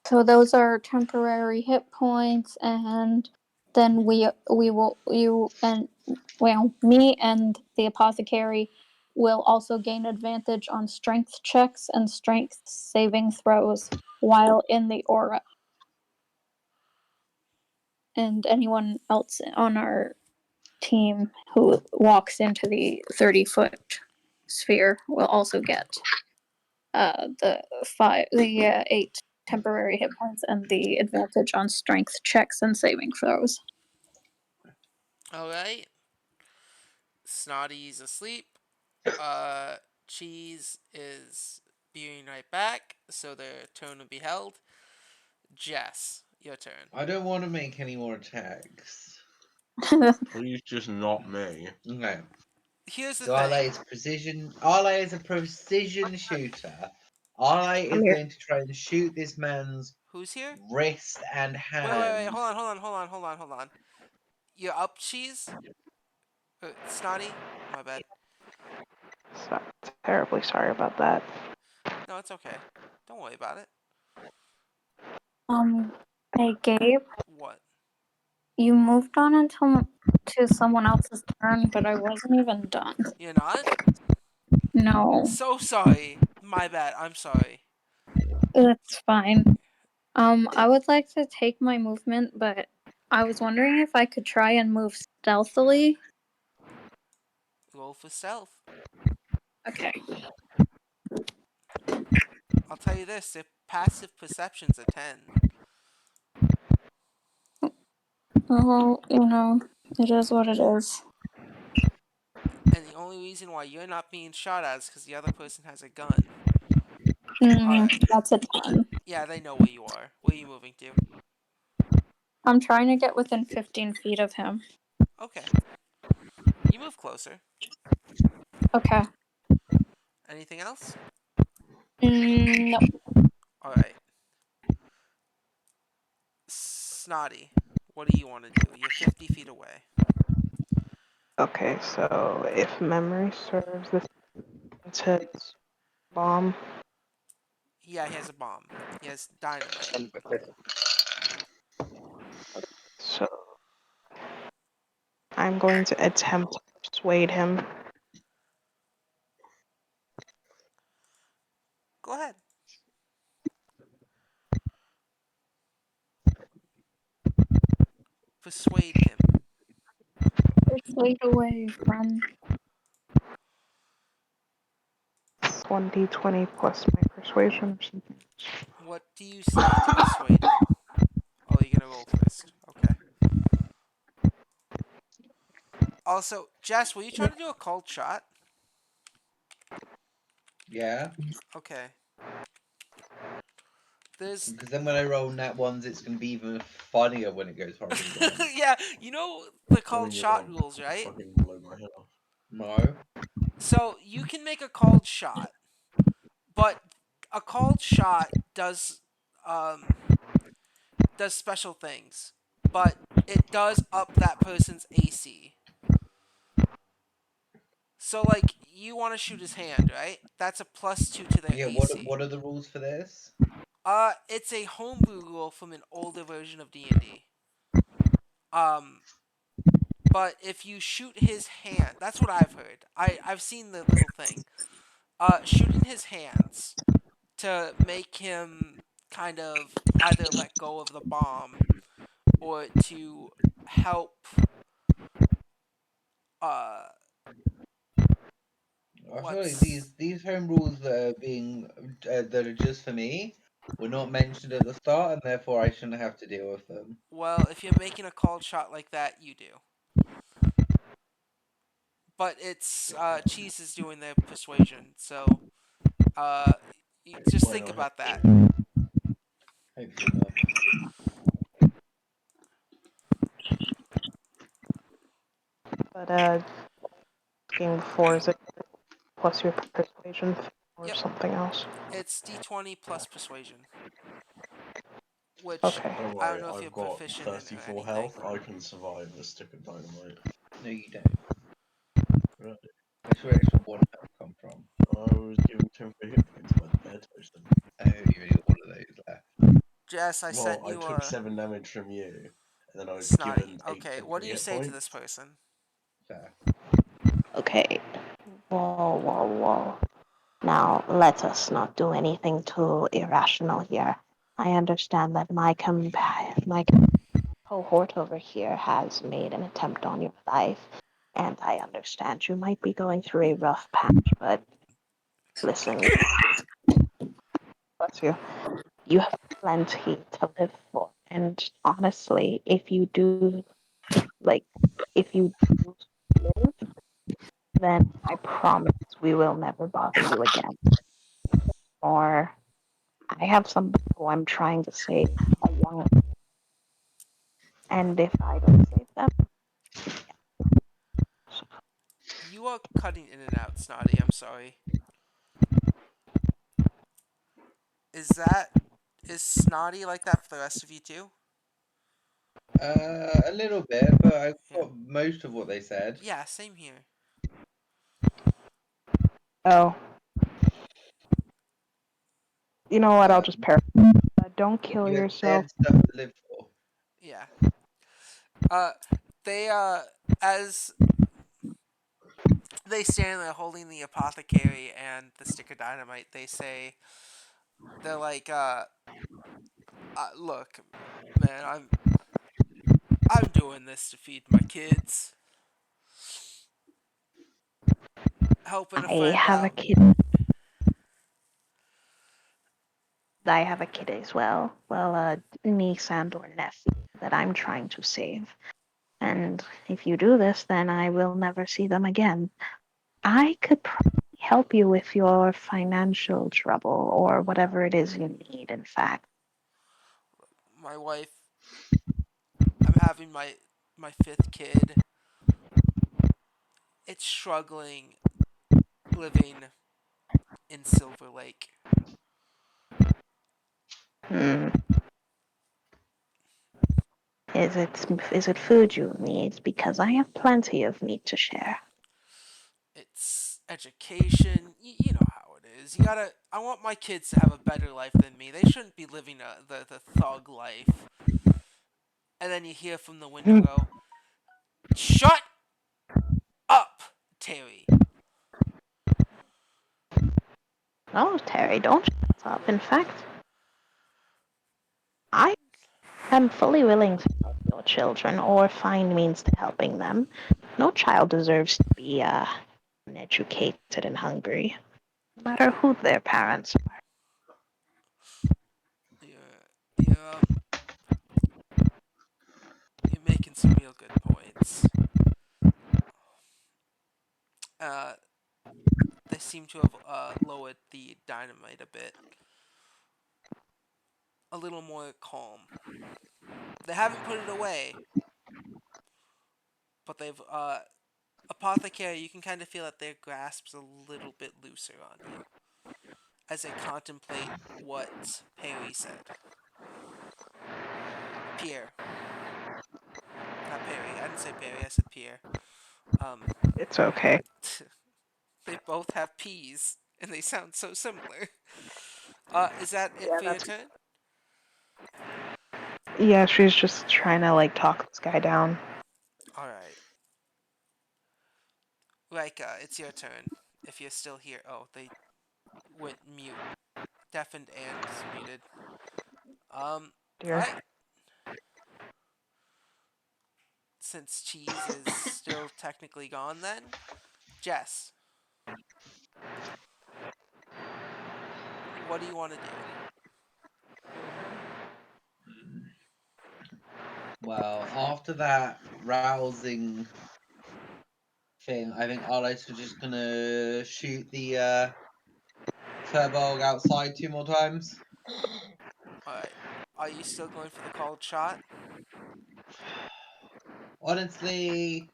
So those are temporary hit points, and then we will you and well me and the Apothecary will also gain advantage on strength checks and strength saving throws while in the aura. And anyone else on our team who walks into the 30-foot sphere will also get. the 8 temporary hit points and the advantage on strength checks and saving throws. All right. Snotty's asleep. Cheese is being right back, so their turn will be held. Jess, your turn. I don't want to make any more attacks. Please, just not me. Okay. Here's the So Arlay thing. is precision. Arlay is a precision shooter. Arlay I'm is here. going to try and shoot this man's Who's here? wrist and Wait. hand. Hold on. You're up, Cheese? Snotty? My bad. So, terribly sorry about that. No, it's okay. Don't worry about it. Hey Gabe, What? you moved on until to someone else's turn, but I wasn't even done. You're not? No, So sorry. My bad. I'm sorry. it's fine. I would like to take my movement, but I was wondering if I could try and move stealthily. Roll for stealth. Okay. I'll tell you this, their passive perception's a 10. Well, it is what it is. And the only reason why you're not being shot at is because the other person has a gun. Alright. That's a 10. Yeah, they know where you are. Where are you moving to? I'm trying to get within 15 feet of him. Okay. You move closer. Okay. Anything else? No. Alright. Snotty, what do you want to do? You're 50 feet away. Okay, so if memory serves, this is his bomb. Yeah, he has a bomb. He has dynamite. So I'm going to attempt to persuade him. Go ahead. Persuade him. Persuade away from. It's 1d20 plus my persuasion or something. What do you say to persuade him? Oh, you're gonna roll first. Okay. Also, Jess, were you trying to do a cold shot? Yeah. Okay. There's Because then when I roll nat ones, it's going to be even funnier when it goes horribly wrong. yeah, you know the I cold mean, you're shot gonna rules, right? fucking blow my head off. No. So you can make a cold shot, but a cold shot does special things, but it does up that person's AC. So like you want to shoot his hand, right? That's a +2 to their Yeah. AC. What are the rules for this? It's a homebrew rule from an older version of D&D. Um, but if you shoot his hand, that's what I've heard. I've seen the little thing. Shooting his hands to make him kind of either let go of the bomb or to help uh I feel like what's these home rules that are being that are just for me were not mentioned at the start, and therefore I shouldn't have to deal with them. well, if you're making a cold shot like that, you do. But it's Cheese is doing the persuasion, so uh you just Explain think I have about that. to. Hopefully not. But game 4 is it plus your persuasion or Yep, something else? it's D20 plus persuasion, which Okay. Don't I don't worry, know if you're I've got proficient in or 34 anything. health. I can survive a stick of dynamite. No, you don't. Right. Where's your extra one health come from? I was given temporary hit points by the bear totem. Oh, you only got one of those left. Jess, I Well, sent I you took a 7 damage from you, and then I was snotty. given 8 Okay, what do temporary you hit say to this points. person? Fair. Okay. Whoa. Now, let us not do anything too irrational here. I understand that my cohort over here has made an attempt on your life, and I understand you might be going through a rough patch, but listen, you. You have plenty to live for. And honestly, if you do, like, if you do live, then I promise we will never bother you again. Or I have somebody who I'm trying to save, a young, and if I don't save them, You are cutting in and out, Snotty. I'm sorry. Is that is Snotty like that for the rest of you too? A little bit, but I Yeah. got most of what they said. Yeah, same here. oh, you know what? I'll just Um, paraphrase. Don't kill they yourself. had stuff to live for. Yeah. Uh, they as they stand there holding the apothecary and the stick of dynamite, they say they're like, look, man, I'm doing this to feed my kids, helping a I friend have a out. kid. I have a kid as well. Well, a niece and or nephew that I'm trying to save. And if you do this, then I will never see them again. I could probably help you with your financial trouble or whatever it is you need, in fact. My wife, I'm having my fifth kid. It's struggling living in Silver Lake. Hmm. Is it food you need? Because I have plenty of meat to share. It's education. You know how it is. You gotta. I want my kids to have a better life than me. They shouldn't be living the thug life. And then you hear from the window Hmm. go, "Shut up, Terry." No, Terry, don't shut up. In fact, I am fully willing to help your children or find means to helping them. No child deserves to be uneducated and hungry, no matter who their parents are. You're you're making some real good points. Uh, they seem to have lowered the dynamite a bit, a little more calm. They haven't put it away, but they've apothecary. You can kind of feel that their grasp's a little bit looser on you as they contemplate what Perry said. Pierre, not Perry. I didn't say Perry. I said Pierre. Um, It's okay. they both have P's, and they sound so similar. Is that it Yeah, for your that's. turn? Yeah, she's just trying to like talk this guy down. All right. Rika, it's your turn. If you're still here. Oh, they went mute. Deafened and muted. Dear. Alright. Since Cheese is still technically gone then. Jess, what do you want to do? Well, after that rousing thing, I think Arliss was just gonna shoot the Furbolg outside 2 more times. Alright. Are you still going for the called shot? Honestly,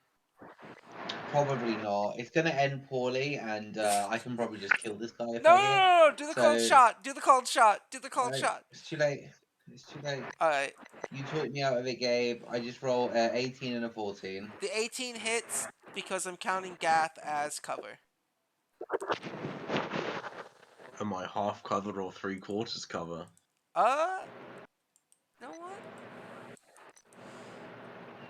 probably not. It's gonna end poorly, and I can probably just kill this guy if No, I no, hit. no, no! Do the cold So shot! Do the cold shot! Do the cold no, shot! it's too late. It's too late. Alright. You talked me out of it, Gabe. I just roll 18 and a 14. The 18 hits because I'm counting Gath as cover. Am I half cover or 3/4 cover? You know what?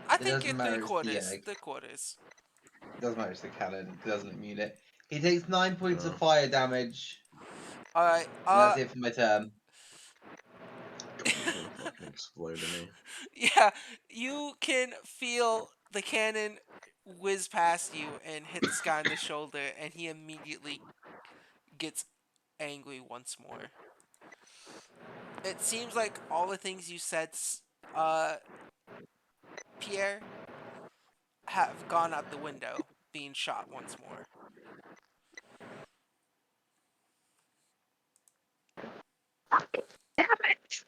I It think doesn't you're matter. three It's the quarters. 3/4. doesn't matter. It's the cannon. It doesn't immune it. He takes 9 points of No. fire damage, Alright, and that's it for my turn. God, he's gonna fucking explode in me. yeah, you can feel the cannon whiz past you and hit this guy on the shoulder, and he immediately gets angry once more. It seems like all the things you said, uh, Pierre, have gone out the window, being shot once more. Damn it!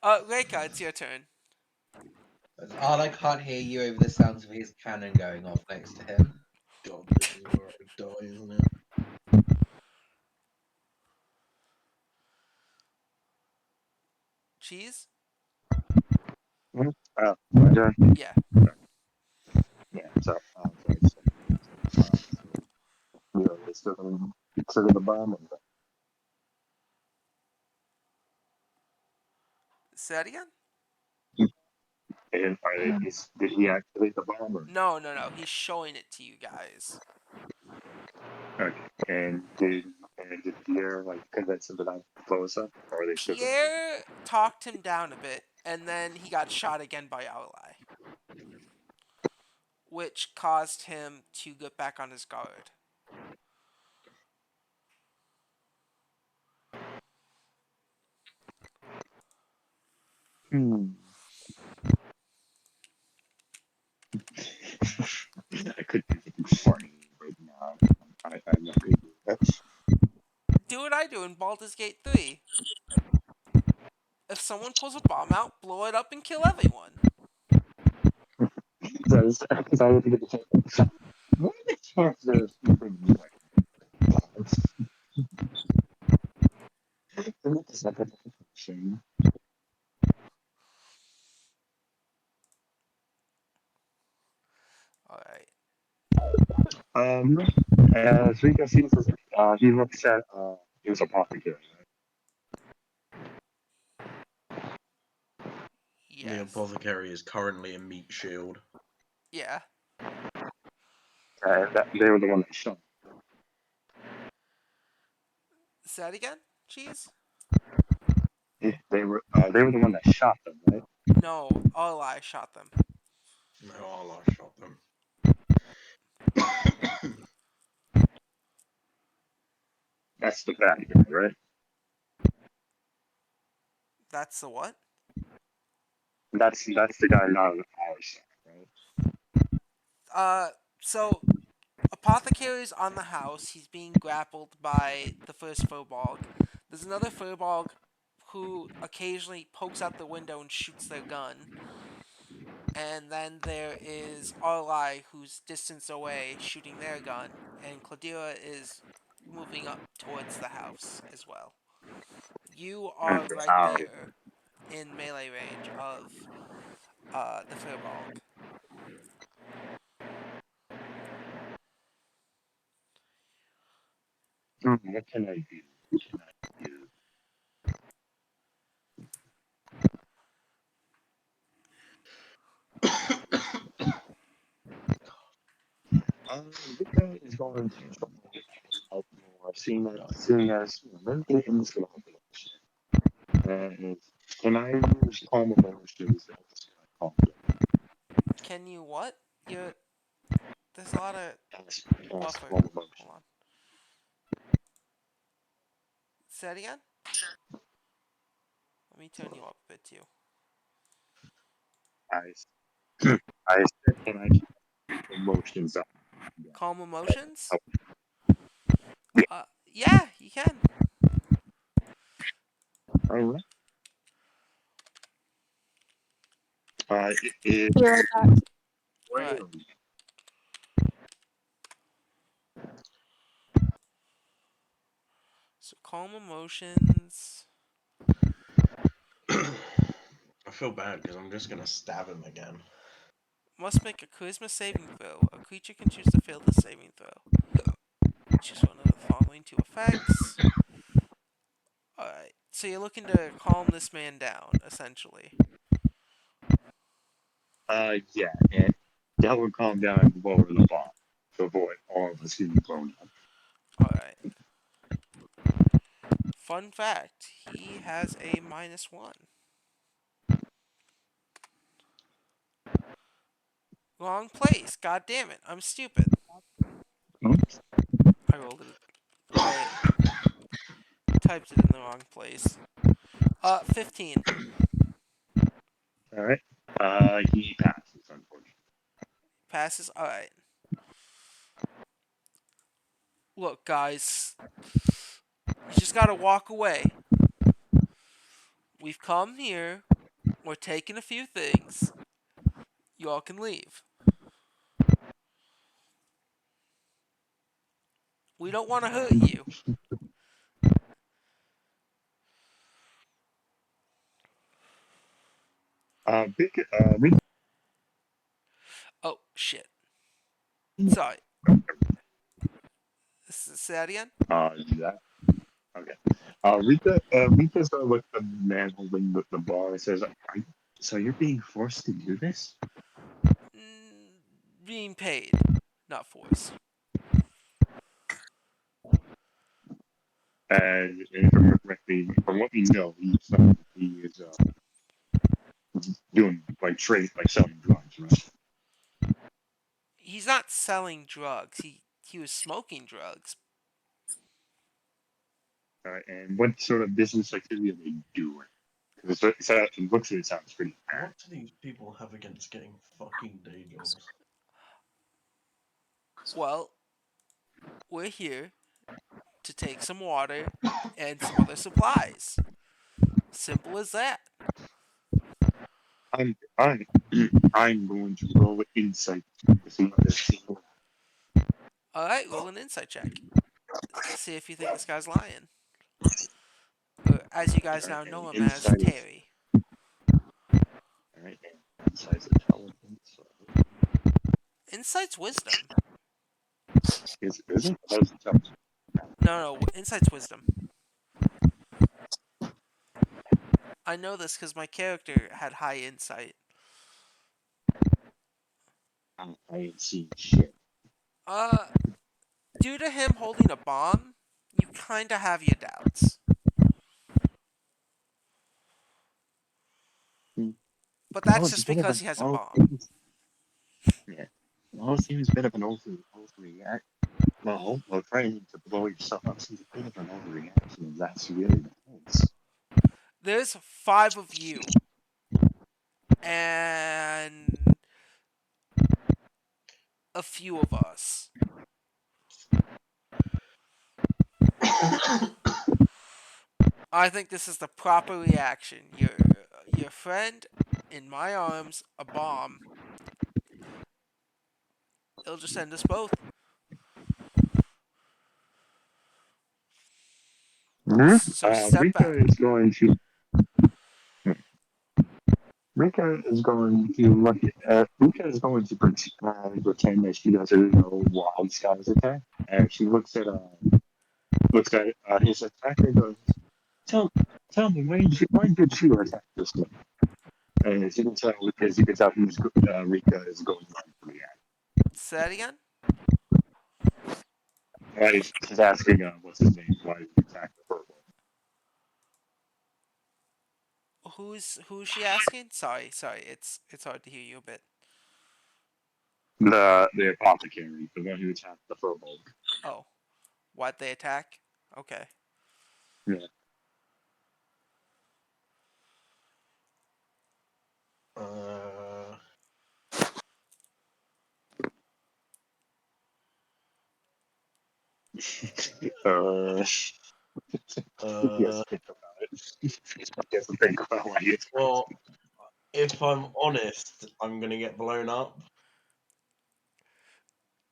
Reika, it's your turn. Odd I can't hear you over the sounds of his cannon going off next to him. God, this is where I die, isn't it? Cheese? My turn. Yeah. Yeah. So, okay. It's still gonna trigger the bomb. Say that again? And did he activate the bomb? Or, No, no, no. He's showing it to you guys. okay. And did Pierre like convince him to not blow us up, or are they still gonna do? Pierre talked him down a bit, and then he got shot again by Ally, which caused him to get back on his guard. Hmm. I could be funny, but no, I'm not gonna do that. Do what I do in Baldur's Gate 3. If someone pulls a bomb out, blow it up and kill everyone. Because I was going to say, what are the chances you bring me like bombs? Isn't this like a shame? Alright. So you can see, he looks at, he was apothecary. The Yes. apothecary is currently a meat shield. Yeah. They were the one that shot. Say that again, Cheese? They were the one that shot them, right? No, Ally shot them. No, Allah shot them. That's the bad guy, right? That's the what? That's the guy not on our side, right? Uh, so Apothecary's on the house. He's being grappled by the first Furbolg. There's another Furbolg who occasionally pokes out the window and shoots their gun. And then there is Arlai, who's distance away, shooting their gun. And Cladira is moving up towards the house as well. You are Okay. right here in melee range of the Furbolg. What can I do? What can I do? Vika is going to try to help more, seeing as mentally unstable population. And can I use calm emotions to help this guy calm Can you what? There's a lot of down? Cast buffer. calm Hold emotion. on. Say that again? Let me turn you up a bit too. I, I said, can I keep emotions up? Yeah. Calm emotions? Help. Yeah. Yeah, you can. All right. It Be right back. Alright. So calm emotions. I feel bad because I'm just gonna stab him again. Must make a charisma saving throw. A creature can choose to fail the saving throw. Choose one of the following two effects. Alright. So you're looking to calm this man down, essentially. yeah, and that would calm down and lower the bomb to avoid all of us getting blown up. Alright. Fun fact, he has a -1. Wrong place. God damn it. I'm stupid. Oops. I rolled it. I typed it in the wrong place. 15. All right. He passes, unfortunately. Passes. All right. Look, guys, you just gotta walk away. We've come here. We're taking a few things. You all can leave. We don't want to hurt you. Rika, Oh, shit. Sorry. Say that again? yeah. Okay. Rika's gonna look at the man holding the bar and says, "So you're being forced to do this?" Being paid, not forced. And if I remember correctly, from what we know, he is doing like trade, like selling drugs, right? He's not selling drugs. He was smoking drugs. And what sort of business activity are they doing? Because it looks like it sounds pretty bad. What do these people have against getting fucking day jobs? Well, we're here to take some water and some other supplies. Simple as that. I'm I'm I'm going to roll insight to see if there's single. All right, roll an insight check. See if you think this guy's lying. Or, as you guys now know And him as insight is Terry. all right. And insight's intelligence. So Insight's wisdom. is it? That was intelligence. No, insight's wisdom. I know this because my character had high insight. I ain't seen shit. Uh, due to him holding a bomb, you kinda have your doubts. Hmm. But Well, that's it's a just bit of because an he has a all bomb. seems yeah. All seems a bit of an overreact. Well, trying to blow yourself up seems a bit of an overreaction. If that's really the case. There's 5 of you, and a few of us. I think this is the proper reaction. Your friend in my arms, a bomb. It'll just end us both. Hmm. So step Rika back. is going to Rika is going to look at Rika is going to pretend that she doesn't know why this guy's attack. And she looks at his attacker and goes, Tell tell me why did you attack this guy? And as you can tell because you can tell who's Rika is going to react. Say that again. She's asking what's his name, why did he attack the purple? Who's she asking? Sorry. It's hard to hear you a bit. The apothecary, the one who attacked the purple. Oh, why'd they attack? Okay. Yeah. Uh, uh yes, uh, think about it. Yes, think about why he well, if I'm honest, I'm gonna get blown up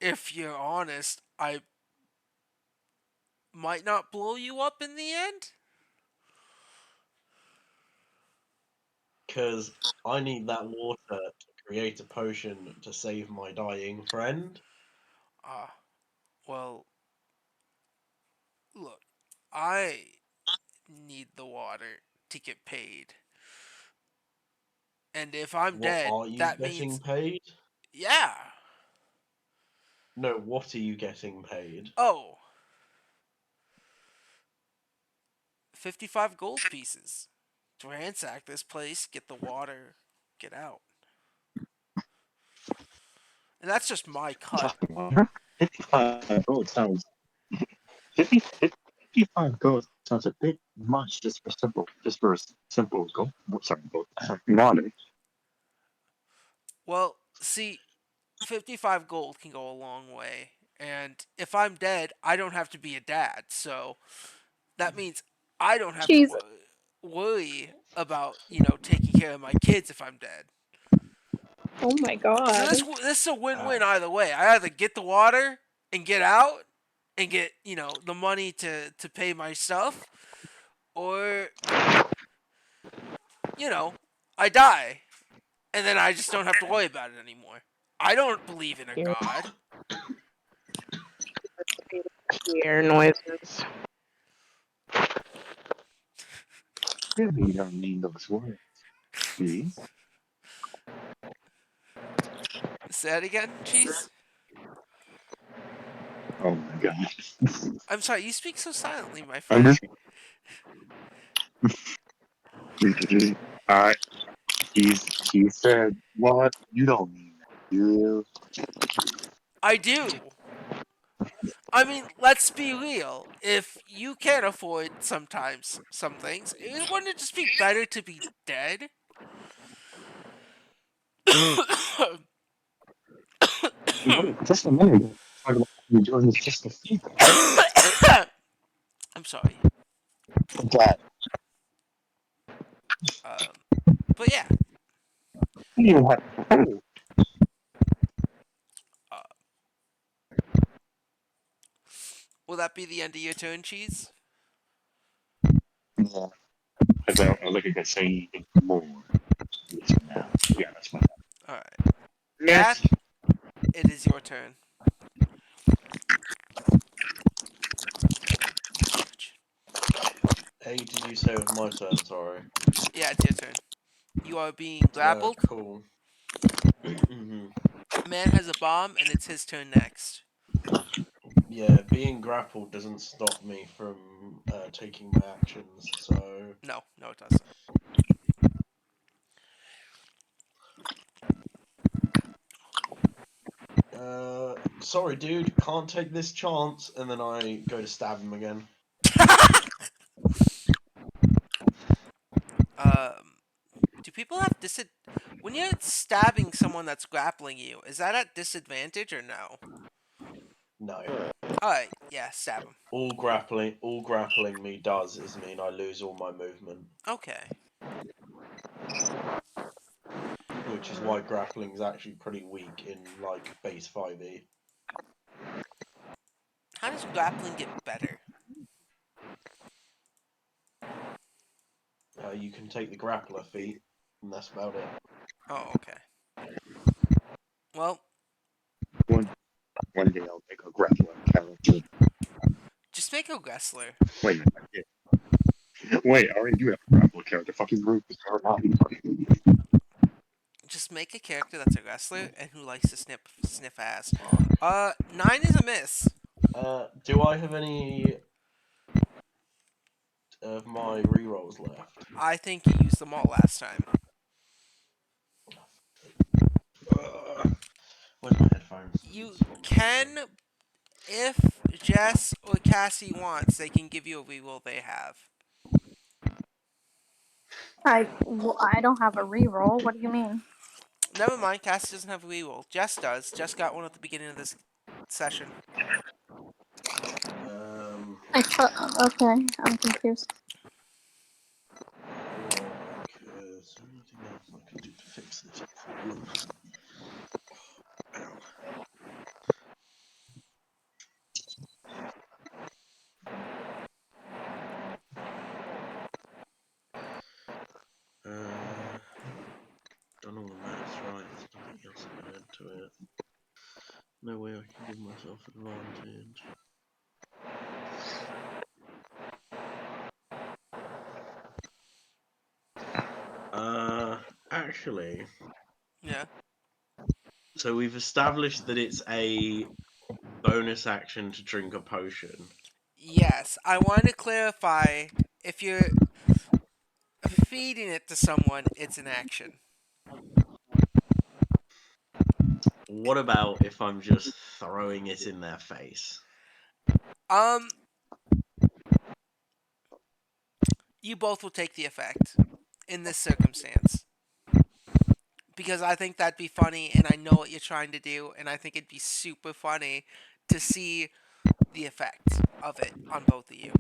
If you're honest, I might not blow you up in the end. because I need that water to create a potion to save my dying friend. Ah, well, look, I need the water to get paid. And if I'm What dead, are you that getting means paid? yeah. No, what are you getting paid? Oh, 55 gold pieces to ransack this place, get the water, get out. And that's just my cut. Fucking water. 55 gold sounds 50. 55 gold sounds a bit much just for a simple gold. Sorry, gold. Water. Well, see, 55 gold can go a long way. And if I'm dead, I don't have to be a dad. So that means I don't have to Jesus. worry about, taking care of my kids if I'm dead. Oh my So god. this is a win-win either way. I either get the water and get out and get, the money to pay my stuff, or, you know, I die and then I just don't have to worry about it anymore. I don't believe in a Hear god. ear noises. Really don't need those words. Please. Say that again, Cheese? Oh my god. I'm sorry, you speak so silently, my I'm friend. just. I. He said, "What? You don't mean that, you." I do. I mean, let's be real. If you can't afford sometimes some things, wouldn't it just be better to be dead? Wait, just a minute ago, talking about you doing this just a favor. I'm sorry. I'm glad. Um, but yeah, You don't have to pay. uh, will that be the end of your turn, Cheese? Yeah. I look at that saying more. Yes, now. Yeah, that's my. All right, Gath, Next. it is your turn. Hey, did you say it was my turn? Sorry. Yeah, it's your turn. You are being grappled. Cool. Hmm. Man has a bomb, and it's his turn next. Yeah, being grappled doesn't stop me from taking my actions. So, No, no, it doesn't. sorry, dude, can't take this chance. And then I go to stab him again. um, do people have when you're stabbing someone that's grappling you? Is that at disadvantage or no? No. All right, yeah, stab him. All grappling me does is mean I lose all my movement, Okay. which is why grappling is actually pretty weak in like base 5e. How does grappling get better? You can take the grappler feat, and that's about it. Oh, okay. Well, One, one day I'll make a grappling character. just make a wrestler. Wait a minute. Wait, I already do have a grappling character. Fucking group is Just make a character that's a wrestler and who likes to sniff ass. 9 is a miss. Do I have any of my rerolls left? I think you used them all last time. Where's my headphones? You It's on the can, if Jess or Cassie wants, they can give you a reroll they have. I don't have a reroll. What do you mean? Never mind, Cassie doesn't have a reroll. Jess does. Jess got one at the beginning of this session. Okay, I'm confused. Like, is there anything else I can do to fix this problem? Ow. Done all the maths right. There's nothing else I can add to it. No way I can give myself advantage. Actually, Yeah. so we've established that it's a bonus action to drink a potion. Yes, I want to clarify, if you're feeding it to someone, it's an action. What about if I'm just throwing it in their face? Um, You both will take the effect in this circumstance. Because I think that'd be funny, and I know what you're trying to do, and I think it'd be super funny to see the effect of it on both of you.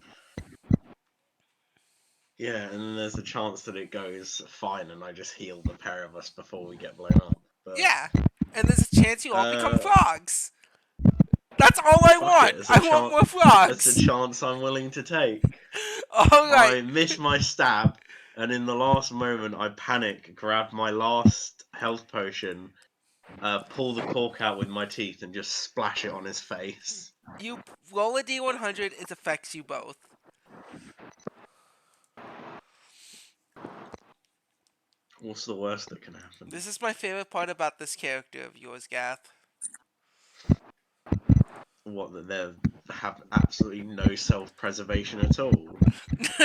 Yeah, and then there's a chance that it goes fine, and I just heal the pair of us before we get blown up. But Yeah, and there's a chance you all become uh, frogs. That's all I fuck want. it, it's a I want chance. more It's a frogs. chance I'm willing to take. All right. I miss my stab, and in the last moment, I panic, grab my last health potion, pull the cork out with my teeth, and just splash it on his face. You roll a d100. It affects you both. What's the worst that can happen? This is my favorite part about this character of yours, Gath. What, that they have absolutely no self-preservation at all?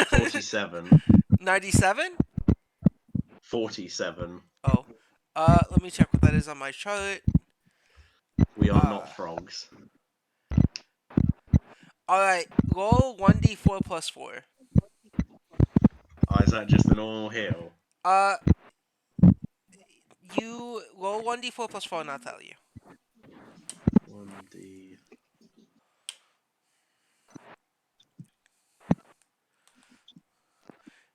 47. 97? 47. Oh. Let me check what that is on my chart. We are not Uh, frogs. Alright, roll 1d4 plus 4. Oh, is that just a normal heal? Uh, you roll 1d4 plus 4 and I'll tell you. 1d.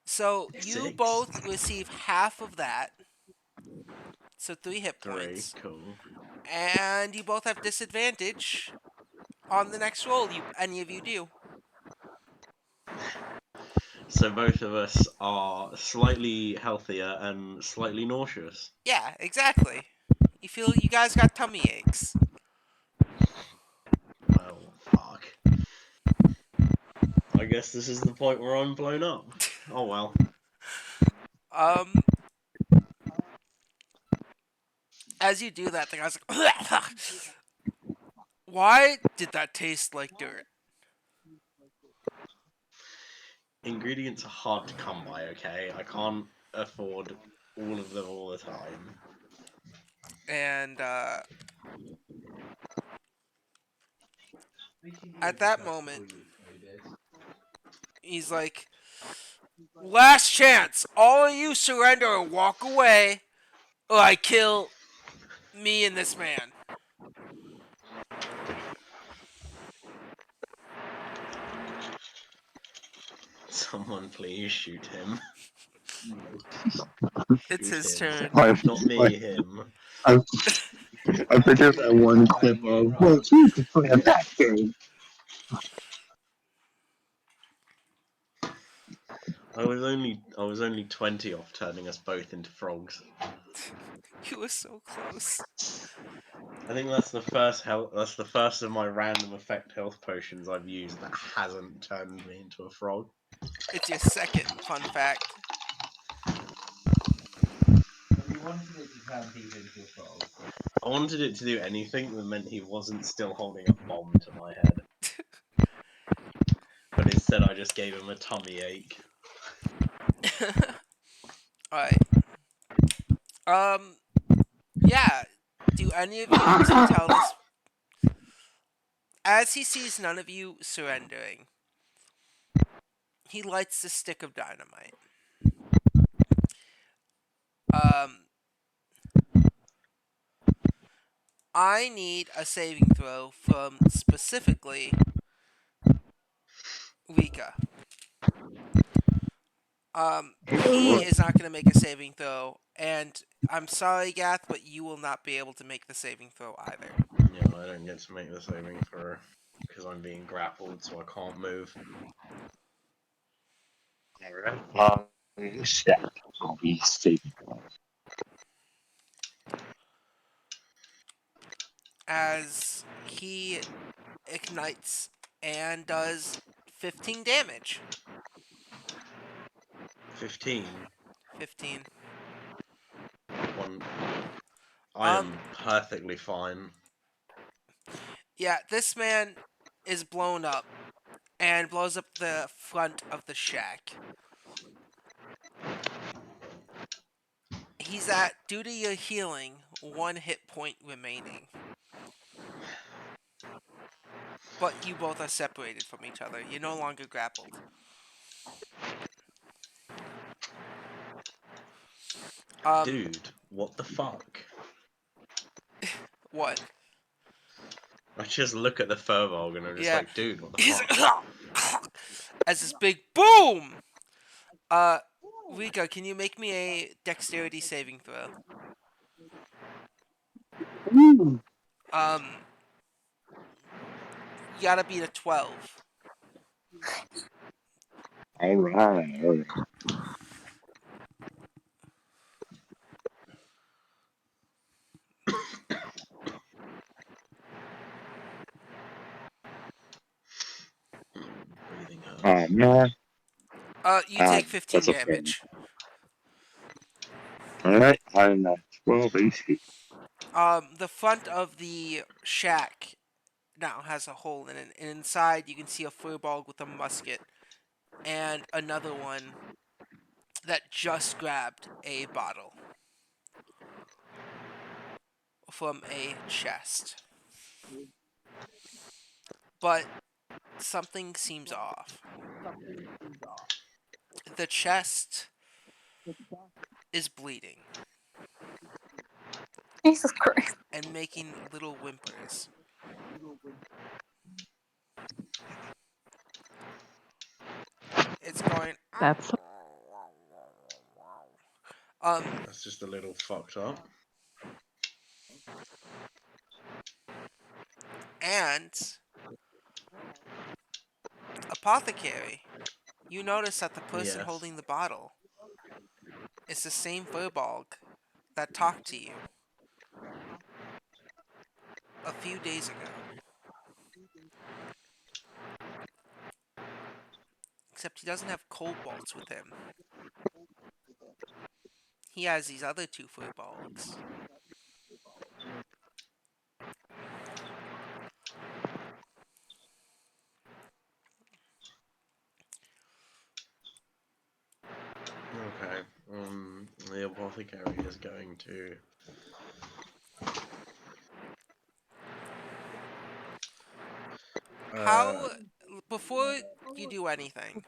So, you 6. both receive half of that. So, 3 hit 3. points. Cool. And you both have disadvantage on the next roll. Any of you do. So both of us are slightly healthier and slightly nauseous. Yeah, exactly. You feel you guys got tummy aches. Well, fuck. I guess this is the point where I'm blown up. Oh well. Um, as you do that, the guy's like, why did that taste like dirt? Ingredients are hard to come by, okay? I can't afford all of them all the time. And at that moment, he's like, last chance. All of you surrender or walk away, or I kill me and this man. Someone please shoot him. It's Shoot his him. turn. Not me, him. I, I figured that one clip of, well, it's me to play a back game. I was only 20 off turning us both into frogs. You were so close. I think that's the first of my random effect health potions I've used that hasn't turned me into a frog. It's your second fun fact. If you wanted it to turn people into a frog, I wanted it to do anything that meant he wasn't still holding a bomb to my head. But instead I just gave him a tummy ache. Alright. Yeah. Do any of you want to tell this? As he sees none of you surrendering, he lights the stick of dynamite. Um, I need a saving throw from specifically Rika. He is not going to make a saving throw, and I'm sorry, Gath, but you will not be able to make the saving throw either. Yeah, I don't get to make the saving throw because I'm being grappled, so I can't move. Alright. Stack. I'll be saving. As he ignites and does 15 damage. 15. 15. One. I Um, am perfectly fine. yeah, this man is blown up and blows up the front of the shack. He's at, due to your healing, 1 hit point remaining. But you both are separated from each other. You're no longer grappled. Dude, what the fuck? What? I just look at the Furbolg and I'm just Yeah. like, dude, what the He's fuck? as this big boom. Rika, can you make me a dexterity saving throw? Um, you gotta beat a 12. All right. Breathing hurts. Oh man. You take 15 That's a fail. damage. All right. I'm at 12 AC. The front of the shack now has a hole in it, and inside you can see a furball with a musket and another one that just grabbed a bottle from a chest. But something seems off. The chest is bleeding Jesus Christ. and making little whimpers. It's going. That's Um, That's just a little fucked up. and apothecary. You notice that the person Yes. holding the bottle is the same Verbolg that talked to you a few days ago. Except he doesn't have kobolds with him. He has these other two Verbolgs. Okay. The apothecary is going to. How, before you do anything,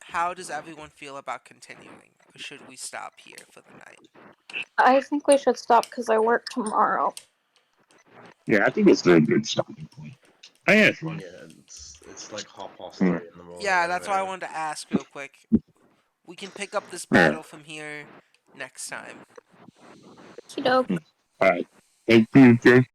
how does everyone feel about continuing? Or should we stop here for the night? I think we should stop because I work tomorrow. Yeah, I think it's a good starting point. I had fun. Yeah, it's like 3:30 Yeah. in the morning Yeah, that's over why I here. wanted to ask real quick. We can pick up this Yeah. battle from here next time. Okey doke. All right. Thank you, Jake.